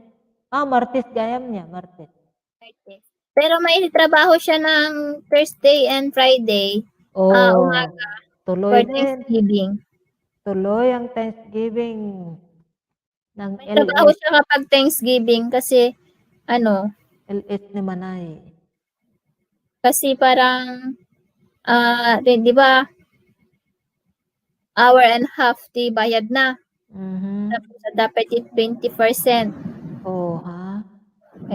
Martes gayam niya. Martes. Pero may trabaho siya ng Thursday and Friday. Umaga. Tuloy For din. Thanksgiving. Tuloy ang Thanksgiving ng May trabaho LS. siya kapag Thanksgiving kasi LS ni Manay. kasi parang di ba hour and half di bayad na. Mhm. Tapos dapat 20%. Oh, ha?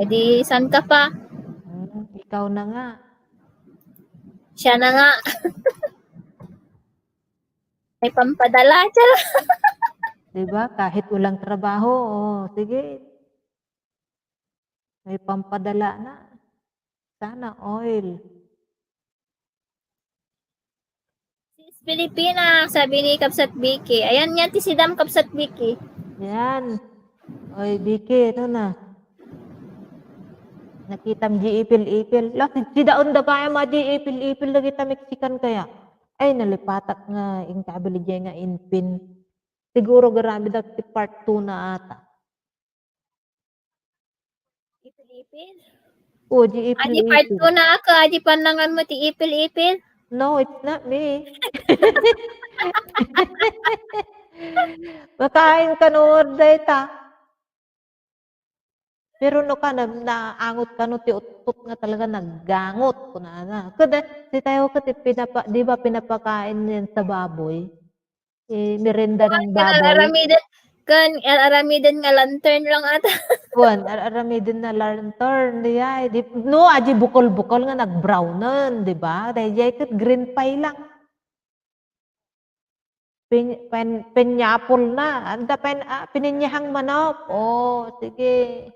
Eh di saan ka pa? Ikaw na nga. Siya na nga. May pampadala siya. Diba? Kahit walang trabaho, sige. May pampadala na. Sana oil. Pilipina, sabi ni Kapsat Vicky. Ayan yan, si Dam Kapsat Vicky. Yan. Oy, Vicky, ito na. Nakitam di ipil-ipil. Si daon da kaya ma di ipil-ipil lagi ta Mexican kaya. Ay, nalipatak nga, yung kabili dyan nga inpin. Siguro garami daw ti part 2 na ata. Ipil-ipil? Oh, di Adi part ipil-ipil. 2 na ako, adi panangan mo ti ipil-ipil. No, it's not me. Makain ka noon data. Pero no ka naangot ka no ti utut nga talaga naggangot ko na. Kada si tayo ka di ba pinapakain yan sa baboy? Merenda ng baboy. Aramiden nga lantern lang ata. Kuan, aramidin na lantern di ay. No, aji bukol-bukol nga nag-brownan, di ba? Dahil kat green pie lang. Pinyapol na. Anda pininyahang manok. Oh, sige.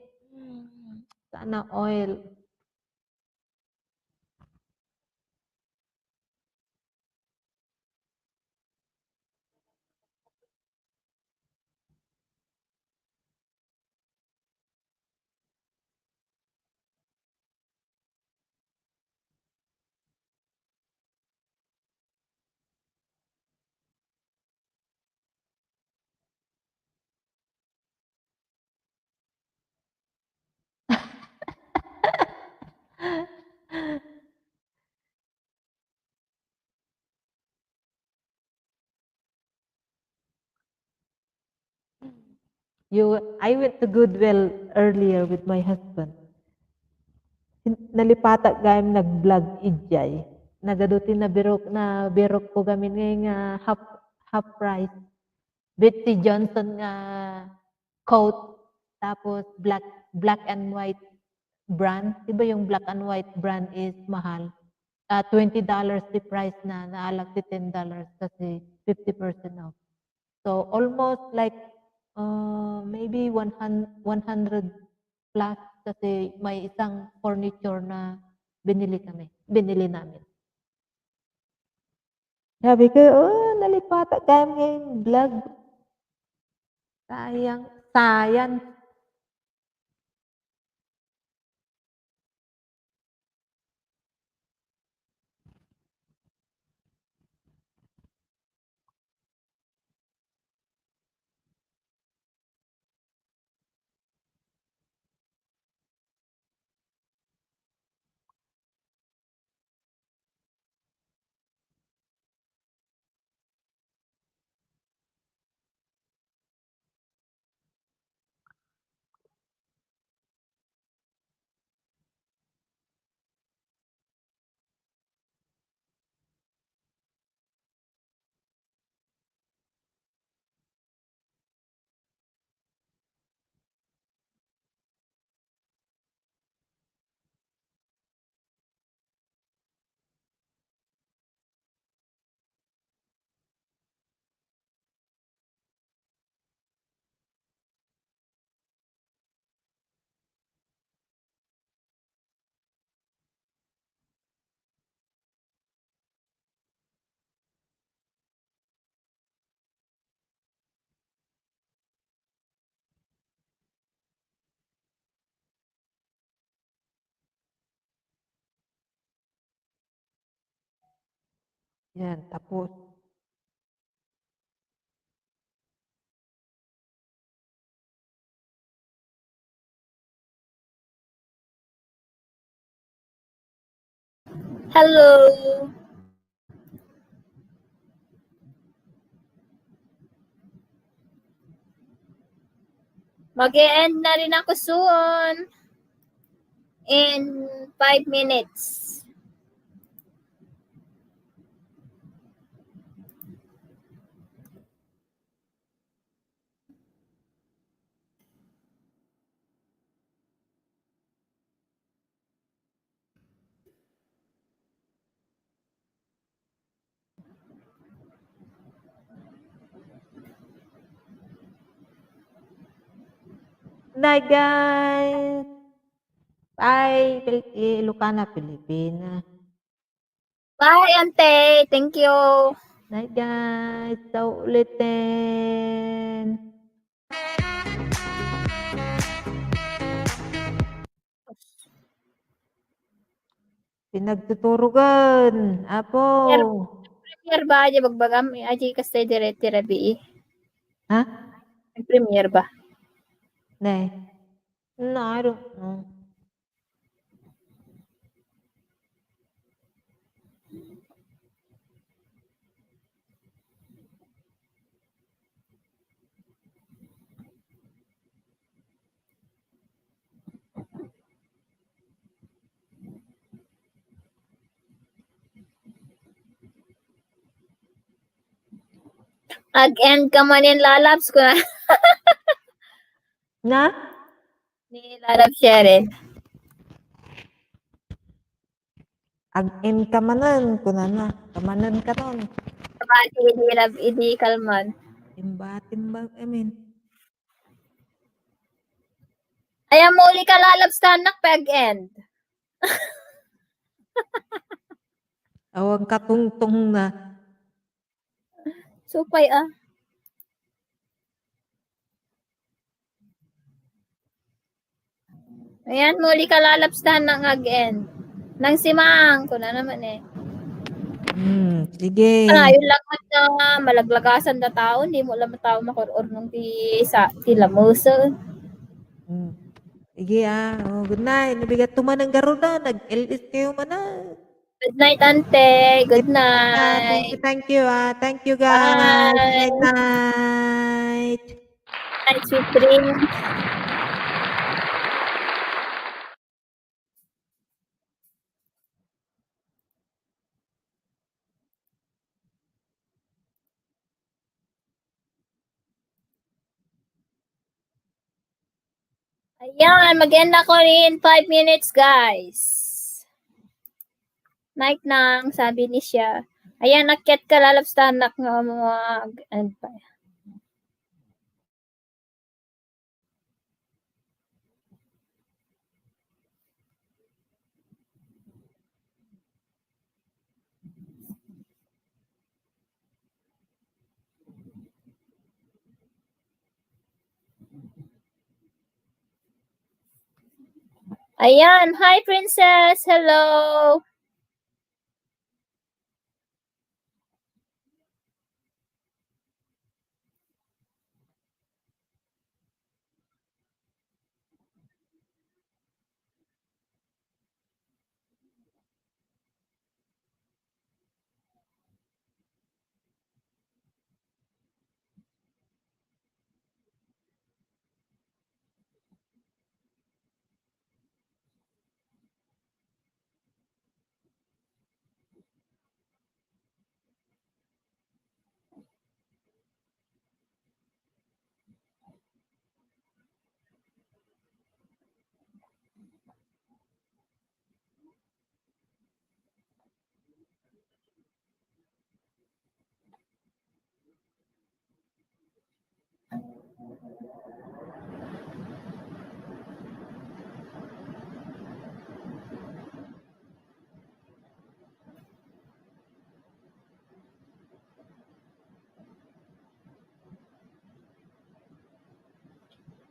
Sana oil. I went to Goodwill earlier with my husband. Nalipata gayam nag-vlog ijay. Nagaduti na birok ko gamin ngayon nga half price. Betsy Johnson nga coat tapos black and white brand. Diba yung black and white brand is mahal? $20 the price na naalag si $10 kasi 50% off. So almost like maybe 100 plus kasi may isang furniture na binili namin. Sabi ko, nalipata kayo ngayon vlog. Sayang. Yan, tapos. Hello. Mag-e-end na rin ako soon. In 5 minutes. Night, guys. Bye, Ilocana, Pilipinas. Bye, Ante. Thank you. Night, guys. Sa ulitin. Pinagtuturugan. Apo. Premier ba? Aja bagbagam. Aja kasi dire-dire bi. Ha? Premier ba? Ne. No, I don't know. Ag-end ka man yung lalabs ko na. Na? Ni lalabs Sharon. Ag-in ka manan. Kunana. Kamanan ka nun. Sabati idi kalman. Timba-timbang, I mean. Ayaw mo uli ka lalabs tanak pag-end. Awang katungtong na. Supay ah. Ayan, muli ka lalapstahan ng ag-end. Nang simang ko na naman eh. Sige. Yun lang man na malaglagasan na tao, hindi mo lang tao makuror nung ti lamuso. Sige Oh, good night. Nabigat tuman ng garo na. Nag-LS kayo man na. Good night, Ante. Good night. Thank you. Thank you, guys. Bye. Night, night. Night, sweet dreams. Ayan, mag-end ako in 5 minutes, guys. Night nang, sabi ni siya. Ayan, nakyat ka lalapstahan na mga ano pa. Ayan, hi princess, hello.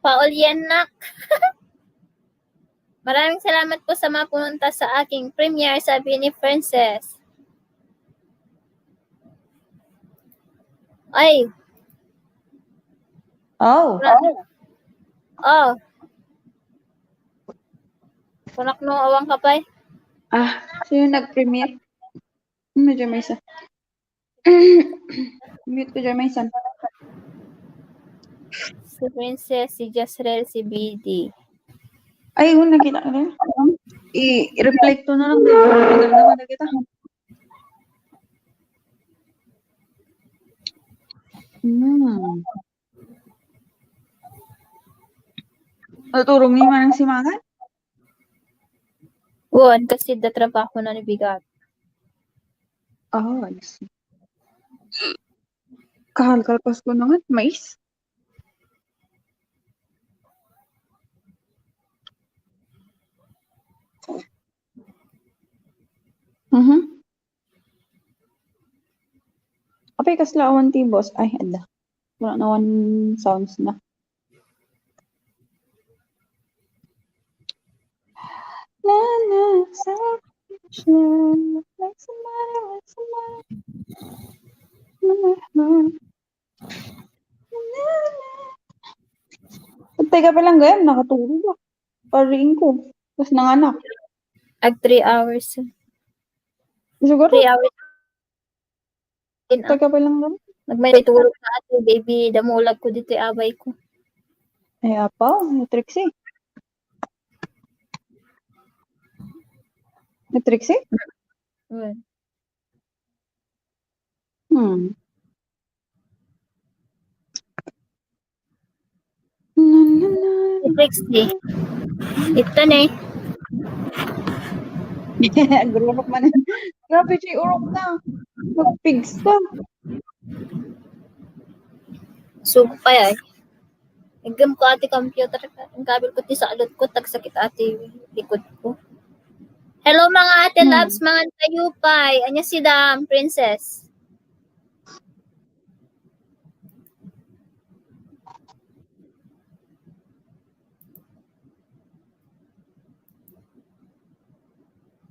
Paulyanak. Maraming salamat po sa mga pumunta sa aking premiere, sabi ni Princess. Ay, Oh. oh. Kunak no awang kapay. Sino nag-premiere? Medyo may isa. Mute ko dyan may isa. Si Princess, si Jasrel, si BD. Ay, nakita ko rin. I-reflect to na lang. Tagal naman na kita. Naturong ni Manang Simangan? Won, kasi da trabaho na ni Bigat. Oh, I see. Kahal-kalpas ko naman. Mais? Apay kasla awan ti boss. Ay, ada. Wala na one sounds na. Na na sa like somebody. Teka pa lang gayam, nakatulog ba? Pariin ko. Tapos nanganak. Ag 3 hours. Siguro, 3 hours. teka pa lang gayam. Nagmay tulog na ate, baby. Damulag ko dito abay ko. Ay, apa? Trixie. Trixie? Won. Na, na, na. Si Trixie. Ito na eh. Agrurok man. Grabe, siya urok na. Magpigs ka. Sumpay ay. Igam ko ate computer. Ang kabil ko ti sa alot ko. Tagsakit ate likod ko. Hello mga ate loves, mga tayupay. Anya si Dam, Princess.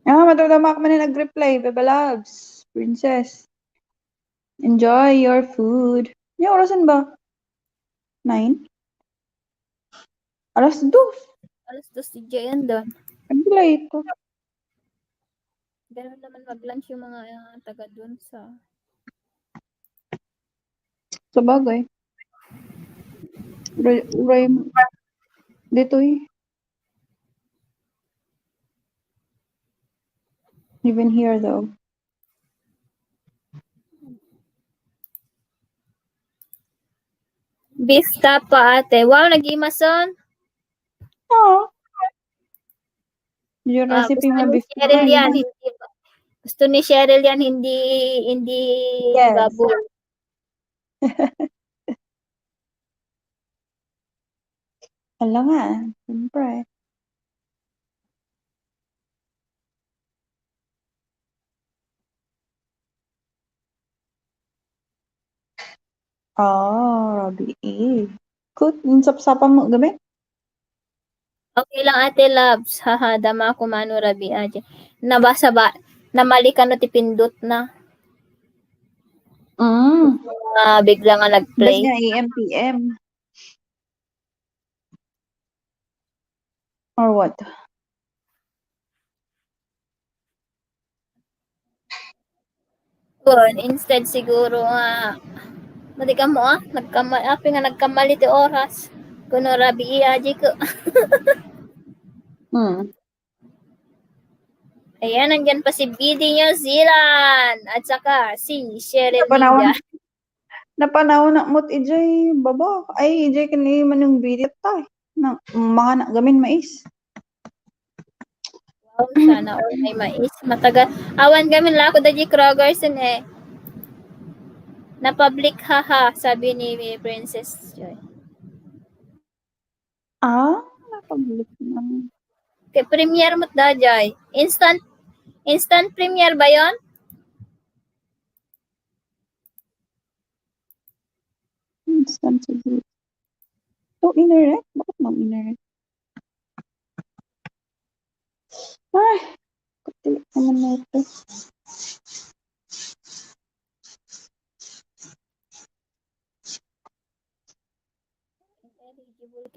Matutama ka man na nag-reply. Beba loves. Princess. Enjoy your food. Yung orasan ba? 9? Alas 2. Alas 2 si Jayan doon. Nag-delay ko. Ganun naman mag-lunch yung mga taga doon sa... Sa bagay. Uray mo. Dito eh. Even here though. Vista pa ate. Wow, nag-imason. Oo. Yung recipe Gusto nga ni beef. Cheryl yan. Gusto ni Cheryl yan, hindi Yes. baboy. Wala nga. Siyempre. Rabi eh. Kut, yung sapsapa mo gabi? Okay lang ate loves. Haha, dama ko mano rabi aje. Nabasa ba? Namali ka na tipindot na. Bigla nga Bas nag-play. nga AM, PM. Or what? Good. Instead siguro madi ka mo nagkamali ti oras. Kuno rabi aje ko. Ayan, nandyan pa si BD New Zealand. At saka si Cheryl Ninja. Napanahon na mo't ijay baba. Ay, ijay kani man yung video tay. Na, mga nagamin mais. Wow, sana all may mais. Matagal. Awan kami lako da G. Krogerson eh. Na public haha, sabi ni Princess Joy. Napabalik naman. Kay premiere mo da Joy. Instant premiere ba yon? Instant siguro. So, internet? Bakit mang internet? Ay, katilik naman na ito.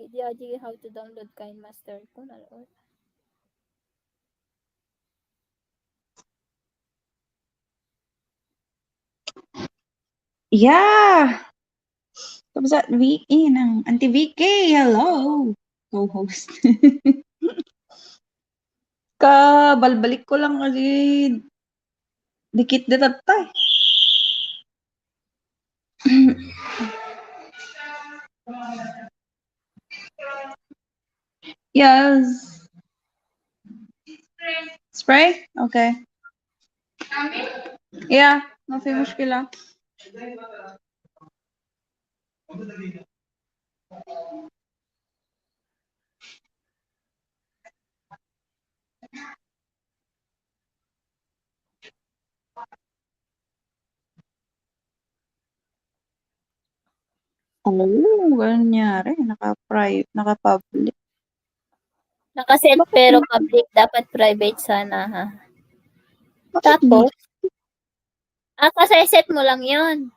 Diaji how to download KineMaster ko na lord. Yeah! Kamusta? Vicky ng Auntie Vicky. Hello! Co-host. Balbalik ko lang kasi dikit na tatay. Yes. Spray? Okay. Yeah, ما في مشكلة. Oh, ganun nangyari. Naka-private, naka-public. Nakaset pero public, dapat private sana ha. Tapos, kasi set mo lang yon.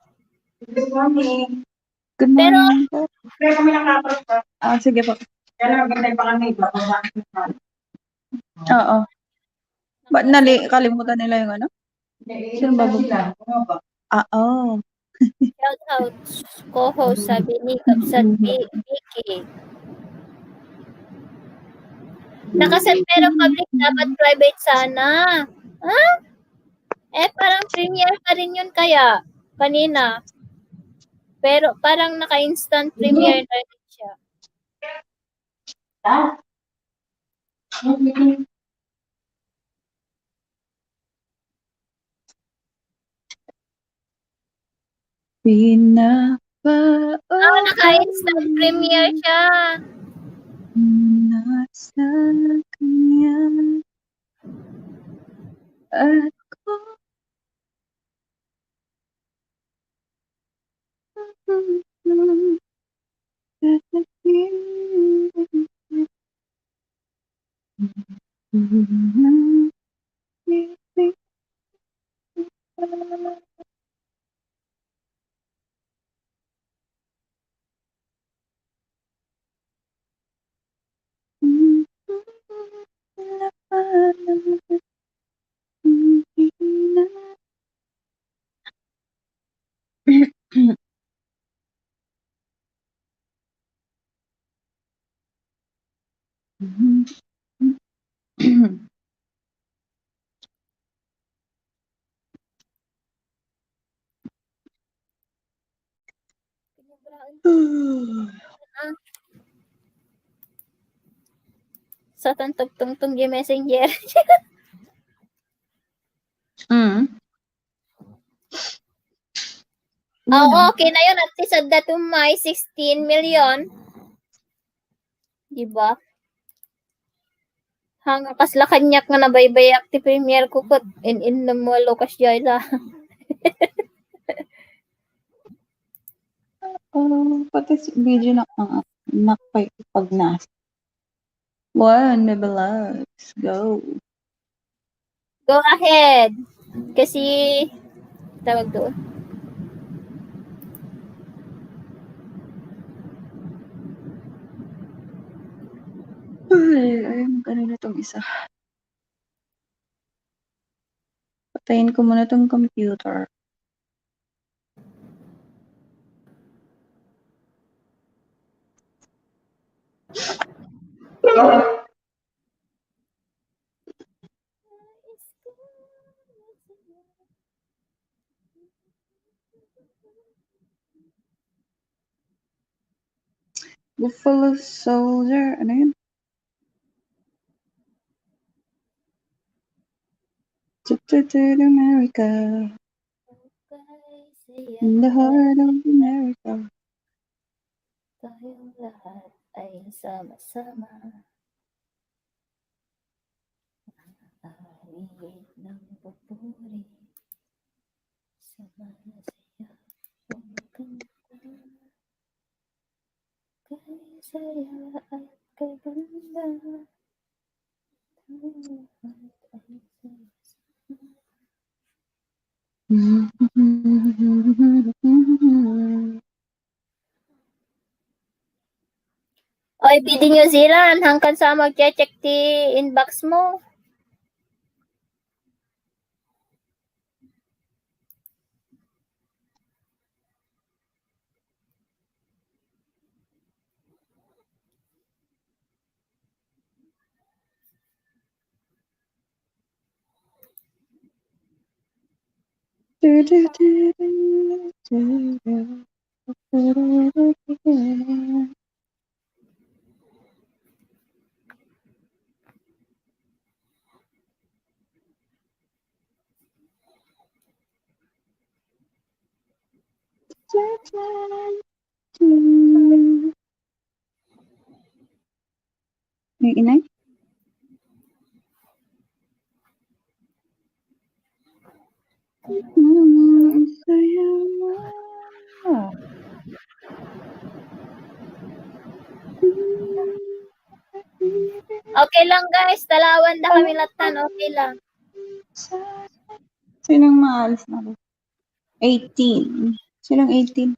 Good morning. Good Pero, morning. Pero kami nakapag sige po. Kaya magantay pa kami. Oo. Ba't kalimutan nila yung ano? Sino ba oh. shout out co-host sabi ni Kapsat Vicky. Nakaset pero public, dapat private sana. Ha? Parang premiere pa rin yun kaya kanina. Pero parang naka-instant premiere na rin siya. Naka-instant premiere siya. Nasa kanya ako. Sa tantog-tungtong yung messenger. Okay na yun. At least at that may 16 million. Diba? Hanga kasla kanyak nga nabaybay akti premier ko kot. In na mo lokas jayla. Pati video na nakapay pag nas. One, maybe let's go. Go ahead. Kasi, tawag doon. Ay, magkano na itong isa. Patayin ko muna itong computer. Buffalo Soldier. Ano yun? To America. In the heart of America. Tayong lahat ay sama-sama. Ahit ng papuri. Sama-saya. Maganda. Kay saya at kay ganda. Tayong lahat ay sama-sama. BD New Zealand, hangkan sa mag-check ti inbox mo. May inay? Saya mo. Okay lang guys, talawan na kami latan, okay lang. Sinong maalis na rin? 18. Sinong 18?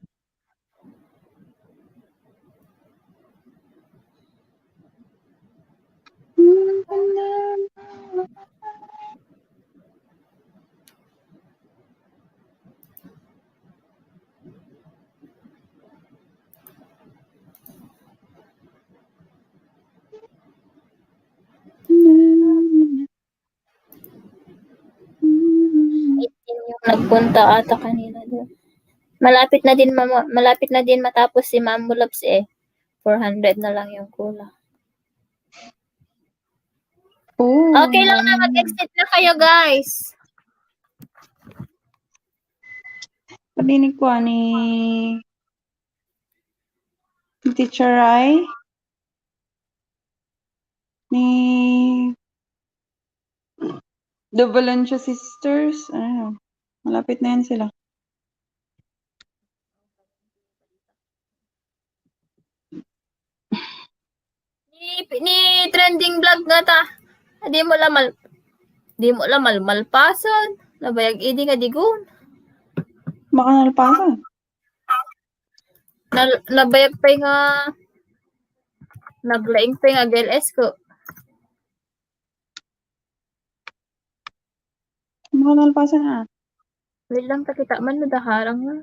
Yung nagpunta ata kanina doon. Malapit na din matapos si Ma'am Mulabs eh. 400 na lang yung kulang. Oh, Okay lang na mag-exit na kayo guys. Padinig ko ni Teacher Rai, ni The Valencia Sisters. Ano, malapit na yan sila. Ni trending vlog nga ta. Di mo la malpasan. Nabayag idi nga digon. Baka nalpasan. Nabayag pa nga naglaing pa nga GLS ko. Baka nalpasan na. Wait lang takita man nadaharang nga.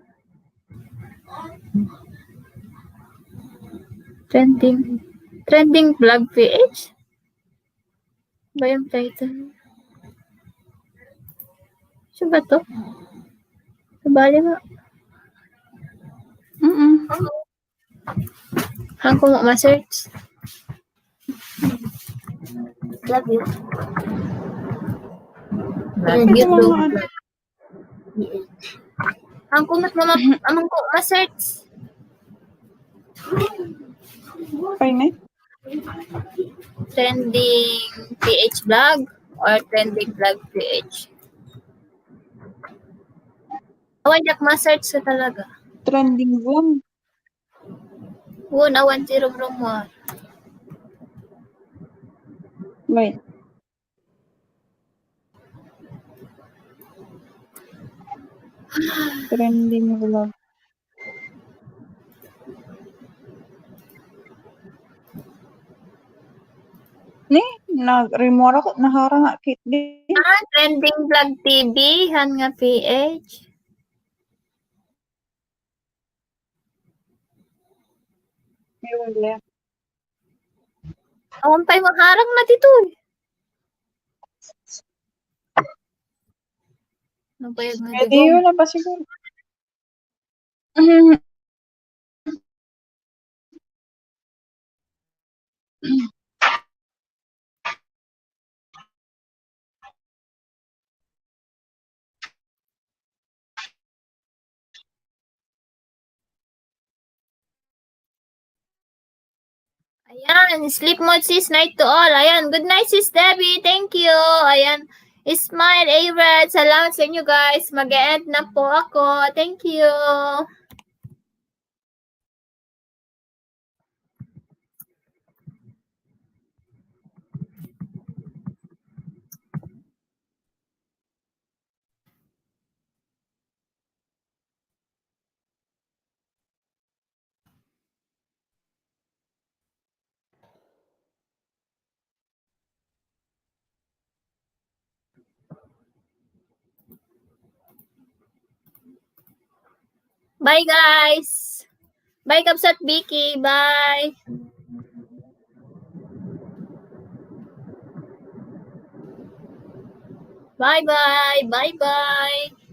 Trending vlog PH. Ba yung title? Siya ba to? Sabali nga. Hang ko ma-search. Love you. YouTube. Hang ko ma-search. Pahinay? Trending PH vlog or trending vlog PH? Awan yak ma-search sa talaga. Trending vlog. Awan si Rum mo. Wait. Trending vlog. Ni, nag-remora ko, naharang nga kit din. Trending vlog TV, han nga PH. Ewan lang. Awan pa'y maharang na dito eh. Nabayag na Pwede digo. yun na pa siguro. Ayan, sleep mode sis, night to all. Ayan, good night sis Debbie, thank you. Ayan, Ismail, Arad, salamat sa inyo guys. Mag-e-end na po ako. Thank you. Bye, guys. Bye, Kabsat Vicky. Bye. Bye-bye. Bye-bye.